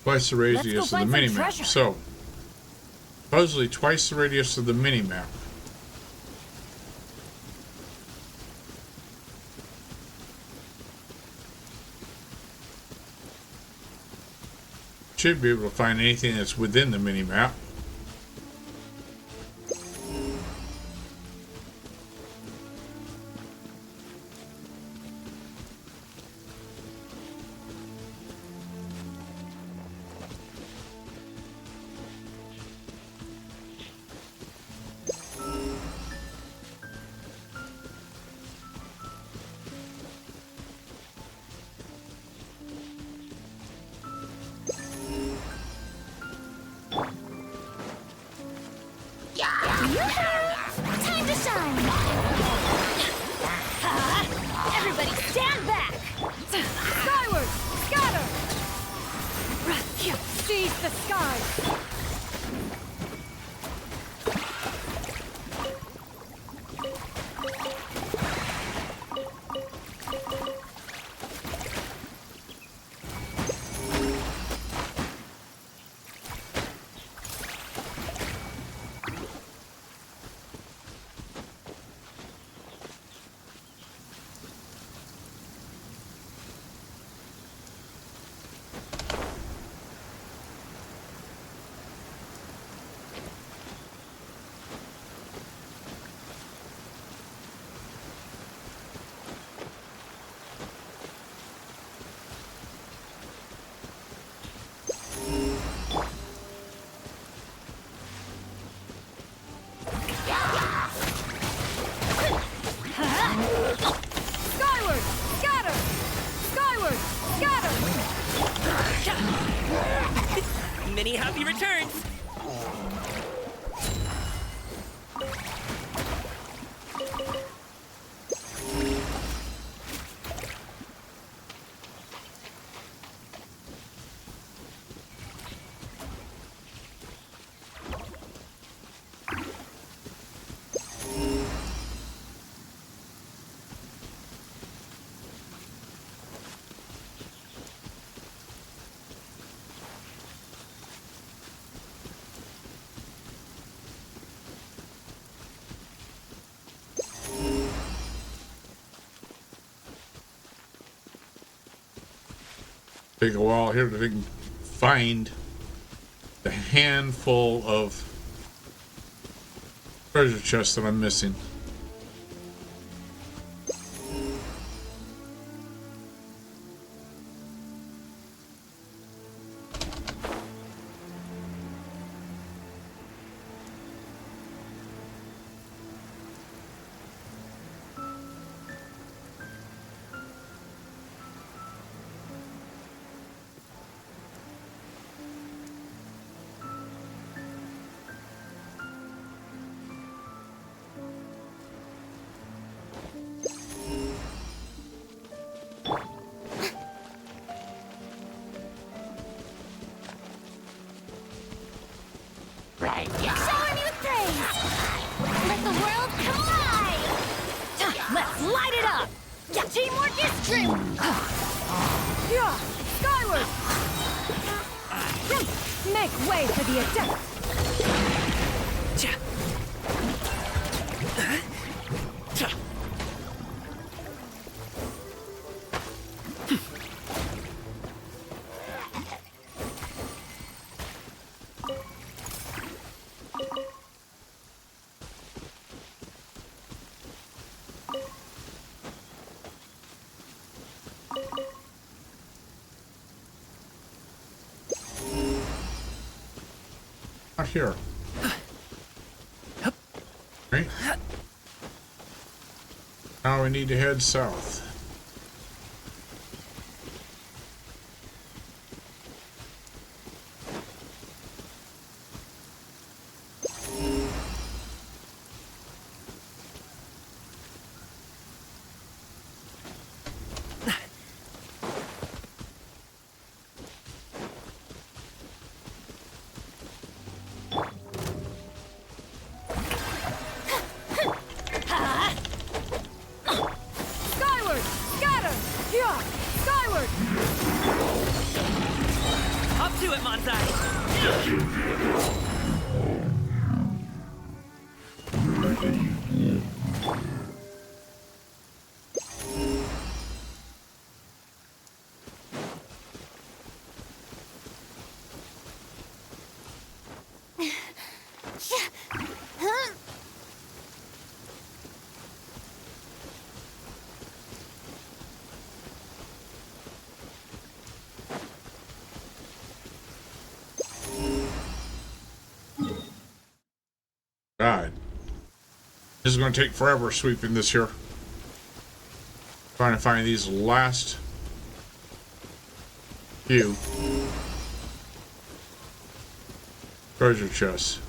Twice the radius of the mini-map. So, supposedly twice the radius of the mini-map. Should be able to find anything that's within the mini-map. Time to shine! Everybody stand back! Skyward! Scatter! Seize the sky! Many happy returns! Take a while here to find the handful of treasure chests that I'm missing. Extreme! Yeah! Skyward! Make way for the adept! Not here. Right. Now we need to head south. Skyward! Scatter! Yeah! Skyward! Up to it, Monzai! God. This is going to take forever sweeping this here. Trying to find these last few treasure chests.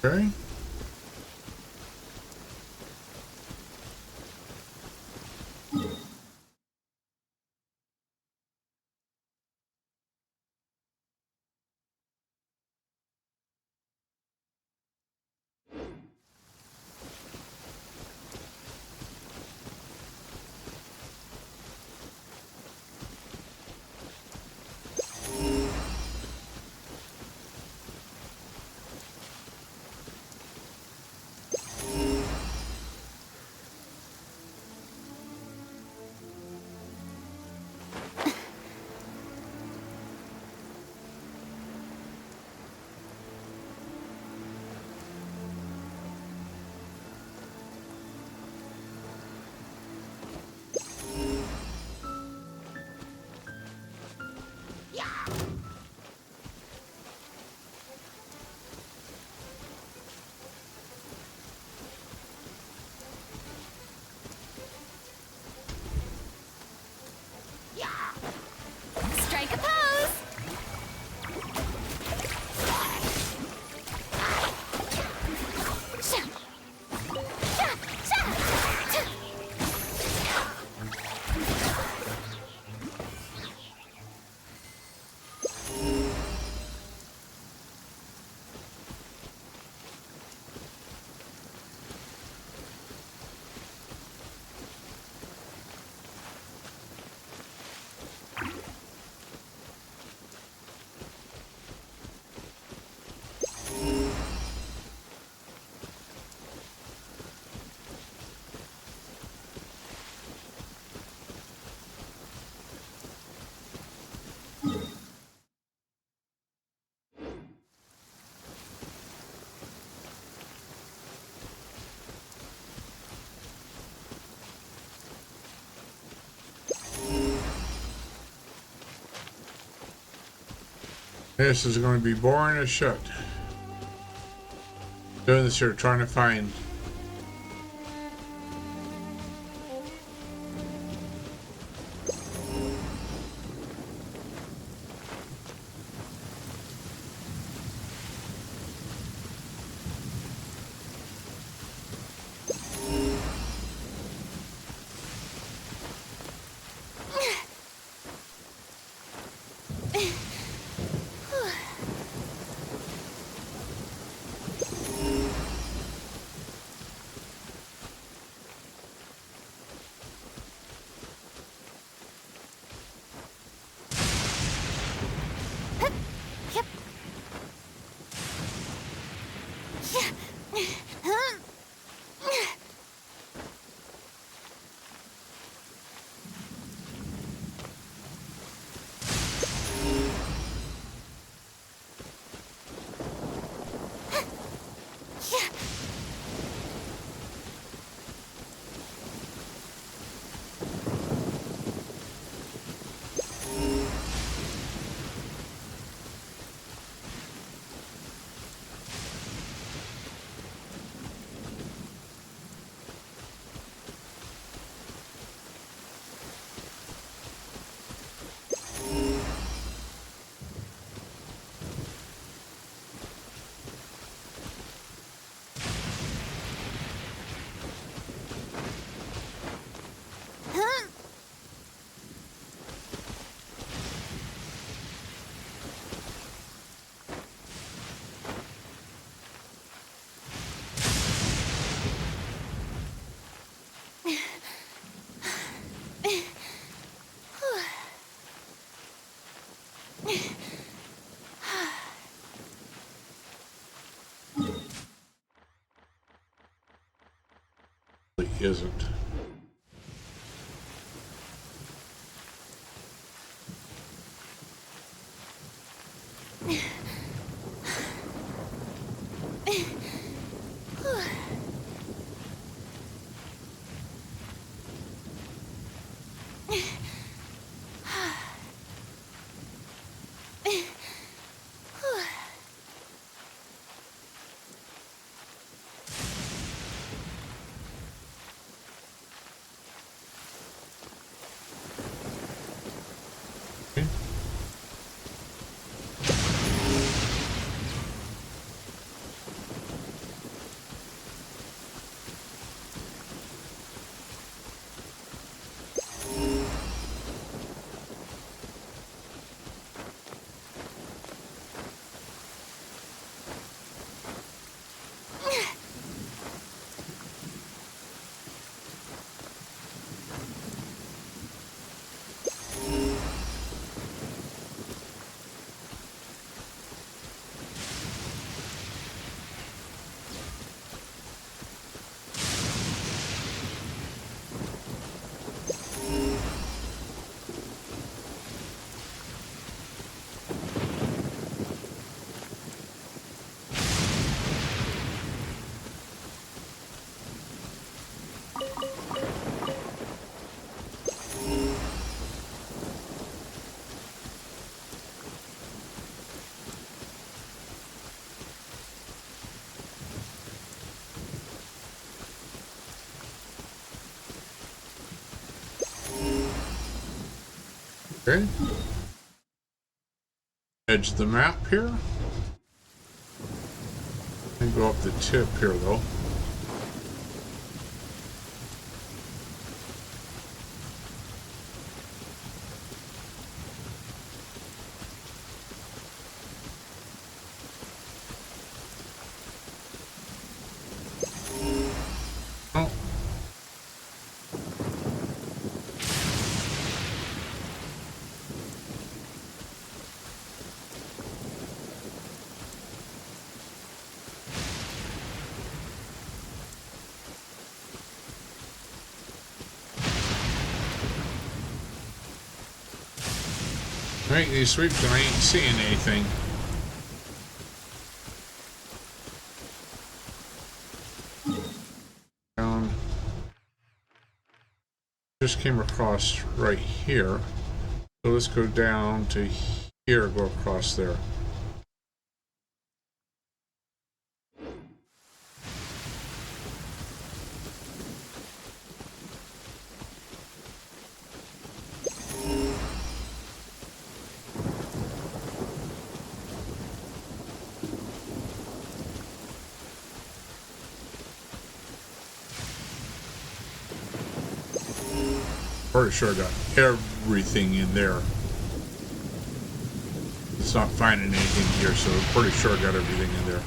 Okay. This is going to be boring as shit. Doing this here, trying to find. Isn't. Okay. Edge the map here. And go up the tip here though. Make these sweeps and I ain't seeing anything. Down. Just came across right here. So let's go down to here, go across there. Pretty sure I got everything in there. It's not finding anything here, so I'm pretty sure I got everything in there.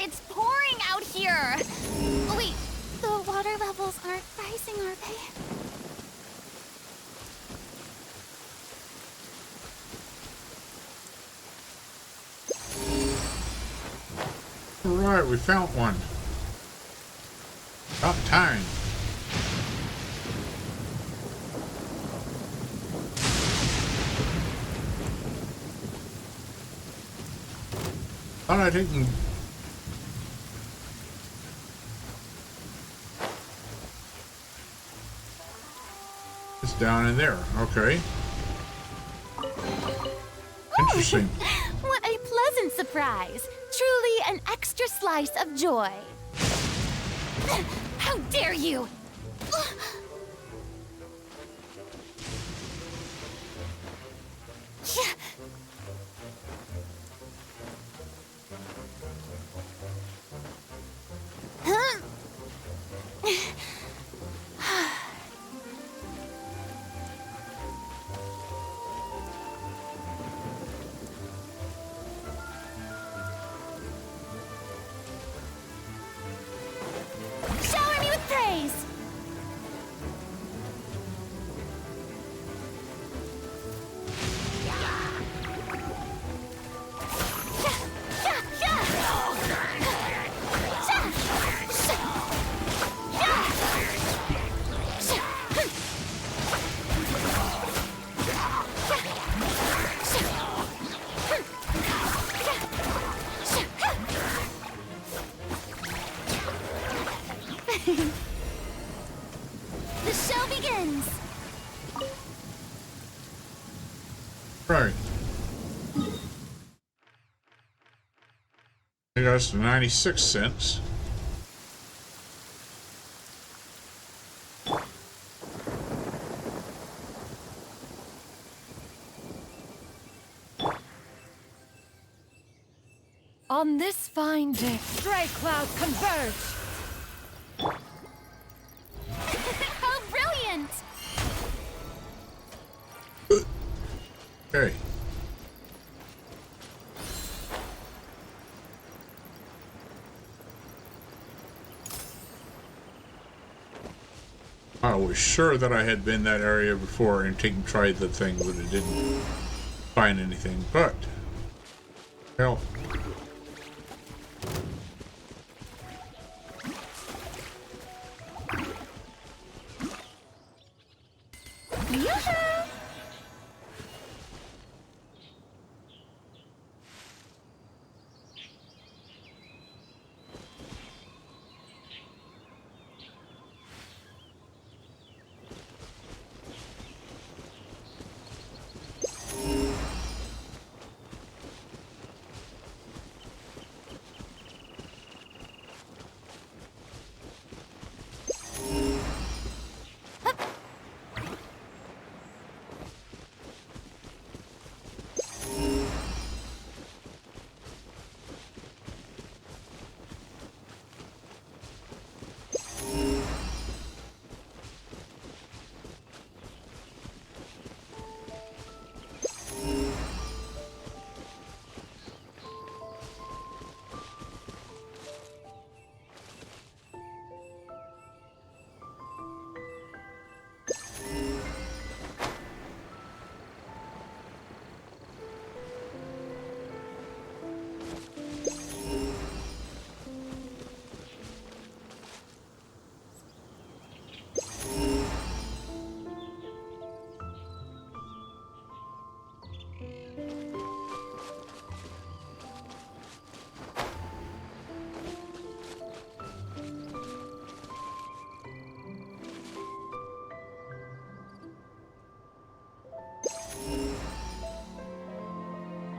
It's pouring out here! Wait, the water levels aren't rising, are they? Alright, we found one. About time. Thought I didn't. It's down in there. Okay. Interesting. What a pleasant surprise! Truly an extra slice of joy. How dare you! Shower me with praise! The show begins! Right. I got us to 96 cents. On this fine day, stray clouds converge. How brilliant! Okay. I was sure that I had been that area before and tried the thing, but it didn't find anything. But, hell.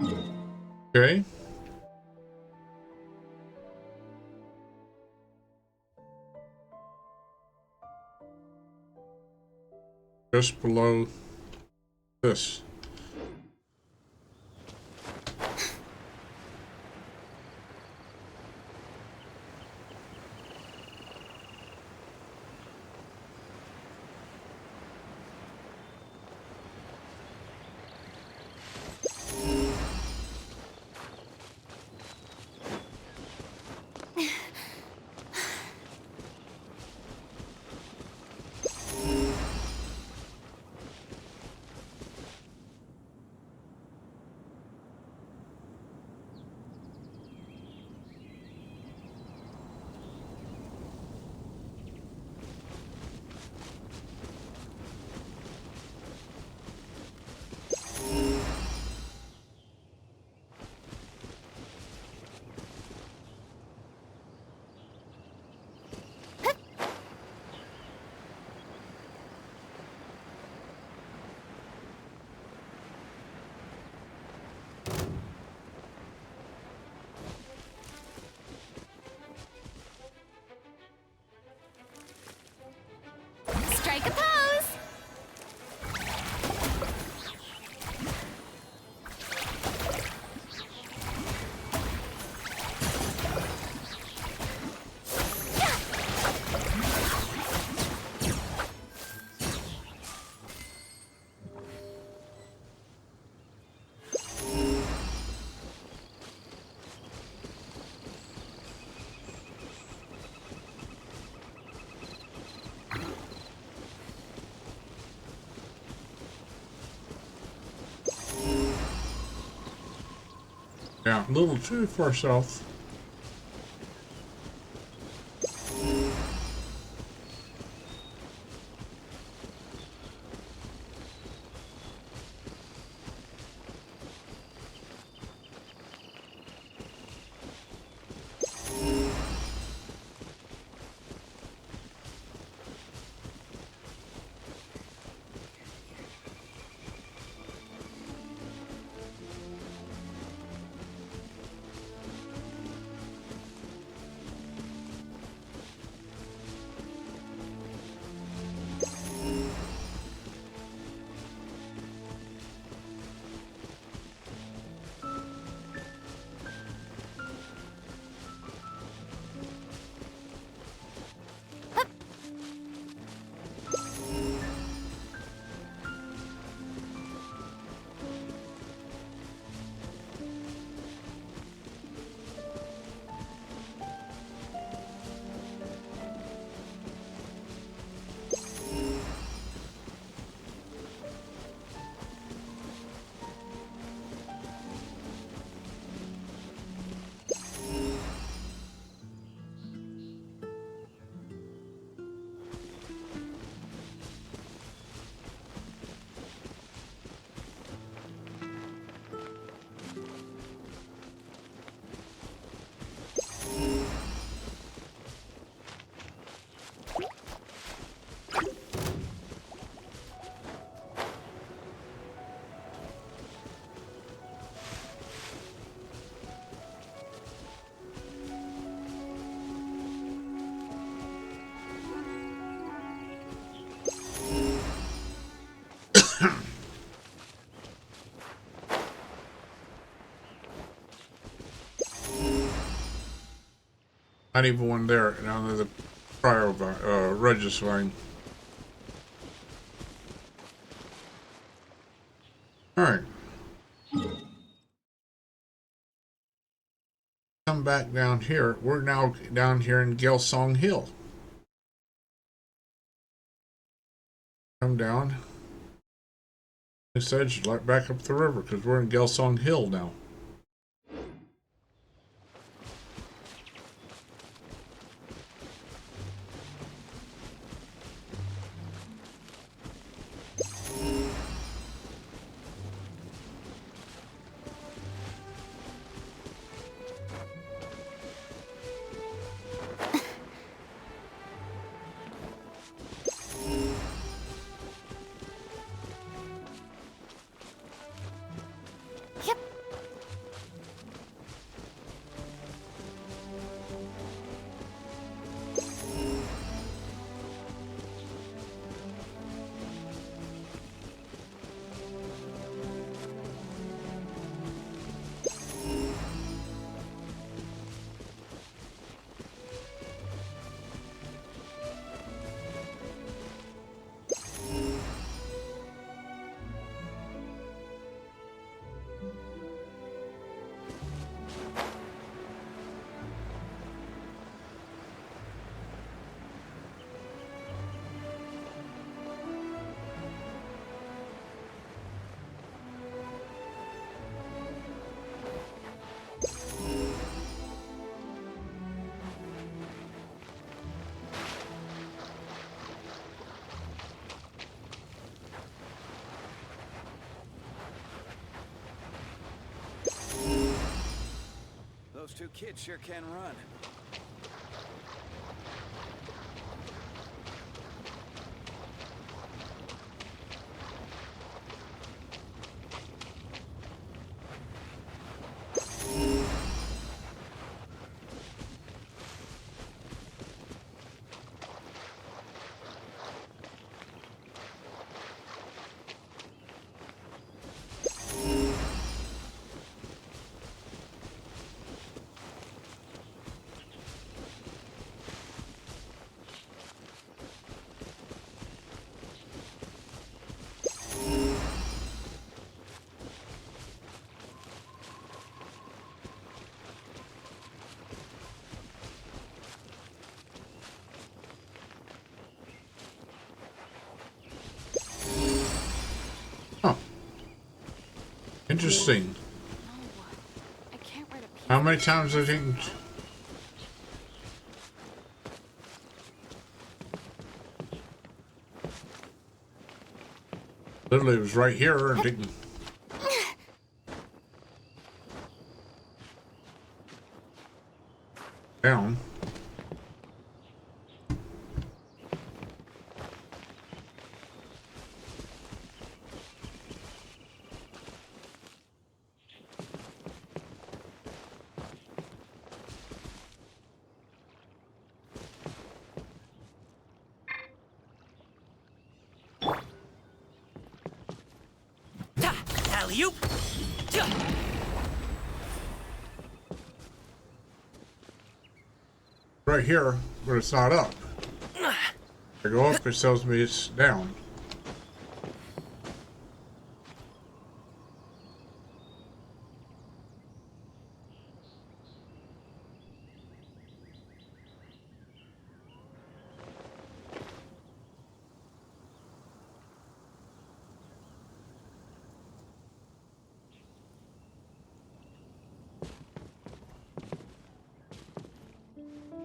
Okay. Just below this. Strike a pose! Yeah, a little too far south. Not even one there. Now there's a prior Wriothesley. Alright. Come back down here. We're now down here in Gelsong Hill. Come down. This edge like back up the river because we're in Gelsong Hill now. two kids sure can run. Interesting. How many times have I taken? Literally, it was right here and didn't. Down. Alley-oop! Right here, but it's not up. I go up, it tells me it's down.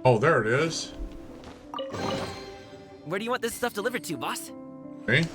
Oh, there it is. Where do you want this stuff delivered to, boss? Okay.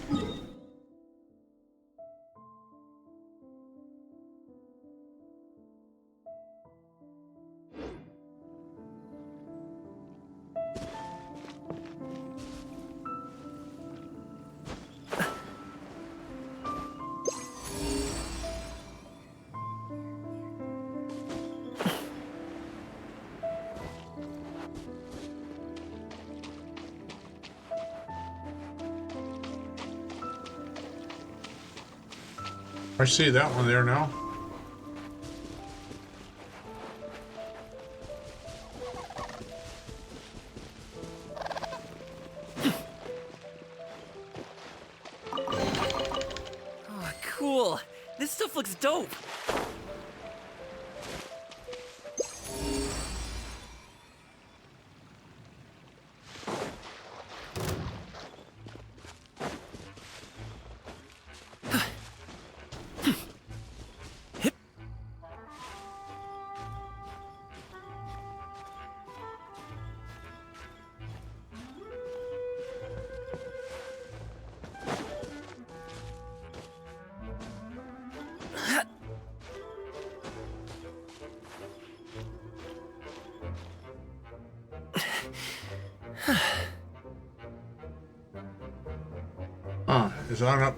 I see that one there now. Oh, cool. This stuff looks dope. Is on up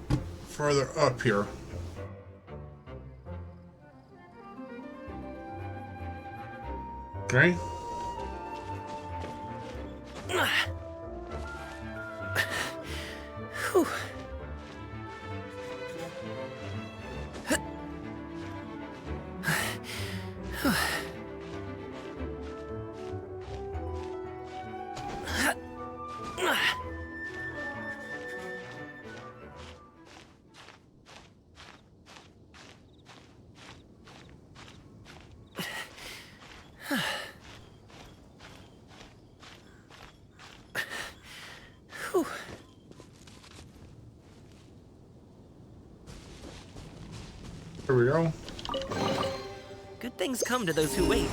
further up here. Okay. Whew. Here we go. Good things come to those who wait.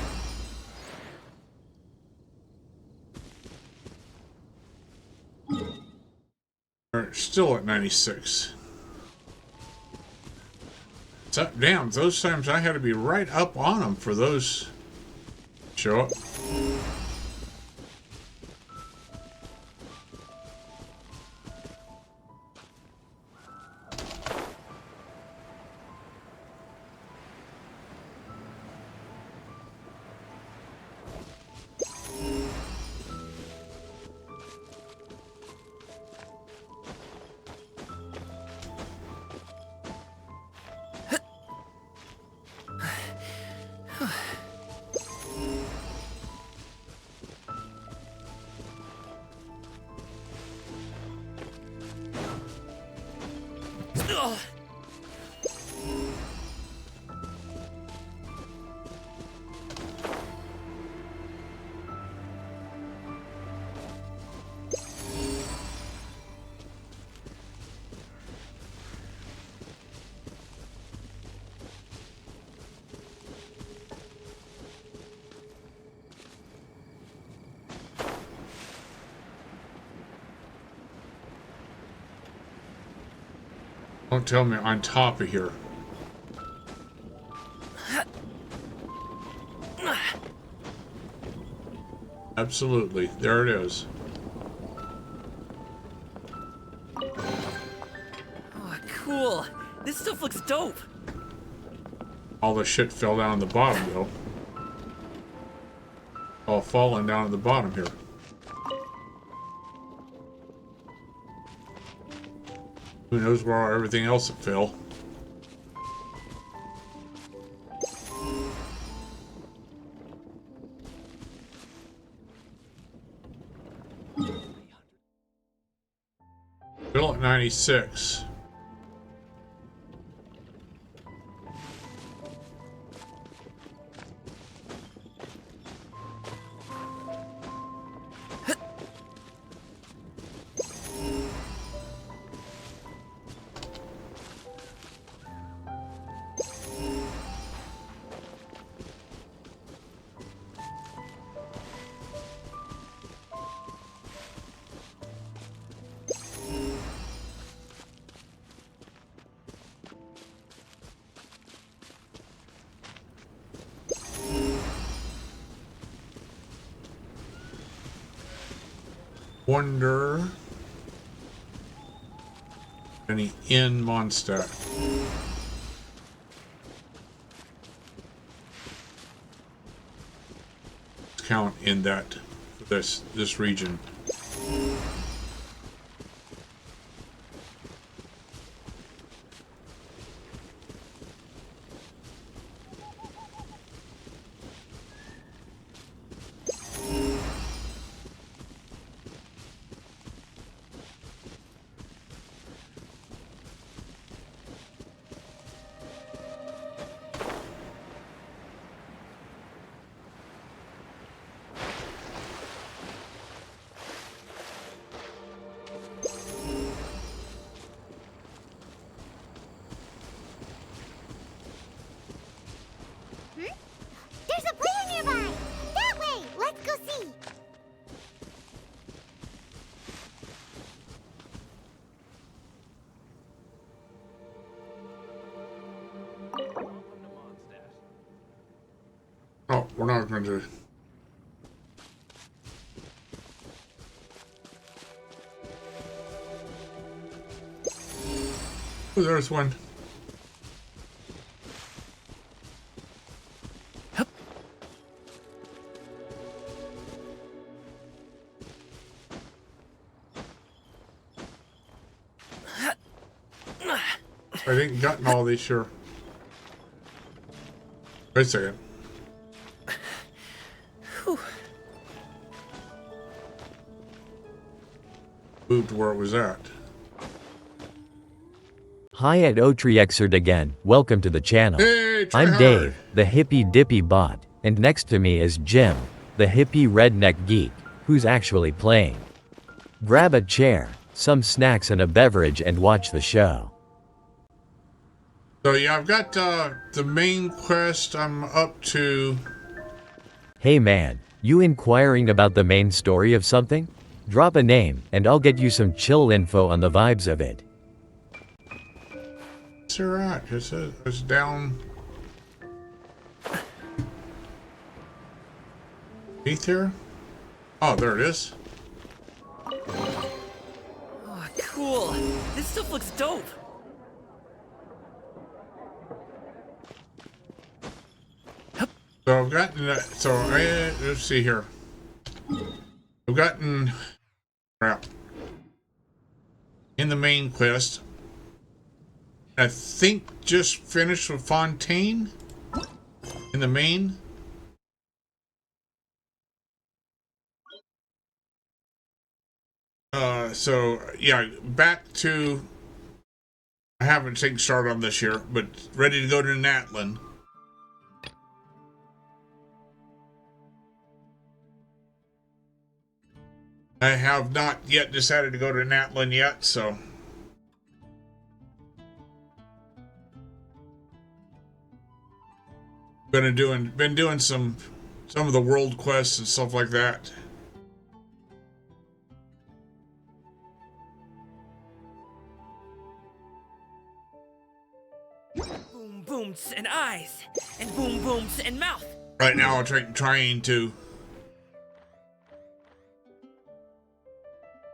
We're still at 96. So, damn, those times I had to be right up on them for those show up. Don't tell me on top of here. Absolutely. There it is. Oh, cool. This stuff looks dope. All the shit fell down on the bottom, though. All falling down at the bottom here. Who knows where everything else fell? Bill at 96. Wonder any in Mondstadt. Count in that this region. There's a player nearby! That way! Let's go see! Oh, we're not going to. Oh, there's one. I didn't gotten all these, sure. Wait a second. Moved where it was at. Hi at Otriexerd again, welcome to the channel. Hey, I'm Dave, the hippy dippy bot, and next to me is Jim, the hippie redneck geek, who's actually playing. Grab a chair, some snacks and a beverage and watch the show. So yeah, I've got the main quest. I'm up to. Hey man, you inquiring about the main story of something? Drop a name, and I'll get you some chill info on the vibes of it. It's alright, it's down. Teeth here? Oh, there it is. Oh, cool. This stuff looks dope. So I've gotten let's see here. I've gotten crap in the main quest. I think just finished with Fontaine in the main. So yeah, back to. I haven't taken start on this year, but ready to go to Natlin. I have not yet decided to go to Natlin yet, so. Been doing some of the world quests and stuff like that. Boom booms and eyes, and boom booms and mouth. Right now, I'm trying to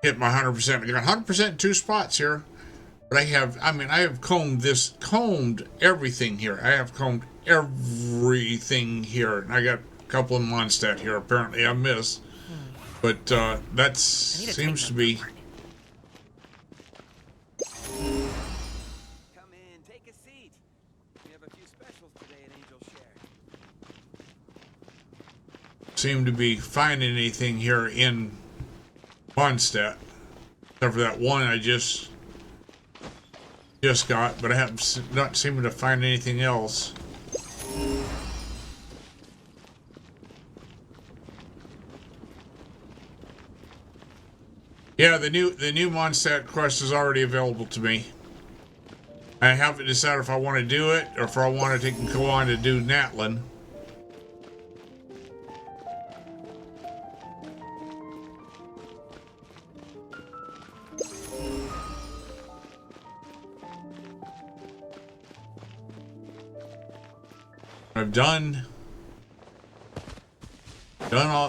hit my 100%. I got 100% in 2 spots here, but I have combed everything here. I have combed everything here, and I got a couple in Mondstadt here. Apparently, I missed, but that seems to be. Seem to be finding anything here in Mondstadt, except for that one I just got, but I haven't not seeming to find anything else. Yeah, the new Mondstadt quest is already available to me. I haven't decided if I want to do it or if I want to go on to do Natlin.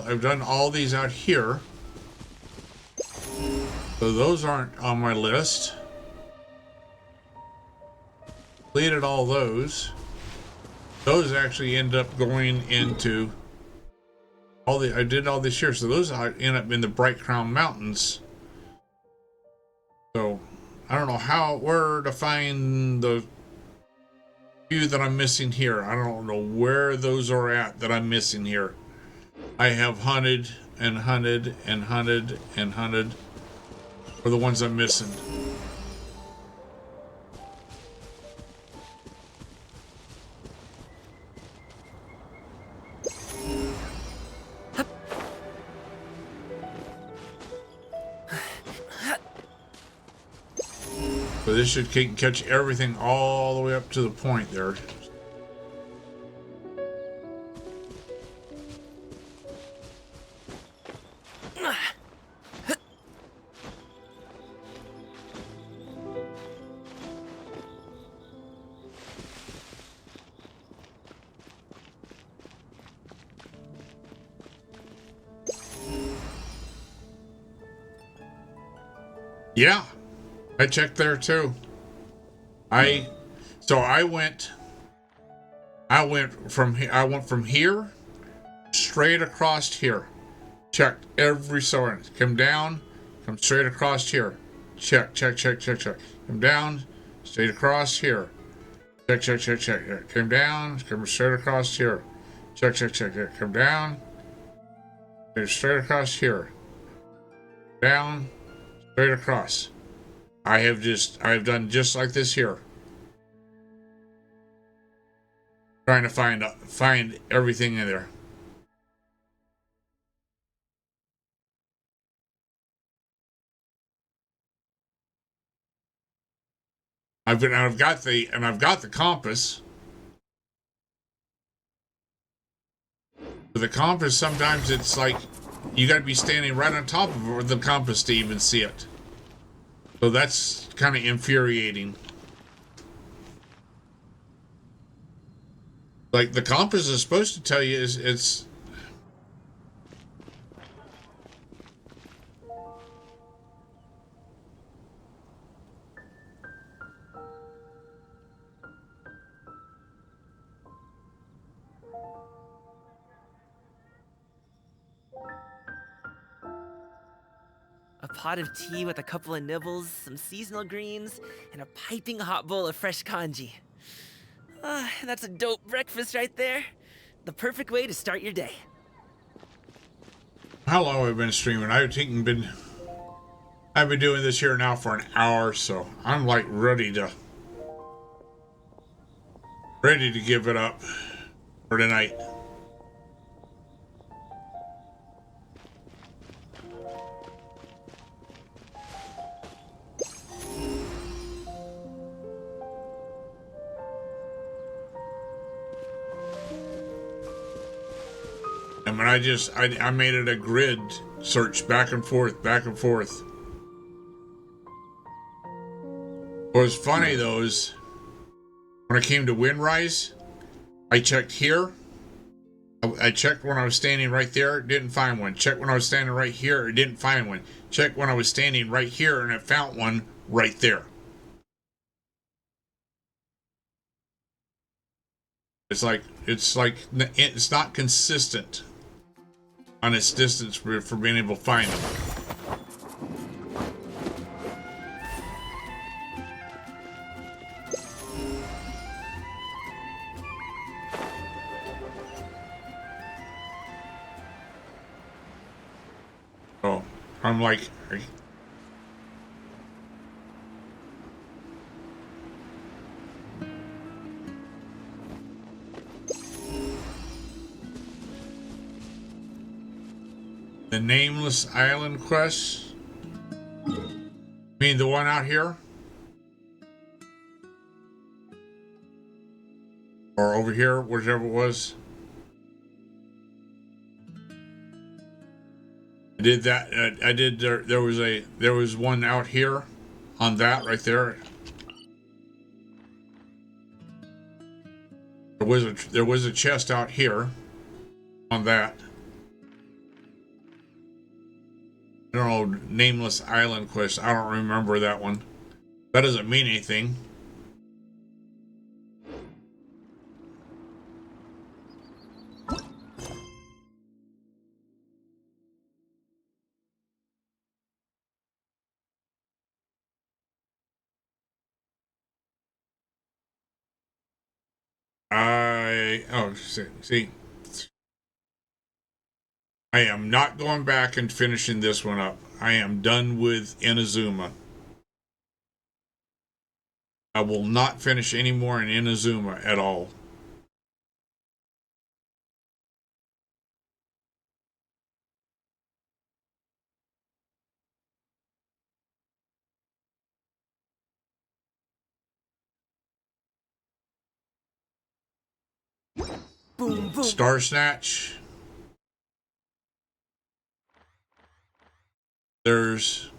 I've done all these out here. So those aren't on my list. Completed all those. Those actually end up going into I did all this year, so those end up in the Bright Crown Mountains. So I don't know where to find the few that I'm missing here. I don't know where those are at that I'm missing here. I have hunted and hunted and hunted and hunted for the ones I'm missing. So this should catch everything all the way up to the point there. Yeah, I checked there too. I went from here straight across here. Checked every sword. Come down, come straight across here. Check. Come down, straight across here. Check. Come down, come straight across here. Check. Come down, straight across here. Down. Straight across. I've done just like this here. Trying to find everything in there. I've got the compass. But the compass, sometimes it's like you got to be standing right on top of the compass to even see it. So that's kind of infuriating. Like the compass is supposed to tell you it's A pot of tea with a couple of nibbles, some seasonal greens, and a piping hot bowl of fresh congee. That's a dope breakfast right there. The perfect way to start your day. How long have I been streaming? I've been doing this here now for an hour, so I'm like ready to give it up for tonight. And when I made it a grid search back and forth. What was funny though is when I came to Windrise, I checked here. I checked when I was standing right there, didn't find one. Checked when I was standing right here, it didn't find one. Checked when I was standing right here, and it found one right there. It's not consistent on its distance for being able to find them. So I'm like, the Nameless Island quest? You mean the one out here? Or over here, whichever it was? I did that. I did. There was one out here, on that right there. There was a chest out here, on that. I don't know, Nameless Island quest. I don't remember that one. That doesn't mean anything. See. I am not going back and finishing this one up. I am done with Inazuma. I will not finish any more in Inazuma at all. Boom, boom. Star Snatch. There's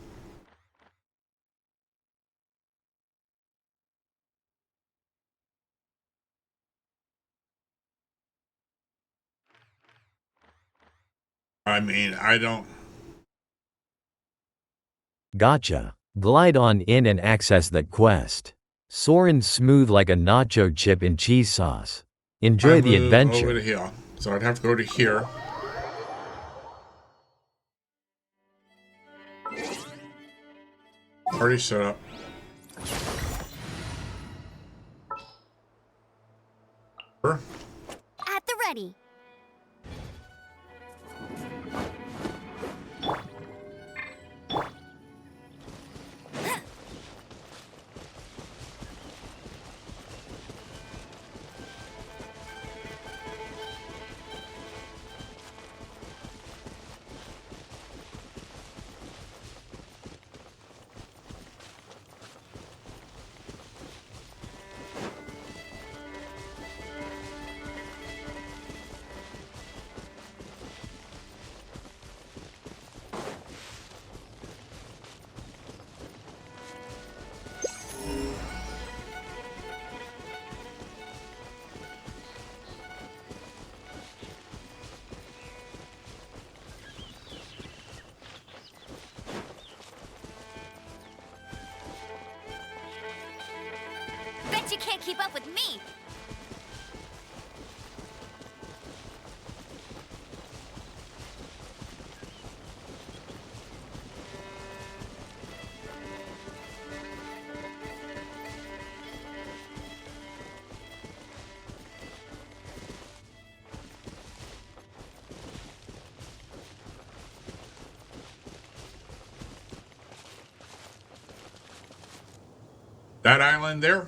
I don't. Gotcha. Glide on in and access that quest. Soarin' smooth like a nacho chip in cheese sauce. Enjoy the adventure. Over to here. So I'd have to go to here. Already set up. At the ready. Bet you can't keep up with me. That island there?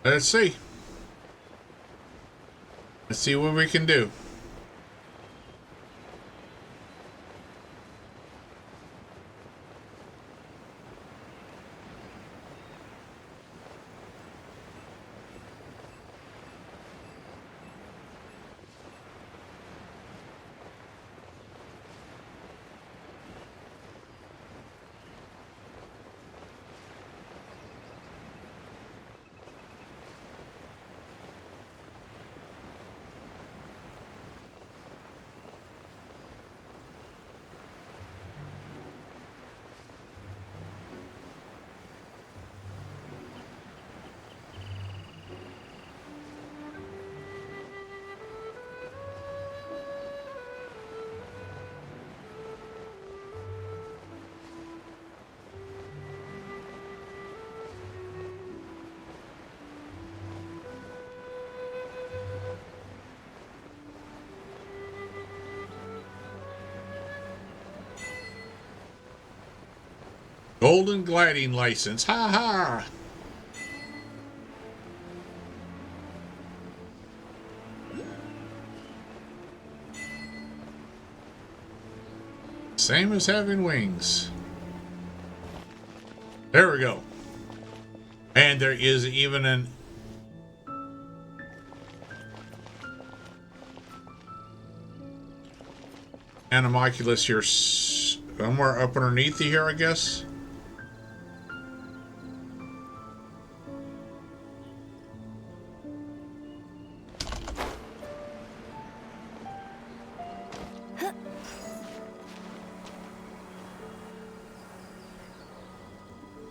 Let's see. Let's see what we can do. Golden gliding license. Ha ha. Same as having wings. There we go. And there is even an animalculus here somewhere up underneath here, I guess.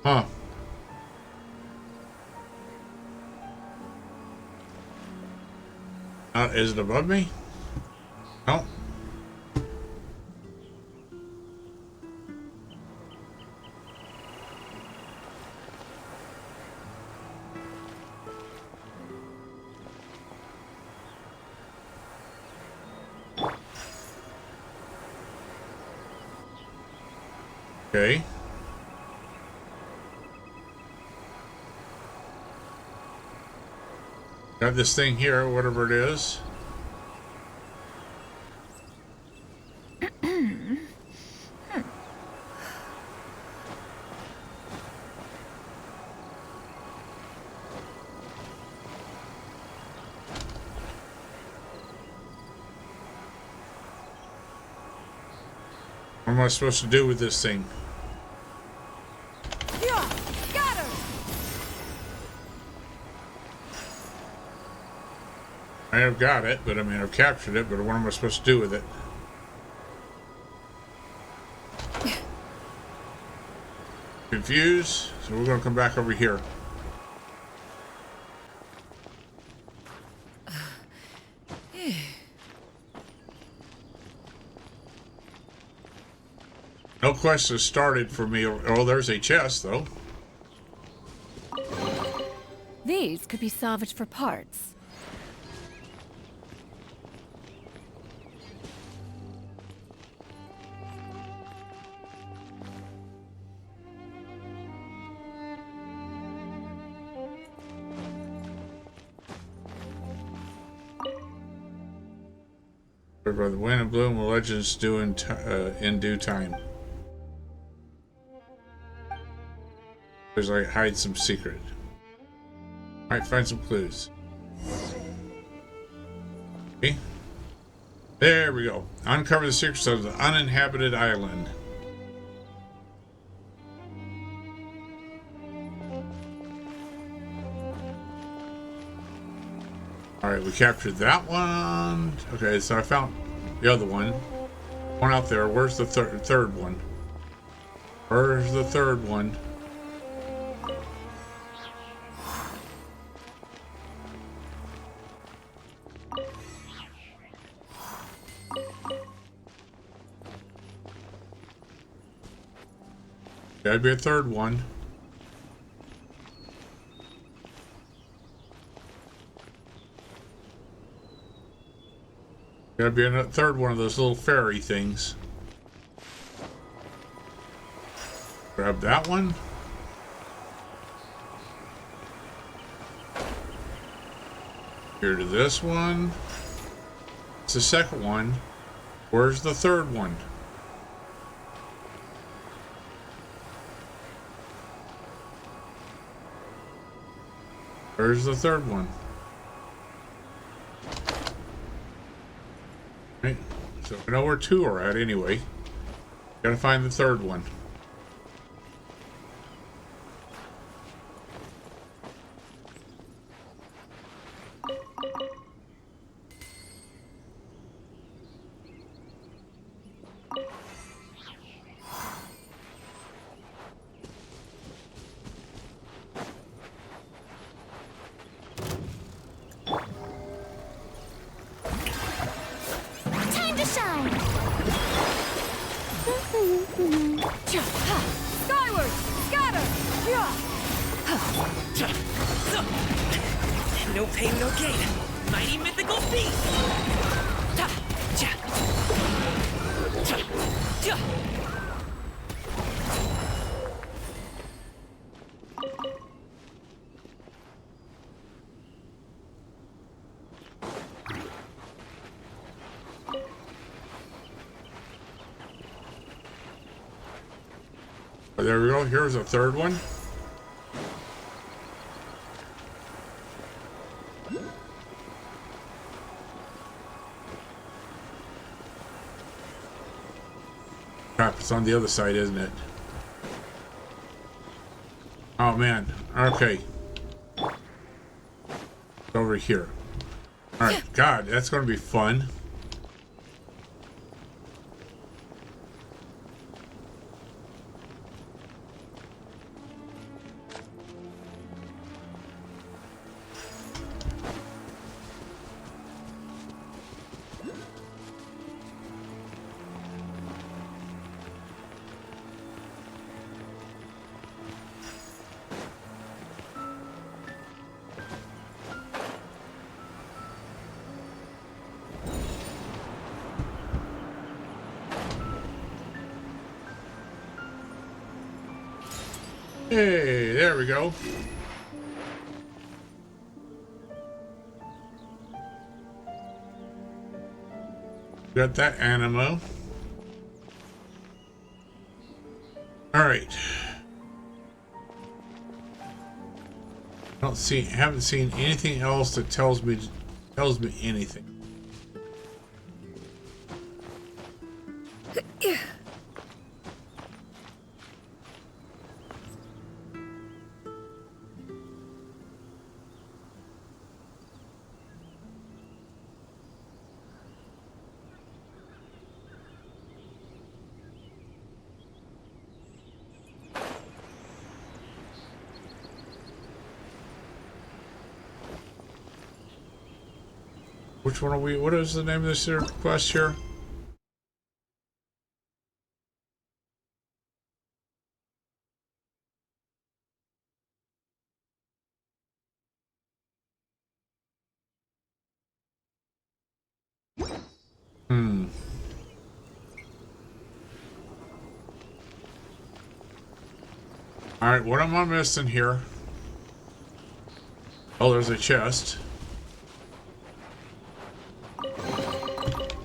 Huh. Is it above me? No. Okay. Got this thing here, whatever it is. What am I supposed to do with this thing? I have got it, but I mean, I've captured it, but what am I supposed to do with it? Confused, so we're going to come back over here. No quest has started for me. Oh, there's a chest, though. These could be salvaged for parts. By the wind and bloom, the legends do in due time. There's like hide some secret. Might find some clues. Okay. There we go. Uncover the secrets of the uninhabited island. Alright, we captured that one. Okay, so I found the other one. One out there. Where's the third one? Where's the third one? Gotta be a third one. Gotta be a third one of those little fairy things. Grab that one. Here to this one. It's the second one. Where's the third one? Where's the third one? Right. So we know where two are at anyway. Gotta find the third one. Time to shine! Skyward! Scatter! No pain, no gain. Mighty mythical beast! There we go. Here's a third one. Crap, it's on the other side, isn't it? Oh man. Okay. It's over here. Alright, God, that's gonna be fun. Hey, there we go. Got that animo. All right. Haven't seen anything else that tells me anything. Which one are we? What is the name of this quest here? All right, what am I missing here? Oh, there's a chest.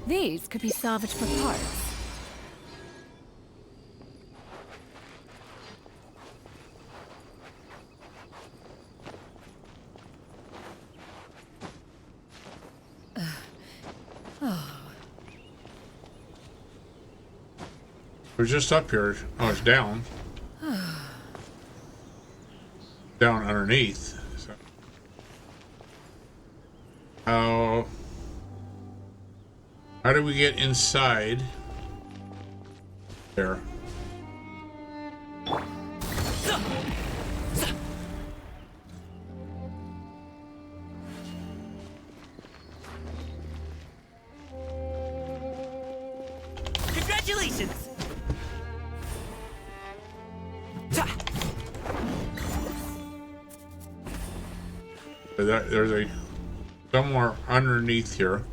These could be salvaged for parts. We're just up here. Oh, it's down. Down underneath. So. How do we get inside? There. Congratulations! There's a somewhere underneath here.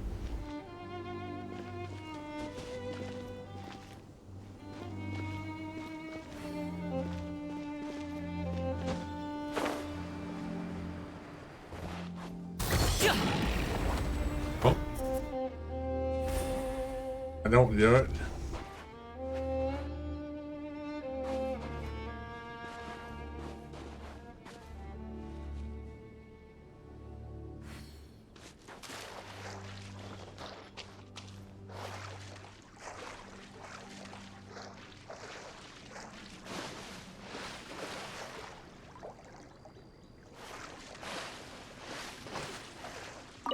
Oh. I don't do it.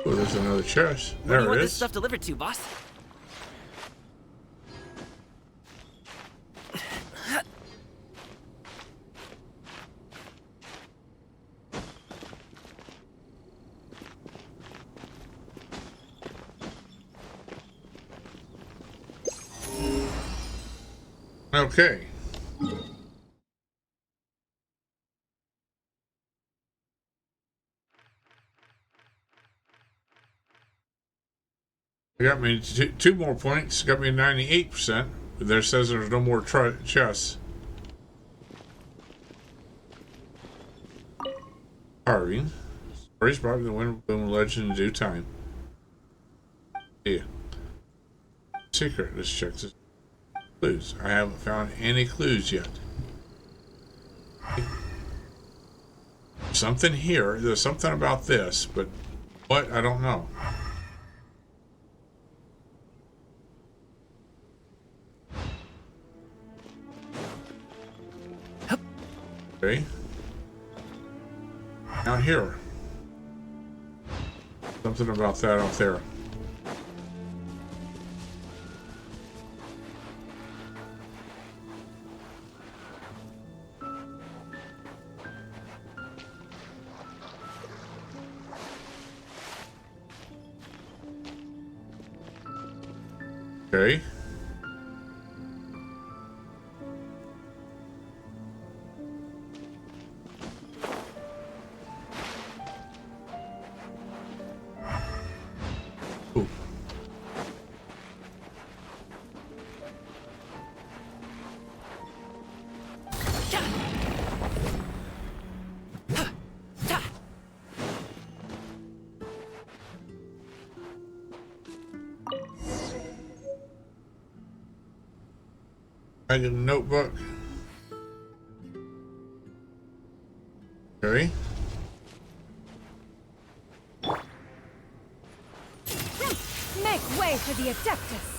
Oh, there's another chest. Where do you There want it this is. stuff delivered to, boss? Okay. Got me two more points. Got me 98%. There says there's no more chests. Carving. Stories brought to the Wind Bloom legend in due time. Yeah. Secret. Let's check this. Clues. I haven't found any clues yet. Something here. There's something about this, but what? I don't know. Okay. Out here. Something about that out there. Okay. I get a notebook. Okay. Make way for the Adeptus!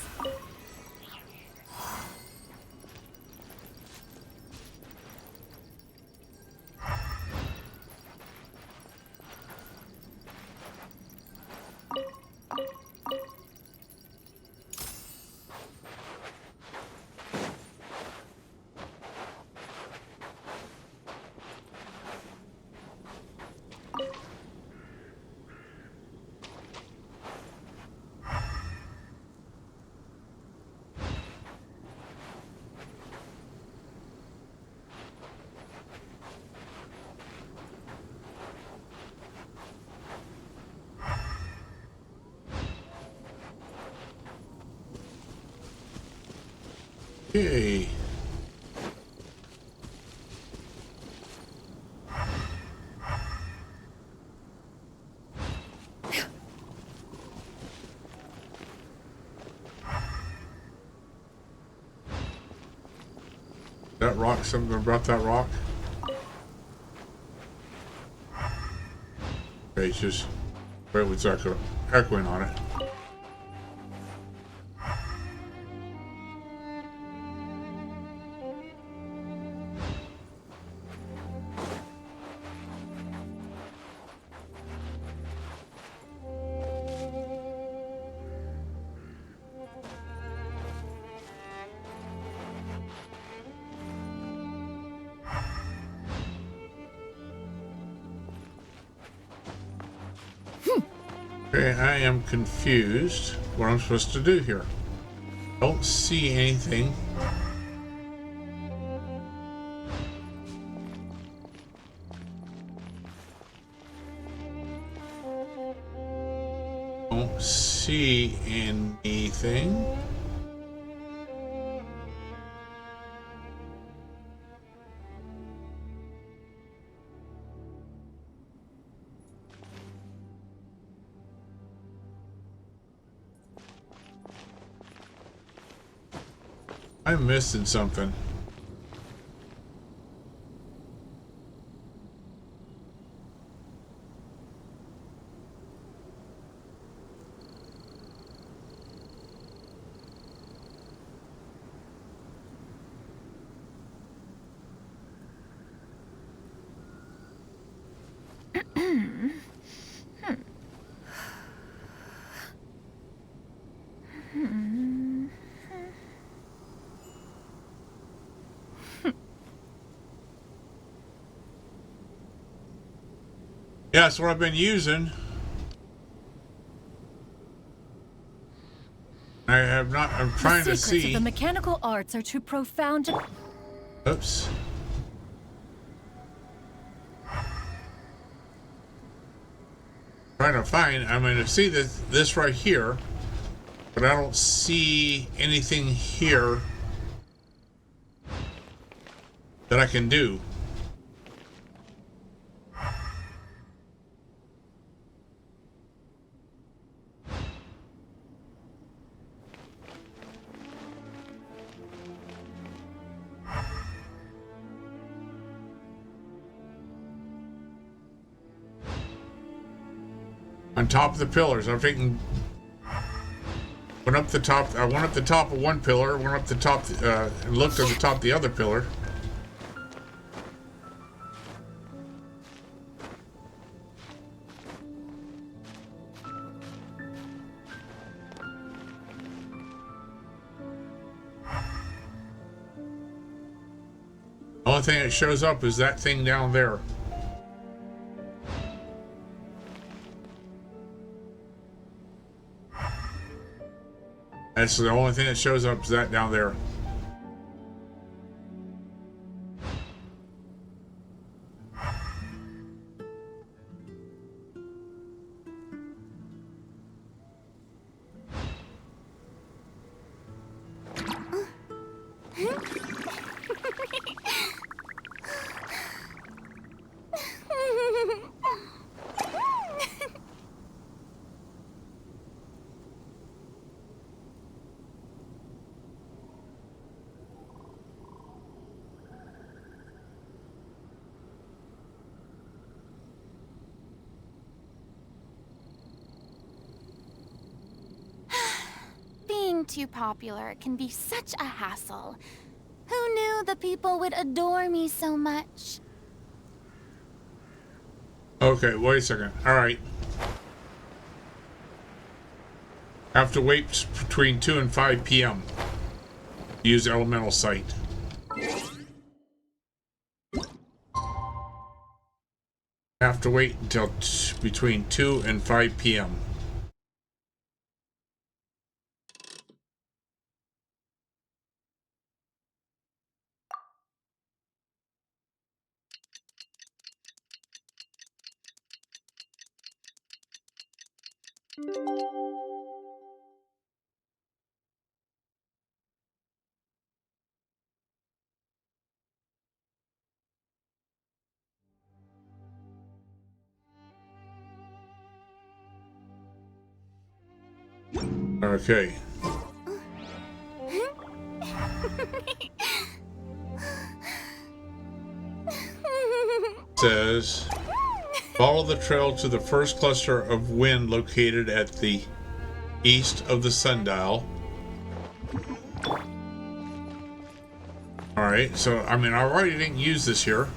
Okay. That rock, something about that rock? Okay, it's just, wait, what's echoing on it? Okay, I am confused what I'm supposed to do here. Don't see anything. see anything. I'm missing something. Yeah, that's what I've been using. I have not. I'm trying to see. The secrets of the mechanical arts are too profound to... Oops. Trying to find. I'm going to see this right here, but I don't see anything here that I can do. On top of the pillars, I'm taking. Went up the top. I went up the top of one pillar. Went up the top and looked at the top of the other pillar. The only thing that shows up is that thing down there. That's the only thing that shows up is that down there. Too popular can be such a hassle. Who knew the people would adore me so much? Okay, wait a second. All right. I have to wait between 2 and 5 p.m. to use Elemental Sight. I have to wait until between 2 and 5 p.m. Okay. Says, follow the trail to the first cluster of wind located at the east of the sundial. Alright, so, I mean, I already didn't use this here.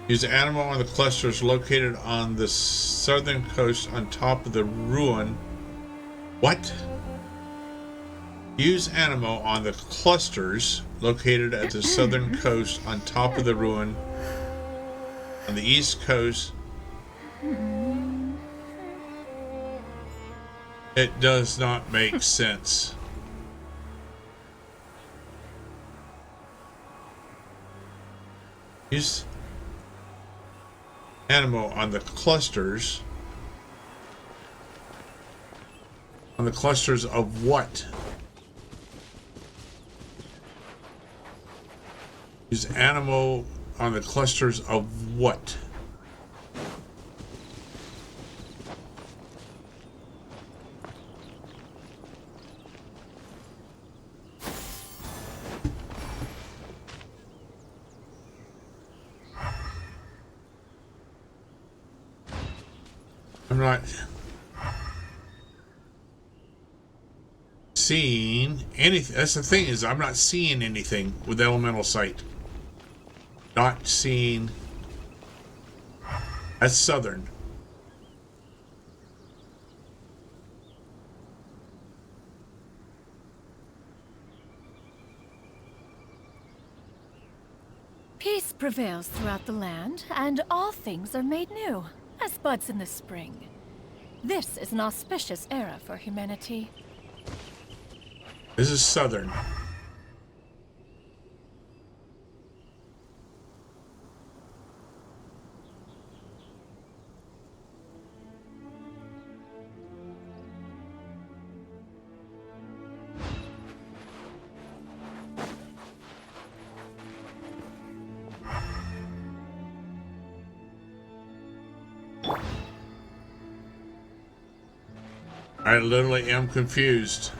Use animal on the clusters located on the southern coast on top of the ruin. What? Use animal on the clusters located at the southern coast on top of the ruin on the east coast. It does not make sense. Use animal on the clusters On the clusters of what? Use animal on the clusters of what? I'm not seeing anything. That's the thing, is I'm not seeing anything with elemental sight. Not seeing. That's southern. Peace prevails throughout the land, and all things are made new, as buds in the spring. This is an auspicious era for humanity. This is southern. I literally am confused.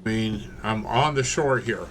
I mean, I'm on the shore here.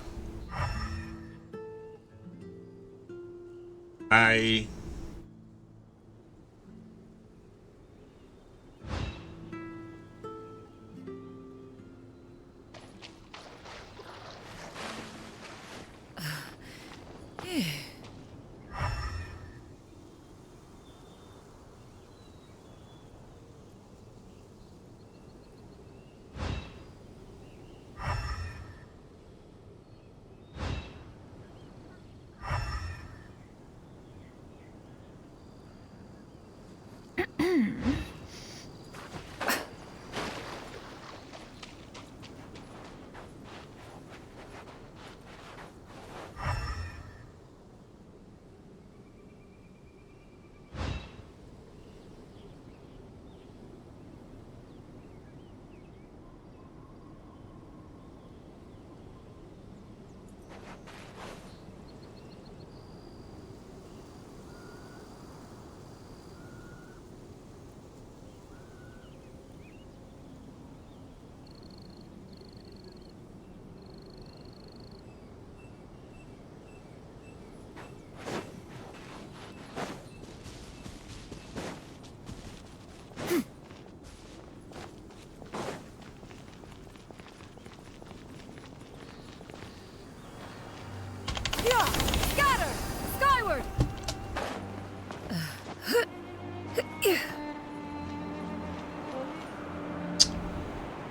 Scatter! Skyward!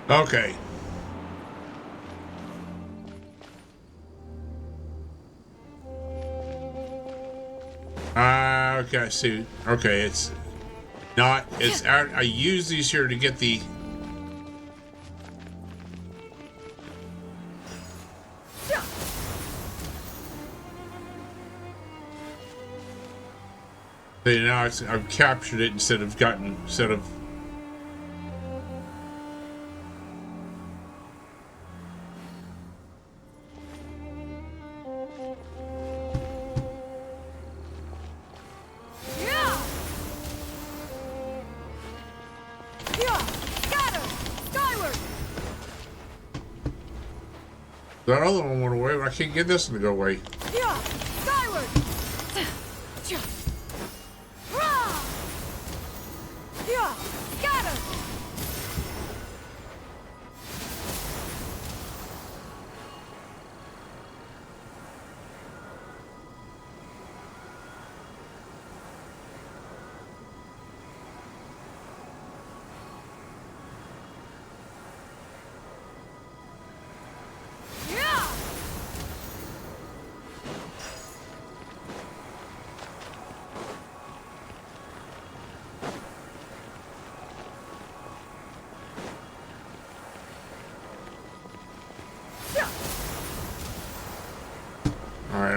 Okay. Okay, I see. Okay, it's not. It's out. I use these here to get the. Now I've captured it instead of. That other one went away, but I can't get this one to go away. Skyward! Scatter!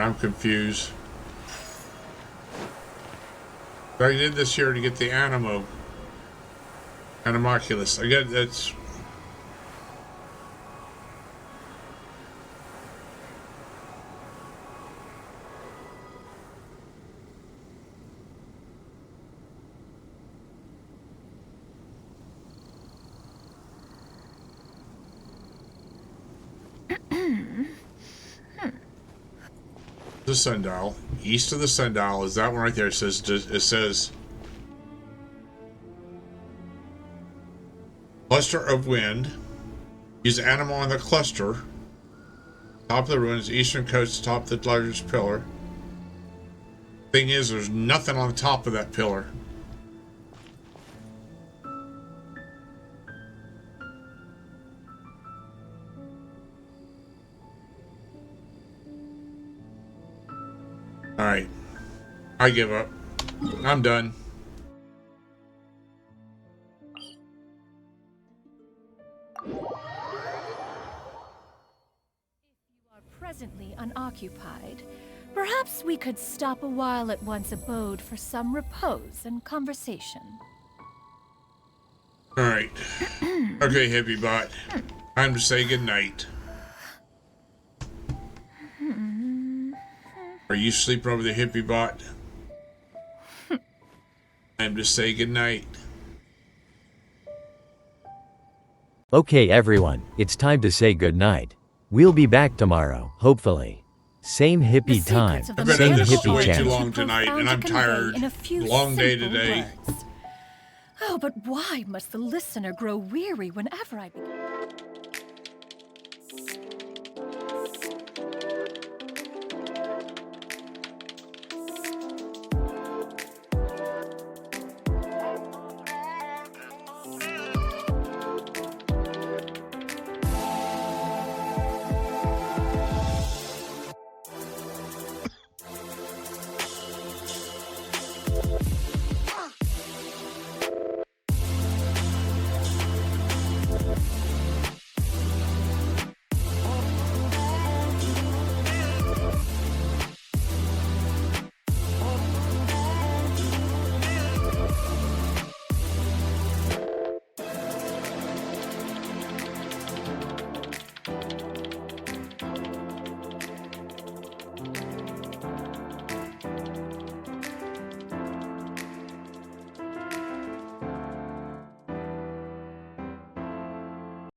Alright, I'm confused. I did this here to get the Animoculus. I get that's. The sundial. East of the sundial is that one right there. It says cluster of wind. Use animal on the cluster. Top of the ruins, eastern coast, top of the largest pillar. Thing is, there's nothing on the top of that pillar. Alright. I give up. I'm done. Presently unoccupied, perhaps we could stop a while at one's abode for some repose and conversation. Alright. Okay, Hippie Bot. Time to say goodnight. Are you sleeping over the Hippie Bot? Time to say goodnight. Okay everyone, it's time to say goodnight. We'll be back tomorrow, hopefully. Same hippie time, I've been same at this hippie way too channel. long tonight, and I'm tired. Long day today. Oh, but why must the listener grow weary whenever I begin?